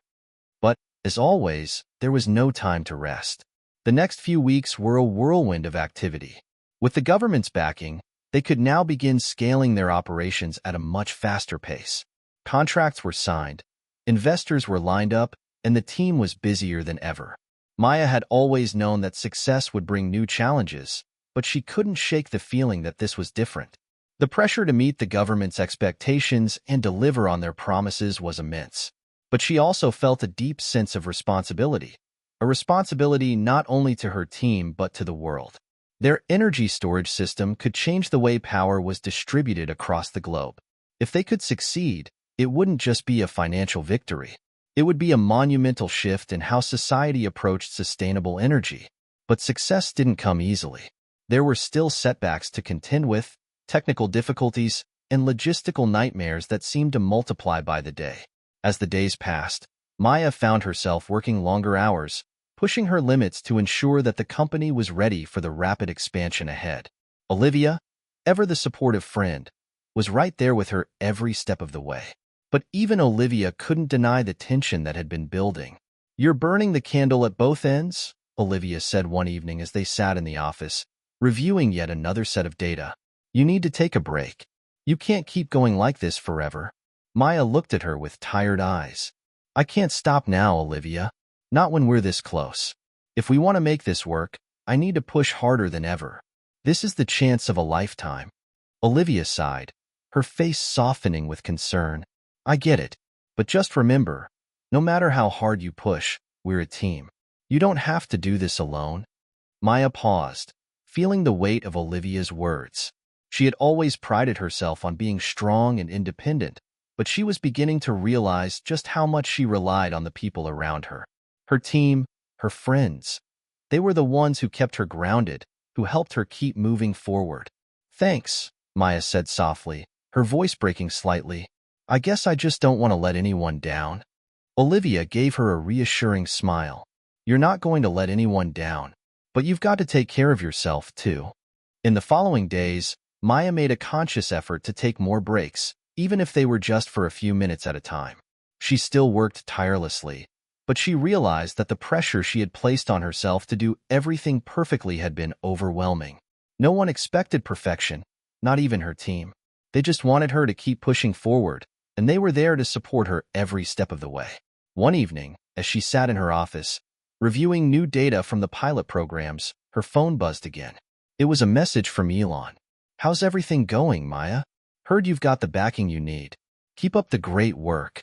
But, as always, there was no time to rest. The next few weeks were a whirlwind of activity. With the government's backing, they could now begin scaling their operations at a much faster pace. Contracts were signed, investors were lined up, and the team was busier than ever. Maya had always known that success would bring new challenges, but she couldn't shake the feeling that this was different. The pressure to meet the government's expectations and deliver on their promises was immense. But she also felt a deep sense of responsibility. A responsibility not only to her team but to the world. Their energy storage system could change the way power was distributed across the globe. If they could succeed, it wouldn't just be a financial victory. It would be a monumental shift in how society approached sustainable energy. But success didn't come easily. There were still setbacks to contend with, technical difficulties, and logistical nightmares that seemed to multiply by the day. As the days passed, Maya found herself working longer hours, pushing her limits to ensure that the company was ready for the rapid expansion ahead. Olivia, ever the supportive friend, was right there with her every step of the way. But even Olivia couldn't deny the tension that had been building. "You're burning the candle at both ends," Olivia said one evening as they sat in the office, reviewing yet another set of data. "You need to take a break. You can't keep going like this forever." Maya looked at her with tired eyes. "I can't stop now, Olivia. Not when we're this close. If we want to make this work, I need to push harder than ever. This is the chance of a lifetime." Olivia sighed, her face softening with concern. "I get it, but just remember, no matter how hard you push, we're a team. You don't have to do this alone." Maya paused, feeling the weight of Olivia's words. She had always prided herself on being strong and independent, but she was beginning to realize just how much she relied on the people around her. Her team, her friends. They were the ones who kept her grounded, who helped her keep moving forward. "Thanks," Maya said softly, her voice breaking slightly. "I guess I just don't want to let anyone down." Olivia gave her a reassuring smile. "You're not going to let anyone down, but you've got to take care of yourself, too." In the following days, Maya made a conscious effort to take more breaks, even if they were just for a few minutes at a time. She still worked tirelessly, but she realized that the pressure she had placed on herself to do everything perfectly had been overwhelming. No one expected perfection, not even her team. They just wanted her to keep pushing forward, and they were there to support her every step of the way. One evening, as she sat in her office, reviewing new data from the pilot programs, her phone buzzed again. It was a message from Elon. "How's everything going, Maya? Heard you've got the backing you need. Keep up the great work."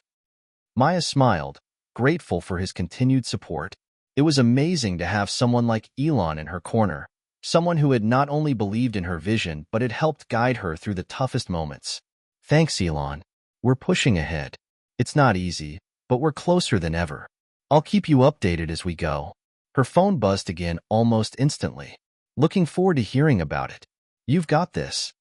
Maya smiled, grateful for his continued support. It was amazing to have someone like Elon in her corner, someone who had not only believed in her vision but had helped guide her through the toughest moments. "Thanks, Elon. We're pushing ahead. It's not easy, but we're closer than ever. I'll keep you updated as we go." Her phone buzzed again almost instantly. "Looking forward to hearing about it. You've got this."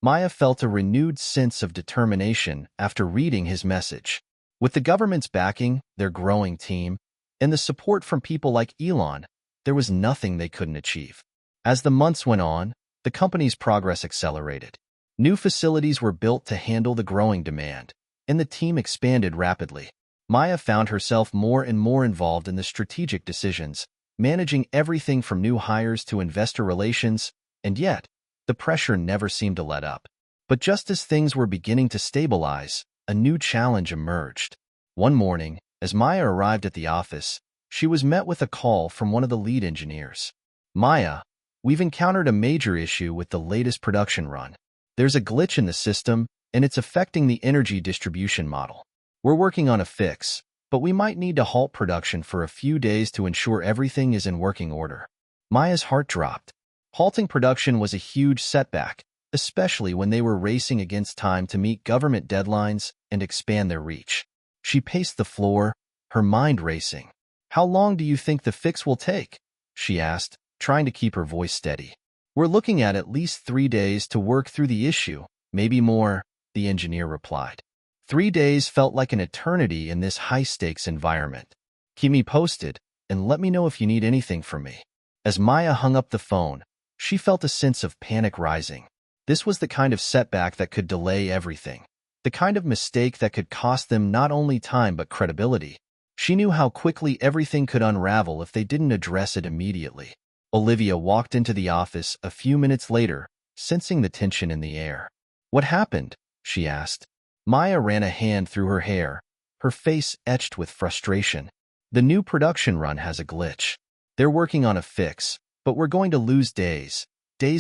Maya felt a renewed sense of determination after reading his message. With the government's backing, their growing team, and the support from people like Elon, there was nothing they couldn't achieve. As the months went on, the company's progress accelerated. New facilities were built to handle the growing demand, and the team expanded rapidly. Maya found herself more and more involved in the strategic decisions, managing everything from new hires to investor relations, and yet, the pressure never seemed to let up. But just as things were beginning to stabilize, a new challenge emerged. One morning, as Maya arrived at the office, she was met with a call from one of the lead engineers. "Maya, we've encountered a major issue with the latest production run. There's a glitch in the system, and it's affecting the energy distribution model. We're working on a fix, but we might need to halt production for a few days to ensure everything is in working order." Maya's heart dropped. Halting production was a huge setback, especially when they were racing against time to meet government deadlines and expand their reach. She paced the floor, her mind racing. "How long do you think the fix will take?" she asked, trying to keep her voice steady. "We're looking at least 3 days to work through the issue, maybe more," the engineer replied. 3 days felt like an eternity in this high-stakes environment. "Keep me posted, and let me know if you need anything from me." As Maya hung up the phone, she felt a sense of panic rising. This was the kind of setback that could delay everything. The the kind of mistake that could cost them not only time but credibility. She knew how quickly everything could unravel if they didn't address it immediately. Olivia walked into the office a few minutes later, sensing the tension in the air. "What happened?" she asked. Maya ran a hand through her hair, her face etched with frustration. "The new production run has a glitch. They're working on a fix, but we're going to lose days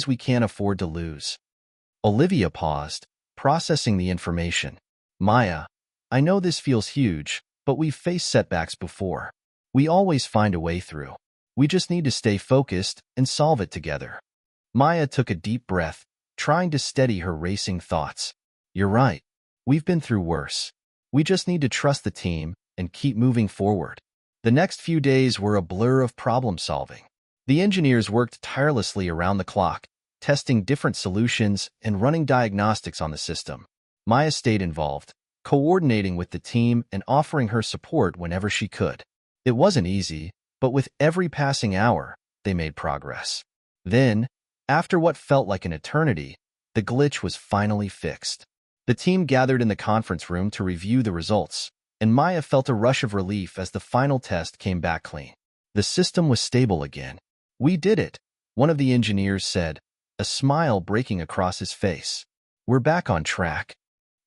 we can't afford to lose." Olivia paused, processing the information. "Maya, I know this feels huge, but we've faced setbacks before. We always find a way through. We just need to stay focused and solve it together." Maya took a deep breath, trying to steady her racing thoughts. "You're right. We've been through worse. We just need to trust the team and keep moving forward." The next few days were a blur of problem-solving. The engineers worked tirelessly around the clock, testing different solutions and running diagnostics on the system. Maya stayed involved, coordinating with the team and offering her support whenever she could. It wasn't easy, but with every passing hour, they made progress. Then, after what felt like an eternity, the glitch was finally fixed. The team gathered in the conference room to review the results, and Maya felt a rush of relief as the final test came back clean. The system was stable again. "We did it," one of the engineers said, a smile breaking across his face. "We're back on track."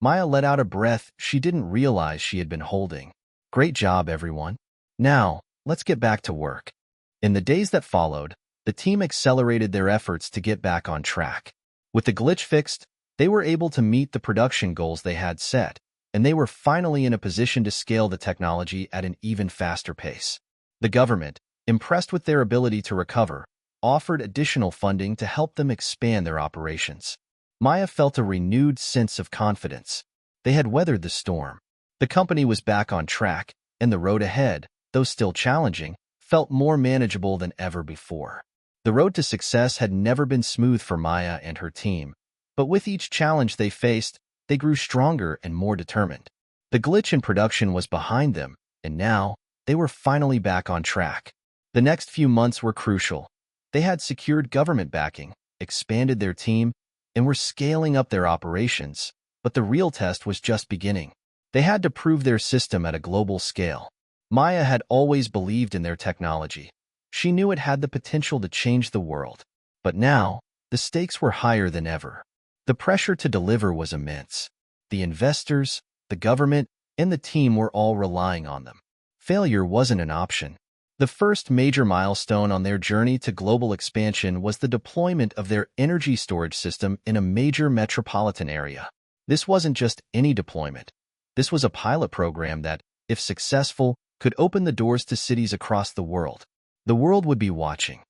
Maya let out a breath she didn't realize she had been holding. "Great job, everyone. Now, let's get back to work." In the days that followed, the team accelerated their efforts to get back on track. With the glitch fixed, they were able to meet the production goals they had set, and they were finally in a position to scale the technology at an even faster pace. The government, impressed with their ability to recover, offered additional funding to help them expand their operations. Maya felt a renewed sense of confidence. They had weathered the storm. The company was back on track, and the road ahead, though still challenging, felt more manageable than ever before. The road to success had never been smooth for Maya and her team, but with each challenge they faced, they grew stronger and more determined. The glitch in production was behind them, and now they were finally back on track. The next few months were crucial. They had secured government backing, expanded their team, and were scaling up their operations, but the real test was just beginning. They had to prove their system at a global scale. Maya had always believed in their technology. She knew it had the potential to change the world. But now, the stakes were higher than ever. The pressure to deliver was immense. The investors, the government, and the team were all relying on them. Failure wasn't an option. The first major milestone on their journey to global expansion was the deployment of their energy storage system in a major metropolitan area. This wasn't just any deployment. This was a pilot program that, if successful, could open the doors to cities across the world. The world would be watching.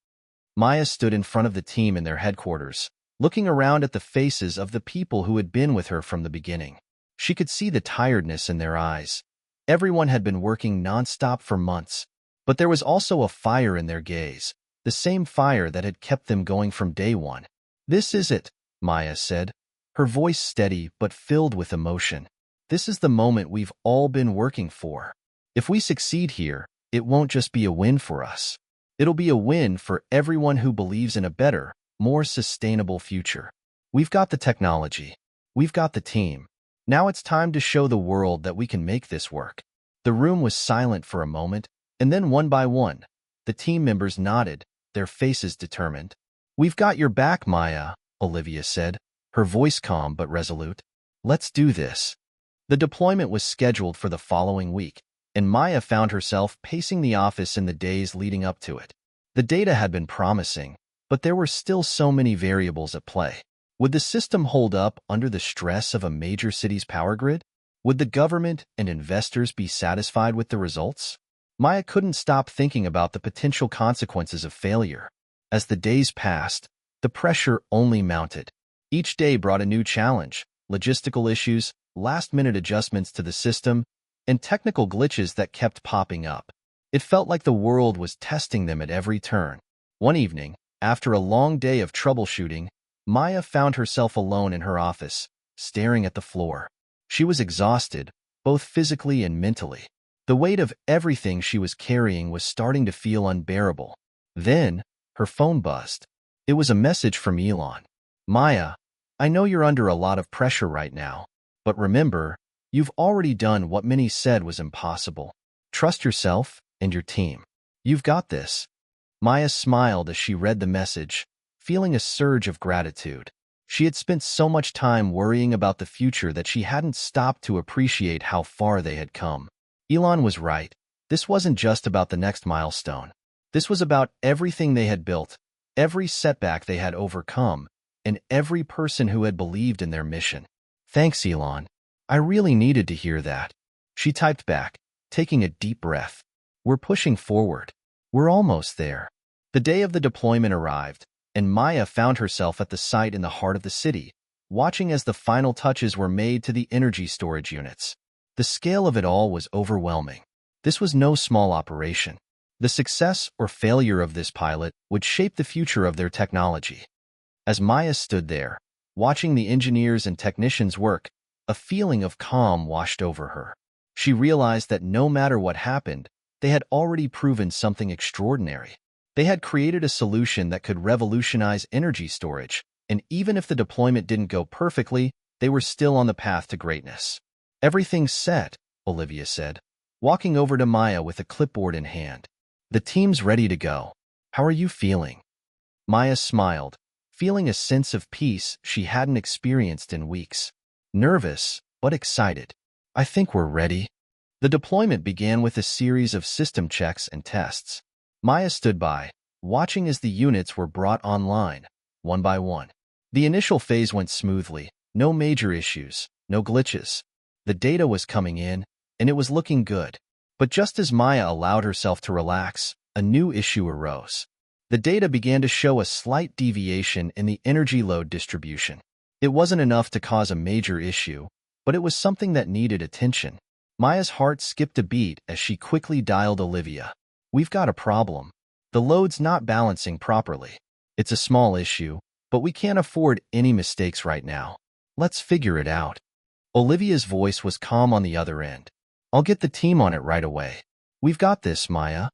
Maya stood in front of the team in their headquarters, looking around at the faces of the people who had been with her from the beginning. She could see the tiredness in their eyes. Everyone had been working nonstop for months, but there was also a fire in their gaze, the same fire that had kept them going from day one. "This is it," Maya said, her voice steady but filled with emotion. "This is the moment we've all been working for. If we succeed here, it won't just be a win for us. It'll be a win for everyone who believes in a better, more sustainable future. We've got the technology. We've got the team. Now it's time to show the world that we can make this work." The room was silent for a moment, and then one by one, the team members nodded, their faces determined. "We've got your back, Maya," Olivia said, her voice calm but resolute. "Let's do this." The deployment was scheduled for the following week, and Maya found herself pacing the office in the days leading up to it. The data had been promising, but there were still so many variables at play. Would the system hold up under the stress of a major city's power grid? Would the government and investors be satisfied with the results? Maya couldn't stop thinking about the potential consequences of failure. As the days passed, the pressure only mounted. Each day brought a new challenge, logistical issues, last-minute adjustments to the system, and technical glitches that kept popping up. It felt like the world was testing them at every turn. One evening, after a long day of troubleshooting, Maya found herself alone in her office, staring at the floor. She was exhausted, both physically and mentally. The weight of everything she was carrying was starting to feel unbearable. Then, her phone buzzed. It was a message from Elon. "Maya, I know you're under a lot of pressure right now. But remember, you've already done what many said was impossible. Trust yourself and your team. You've got this. Maya smiled as she read the message, feeling a surge of gratitude. She had spent so much time worrying about the future that she hadn't stopped to appreciate how far they had come. Elon was right. This wasn't just about the next milestone. This was about everything they had built, every setback they had overcome, and every person who had believed in their mission. Thanks, Elon. I really needed to hear that. She typed back, taking a deep breath. We're pushing forward. We're almost there. The day of the deployment arrived, and Maya found herself at the site in the heart of the city, watching as the final touches were made to the energy storage units. The scale of it all was overwhelming. This was no small operation. The success or failure of this pilot would shape the future of their technology. As Maya stood there, watching the engineers and technicians work, a feeling of calm washed over her. She realized that no matter what happened, they had already proven something extraordinary. They had created a solution that could revolutionize energy storage, and even if the deployment didn't go perfectly, they were still on the path to greatness. Everything's set, Olivia said, walking over to Maya with a clipboard in hand. The team's ready to go. How are you feeling? Maya smiled, feeling a sense of peace she hadn't experienced in weeks. Nervous, but excited. I think we're ready. The deployment began with a series of system checks and tests. Maya stood by, watching as the units were brought online, one by one. The initial phase went smoothly, no major issues, no glitches. The data was coming in, and it was looking good. But just as Maya allowed herself to relax, a new issue arose. The data began to show a slight deviation in the energy load distribution. It wasn't enough to cause a major issue, but it was something that needed attention. Maya's heart skipped a beat as she quickly dialed Olivia. We've got a problem. The load's not balancing properly. It's a small issue, but we can't afford any mistakes right now. Let's figure it out. Olivia's voice was calm on the other end. I'll get the team on it right away. We've got this, Maya.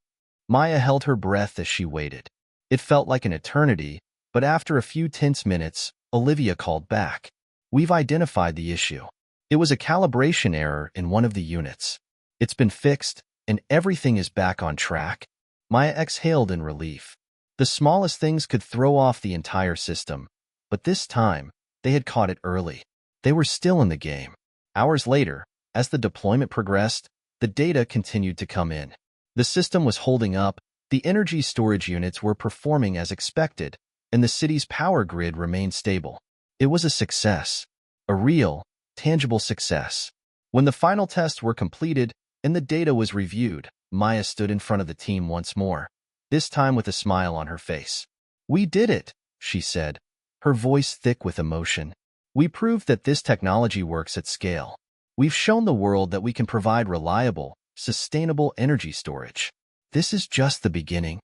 Maya held her breath as she waited. It felt like an eternity, but after a few tense minutes, Olivia called back. We've identified the issue. It was a calibration error in one of the units. It's been fixed, and everything is back on track. Maya exhaled in relief. The smallest things could throw off the entire system, but this time, they had caught it early. They were still in the game. Hours later, as the deployment progressed, the data continued to come in. The system was holding up, the energy storage units were performing as expected, and the city's power grid remained stable. It was a success. A real, tangible success. When the final tests were completed and the data was reviewed, Maya stood in front of the team once more, this time with a smile on her face. We did it, she said, her voice thick with emotion. We proved that this technology works at scale. We've shown the world that we can provide reliable, sustainable energy storage. This is just the beginning.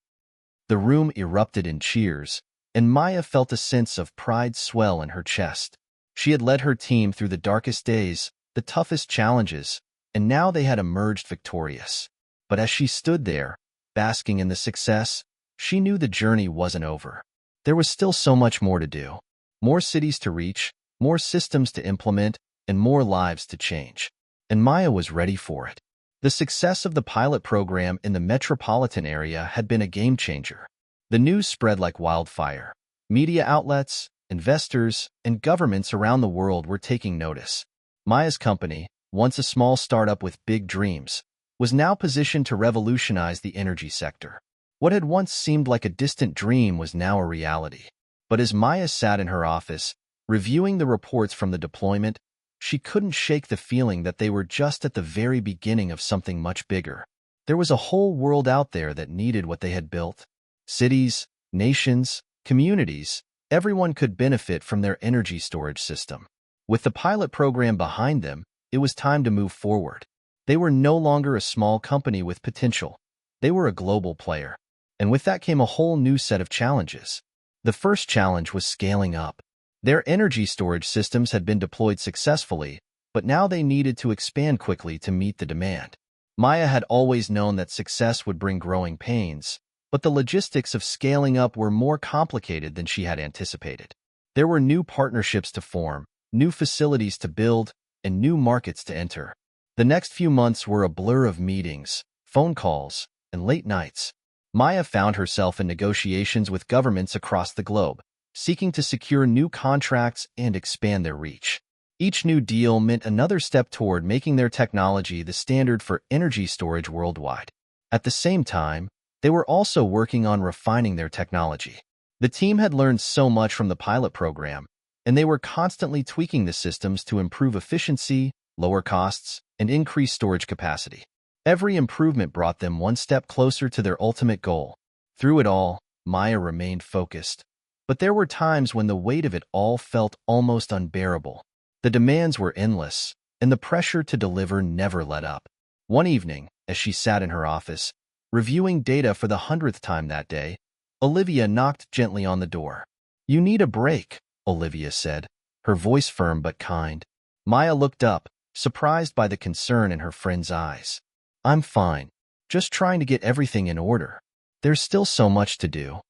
The room erupted in cheers, and Maya felt a sense of pride swell in her chest. She had led her team through the darkest days, the toughest challenges, and now they had emerged victorious. But as she stood there, basking in the success, she knew the journey wasn't over. There was still so much more to do. More cities to reach, more systems to implement, and more lives to change. And Maya was ready for it. The success of the pilot program in the metropolitan area had been a game changer. The news spread like wildfire. Media outlets, investors, and governments around the world were taking notice. Maya's company, once a small startup with big dreams, was now positioned to revolutionize the energy sector. What had once seemed like a distant dream was now a reality. But as Maya sat in her office, reviewing the reports from the deployment, she couldn't shake the feeling that they were just at the very beginning of something much bigger. There was a whole world out there that needed what they had built. Cities, nations, communities, everyone could benefit from their energy storage system. With the pilot program behind them, it was time to move forward. They were no longer a small company with potential. They were a global player. And with that came a whole new set of challenges. The first challenge was scaling up. Their energy storage systems had been deployed successfully, but now they needed to expand quickly to meet the demand. Maya had always known that success would bring growing pains, but the logistics of scaling up were more complicated than she had anticipated. There were new partnerships to form, new facilities to build, and new markets to enter. The next few months were a blur of meetings, phone calls, and late nights. Maya found herself in negotiations with governments across the globe, seeking to secure new contracts and expand their reach. Each new deal meant another step toward making their technology the standard for energy storage worldwide. At the same time, they were also working on refining their technology. The team had learned so much from the pilot program, and they were constantly tweaking the systems to improve efficiency, lower costs, and increase storage capacity. Every improvement brought them one step closer to their ultimate goal. Through it all, Maya remained focused. But there were times when the weight of it all felt almost unbearable. The demands were endless, and the pressure to deliver never let up. One evening, as she sat in her office, reviewing data for the 100th time that day, Olivia knocked gently on the door. "You need a break," Olivia said, her voice firm but kind. Maya looked up, surprised by the concern in her friend's eyes. "I'm fine. Just trying to get everything in order. There's still so much to do."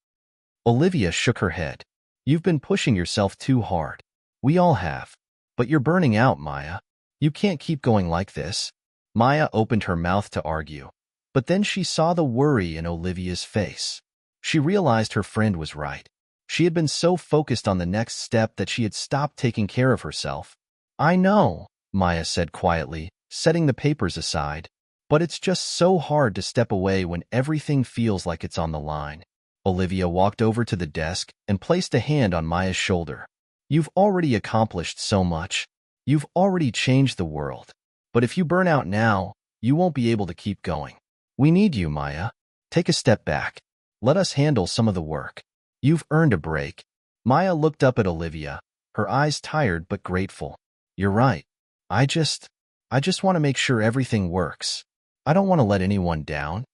Olivia shook her head. "You've been pushing yourself too hard. We all have. But you're burning out, Maya. You can't keep going like this." Maya opened her mouth to argue, but then she saw the worry in Olivia's face. She realized her friend was right. She had been so focused on the next step that she had stopped taking care of herself. "I know," Maya said quietly, setting the papers aside, "but it's just so hard to step away when everything feels like it's on the line." Olivia walked over to the desk and placed a hand on Maya's shoulder. "You've already accomplished so much. You've already changed the world. But if you burn out now, you won't be able to keep going. We need you, Maya. Take a step back. Let us handle some of the work. You've earned a break." Maya looked up at Olivia, her eyes tired but grateful. "You're right. I just want to make sure everything works. I don't want to let anyone down."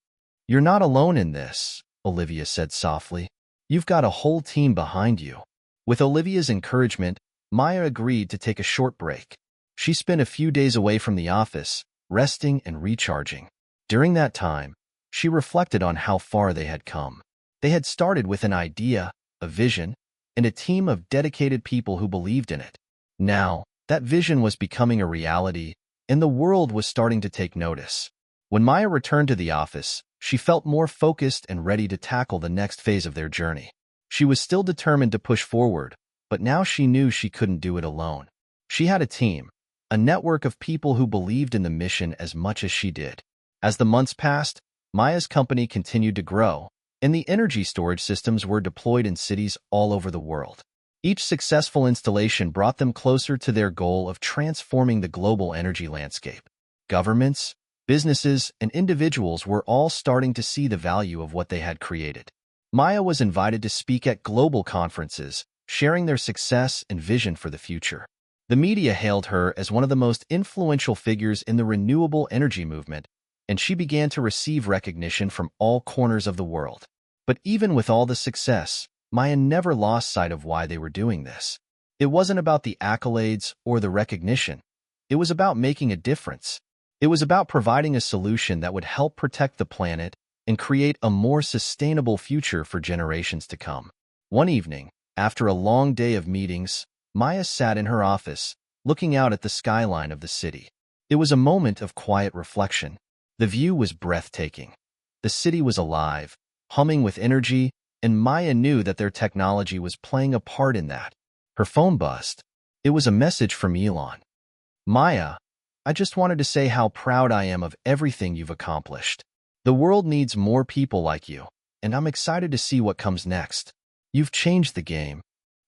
"You're not alone in this," Olivia said softly. "You've got a whole team behind you." With Olivia's encouragement, Maya agreed to take a short break. She spent a few days away from the office, resting and recharging. During that time, she reflected on how far they had come. They had started with an idea, a vision, and a team of dedicated people who believed in it. Now, that vision was becoming a reality, and the world was starting to take notice. When Maya returned to the office, she felt more focused and ready to tackle the next phase of their journey. She was still determined to push forward, but now she knew she couldn't do it alone. She had a team, a network of people who believed in the mission as much as she did. As the months passed, Maya's company continued to grow, and the energy storage systems were deployed in cities all over the world. Each successful installation brought them closer to their goal of transforming the global energy landscape. Governments, businesses, and individuals were all starting to see the value of what they had created. Maya was invited to speak at global conferences, sharing their success and vision for the future. The media hailed her as one of the most influential figures in the renewable energy movement, and she began to receive recognition from all corners of the world. But even with all the success, Maya never lost sight of why they were doing this. It wasn't about the accolades or the recognition. It was about making a difference. It was about providing a solution that would help protect the planet and create a more sustainable future for generations to come. One evening, after a long day of meetings, Maya sat in her office, looking out at the skyline of the city. It was a moment of quiet reflection. The view was breathtaking. The city was alive, humming with energy, and Maya knew that their technology was playing a part in that. Her phone buzzed. It was a message from Elon. "Maya, I just wanted to say how proud I am of everything you've accomplished. The world needs more people like you, and I'm excited to see what comes next. You've changed the game."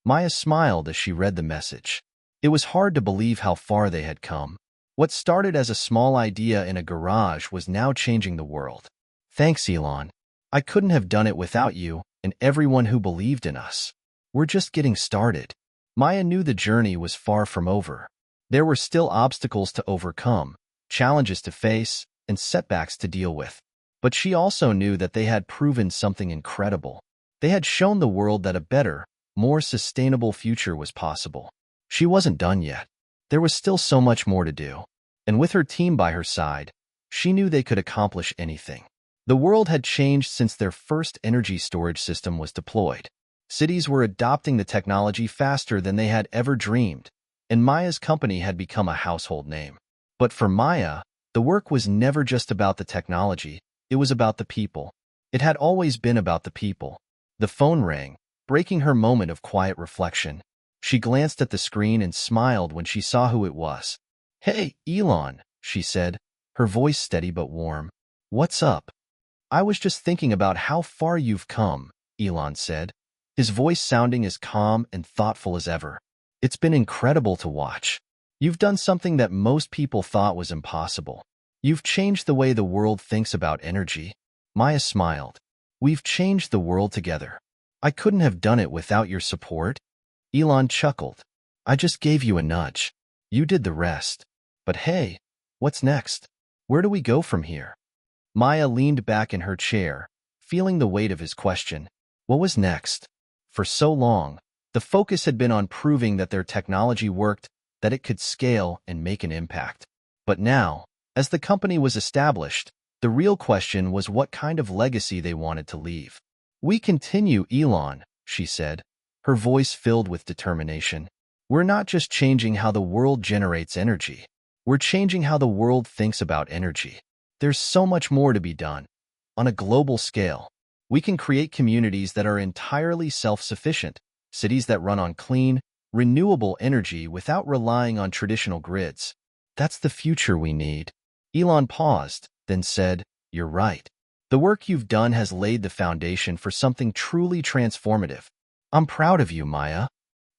Maya smiled as she read the message. It was hard to believe how far they had come. What started as a small idea in a garage was now changing the world. "Thanks, Elon. I couldn't have done it without you and everyone who believed in us. We're just getting started." Maya knew the journey was far from over. There were still obstacles to overcome, challenges to face, and setbacks to deal with. But she also knew that they had proven something incredible. They had shown the world that a better, more sustainable future was possible. She wasn't done yet. There was still so much more to do. And with her team by her side, she knew they could accomplish anything. The world had changed since their first energy storage system was deployed. Cities were adopting the technology faster than they had ever dreamed, and Maya's company had become a household name. But for Maya, the work was never just about the technology, it was about the people. It had always been about the people. The phone rang, breaking her moment of quiet reflection. She glanced at the screen and smiled when she saw who it was. "Hey, Elon," she said, her voice steady but warm. "What's up?" "I was just thinking about how far you've come," Elon said, his voice sounding as calm and thoughtful as ever. "It's been incredible to watch. You've done something that most people thought was impossible. You've changed the way the world thinks about energy." Maya smiled. "We've changed the world together. I couldn't have done it without your support." Elon chuckled. "I just gave you a nudge. You did the rest. But hey, what's next? Where do we go from here?" Maya leaned back in her chair, feeling the weight of his question. What was next? For so long, the focus had been on proving that their technology worked, that it could scale and make an impact. But now, as the company was established, the real question was what kind of legacy they wanted to leave. "We continue, Elon," she said, her voice filled with determination. "We're not just changing how the world generates energy. We're changing how the world thinks about energy. There's so much more to be done. On a global scale, we can create communities that are entirely self-sufficient, cities that run on clean, renewable energy without relying on traditional grids. That's the future we need." Elon paused, then said, "You're right. The work you've done has laid the foundation for something truly transformative. I'm proud of you, Maya."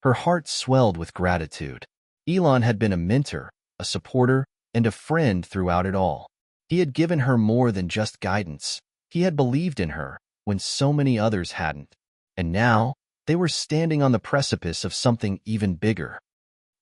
Her heart swelled with gratitude. Elon had been a mentor, a supporter, and a friend throughout it all. He had given her more than just guidance. He had believed in her when so many others hadn't. And now, they were standing on the precipice of something even bigger.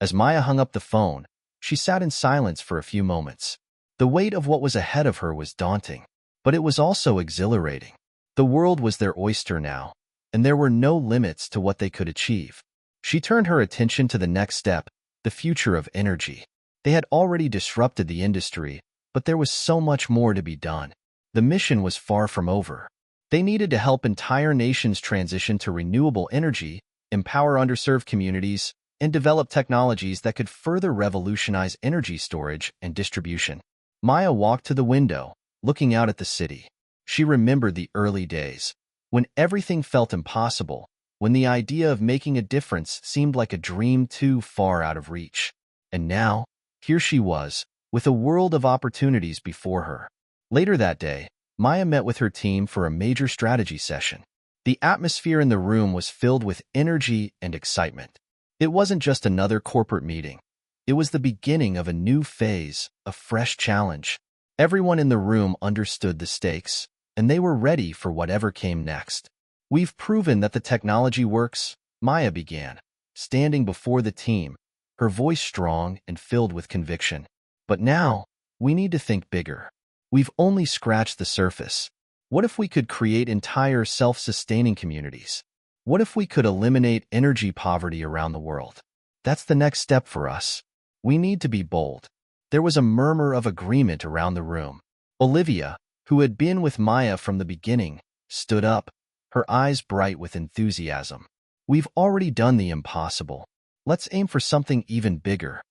As Maya hung up the phone, she sat in silence for a few moments. The weight of what was ahead of her was daunting, but it was also exhilarating. The world was their oyster now, and there were no limits to what they could achieve. She turned her attention to the next step, the future of energy. They had already disrupted the industry, but there was so much more to be done. The mission was far from over. They needed to help entire nations transition to renewable energy, empower underserved communities, and develop technologies that could further revolutionize energy storage and distribution. Maya walked to the window, looking out at the city. She remembered the early days, when everything felt impossible, when the idea of making a difference seemed like a dream too far out of reach. And now, here she was, with a world of opportunities before her. Later that day, Maya met with her team for a major strategy session. The atmosphere in the room was filled with energy and excitement. It wasn't just another corporate meeting. It was the beginning of a new phase, a fresh challenge. Everyone in the room understood the stakes, and they were ready for whatever came next. "We've proven that the technology works," Maya began, standing before the team, her voice strong and filled with conviction. "But now, we need to think bigger. We've only scratched the surface. What if we could create entire self-sustaining communities? What if we could eliminate energy poverty around the world? That's the next step for us. We need to be bold." There was a murmur of agreement around the room. Olivia, who had been with Maya from the beginning, stood up, her eyes bright with enthusiasm. "We've already done the impossible. Let's aim for something even bigger."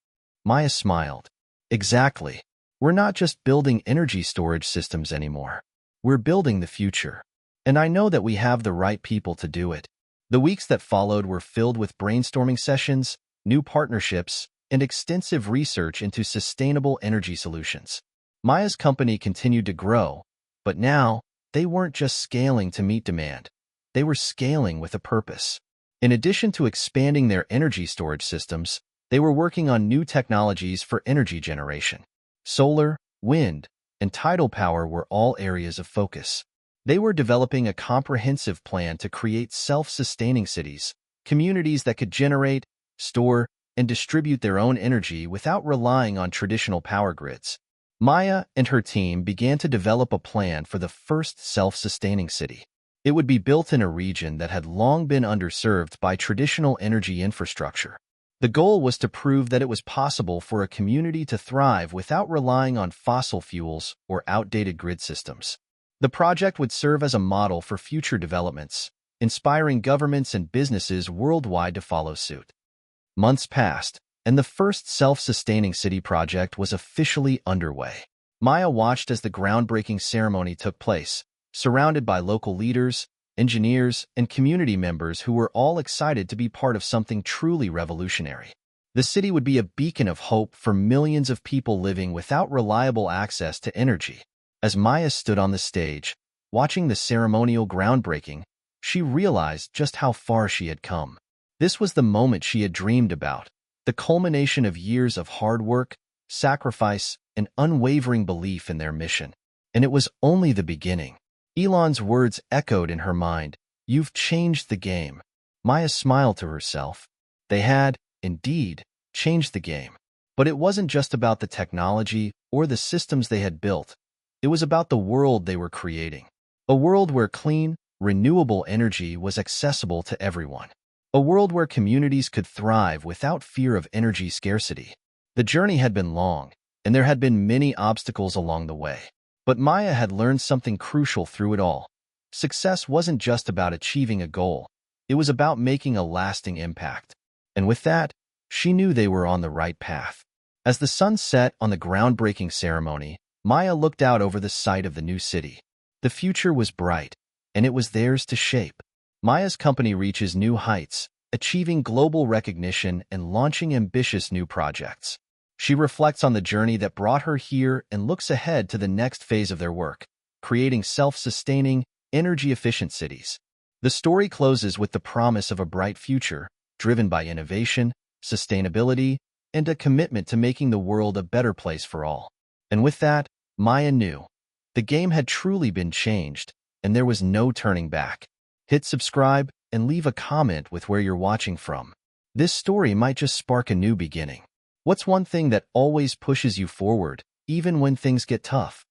Maya smiled. "Exactly. We're not just building energy storage systems anymore. We're building the future. And I know that we have the right people to do it." The weeks that followed were filled with brainstorming sessions, new partnerships, and extensive research into sustainable energy solutions. Maya's company continued to grow, but now, they weren't just scaling to meet demand. They were scaling with a purpose. In addition to expanding their energy storage systems, they were working on new technologies for energy generation. Solar, wind, and tidal power were all areas of focus. They were developing a comprehensive plan to create self-sustaining cities, communities that could generate, store, and distribute their own energy without relying on traditional power grids. Maya and her team began to develop a plan for the first self-sustaining city. It would be built in a region that had long been underserved by traditional energy infrastructure. The goal was to prove that it was possible for a community to thrive without relying on fossil fuels or outdated grid systems. The project would serve as a model for future developments, inspiring governments and businesses worldwide to follow suit. Months passed, and the first self-sustaining city project was officially underway. Maya watched as the groundbreaking ceremony took place, surrounded by local leaders, engineers, and community members who were all excited to be part of something truly revolutionary. The city would be a beacon of hope for millions of people living without reliable access to energy. As Maya stood on the stage, watching the ceremonial groundbreaking, she realized just how far she had come. This was the moment she had dreamed about, the culmination of years of hard work, sacrifice, and unwavering belief in their mission. And it was only the beginning. Elon's words echoed in her mind, "You've changed the game." Maya smiled to herself. They had, indeed, changed the game. But it wasn't just about the technology or the systems they had built. It was about the world they were creating. A world where clean, renewable energy was accessible to everyone. A world where communities could thrive without fear of energy scarcity. The journey had been long, and there had been many obstacles along the way. But Maya had learned something crucial through it all. Success wasn't just about achieving a goal. It was about making a lasting impact. And with that, she knew they were on the right path. As the sun set on the groundbreaking ceremony, Maya looked out over the site of the new city. The future was bright, and it was theirs to shape. Maya's company reaches new heights, achieving global recognition and launching ambitious new projects. She reflects on the journey that brought her here and looks ahead to the next phase of their work, creating self-sustaining, energy-efficient cities. The story closes with the promise of a bright future, driven by innovation, sustainability, and a commitment to making the world a better place for all. And with that, Maya knew the game had truly been changed, and there was no turning back. Hit subscribe and leave a comment with where you're watching from. This story might just spark a new beginning. What's one thing that always pushes you forward, even when things get tough?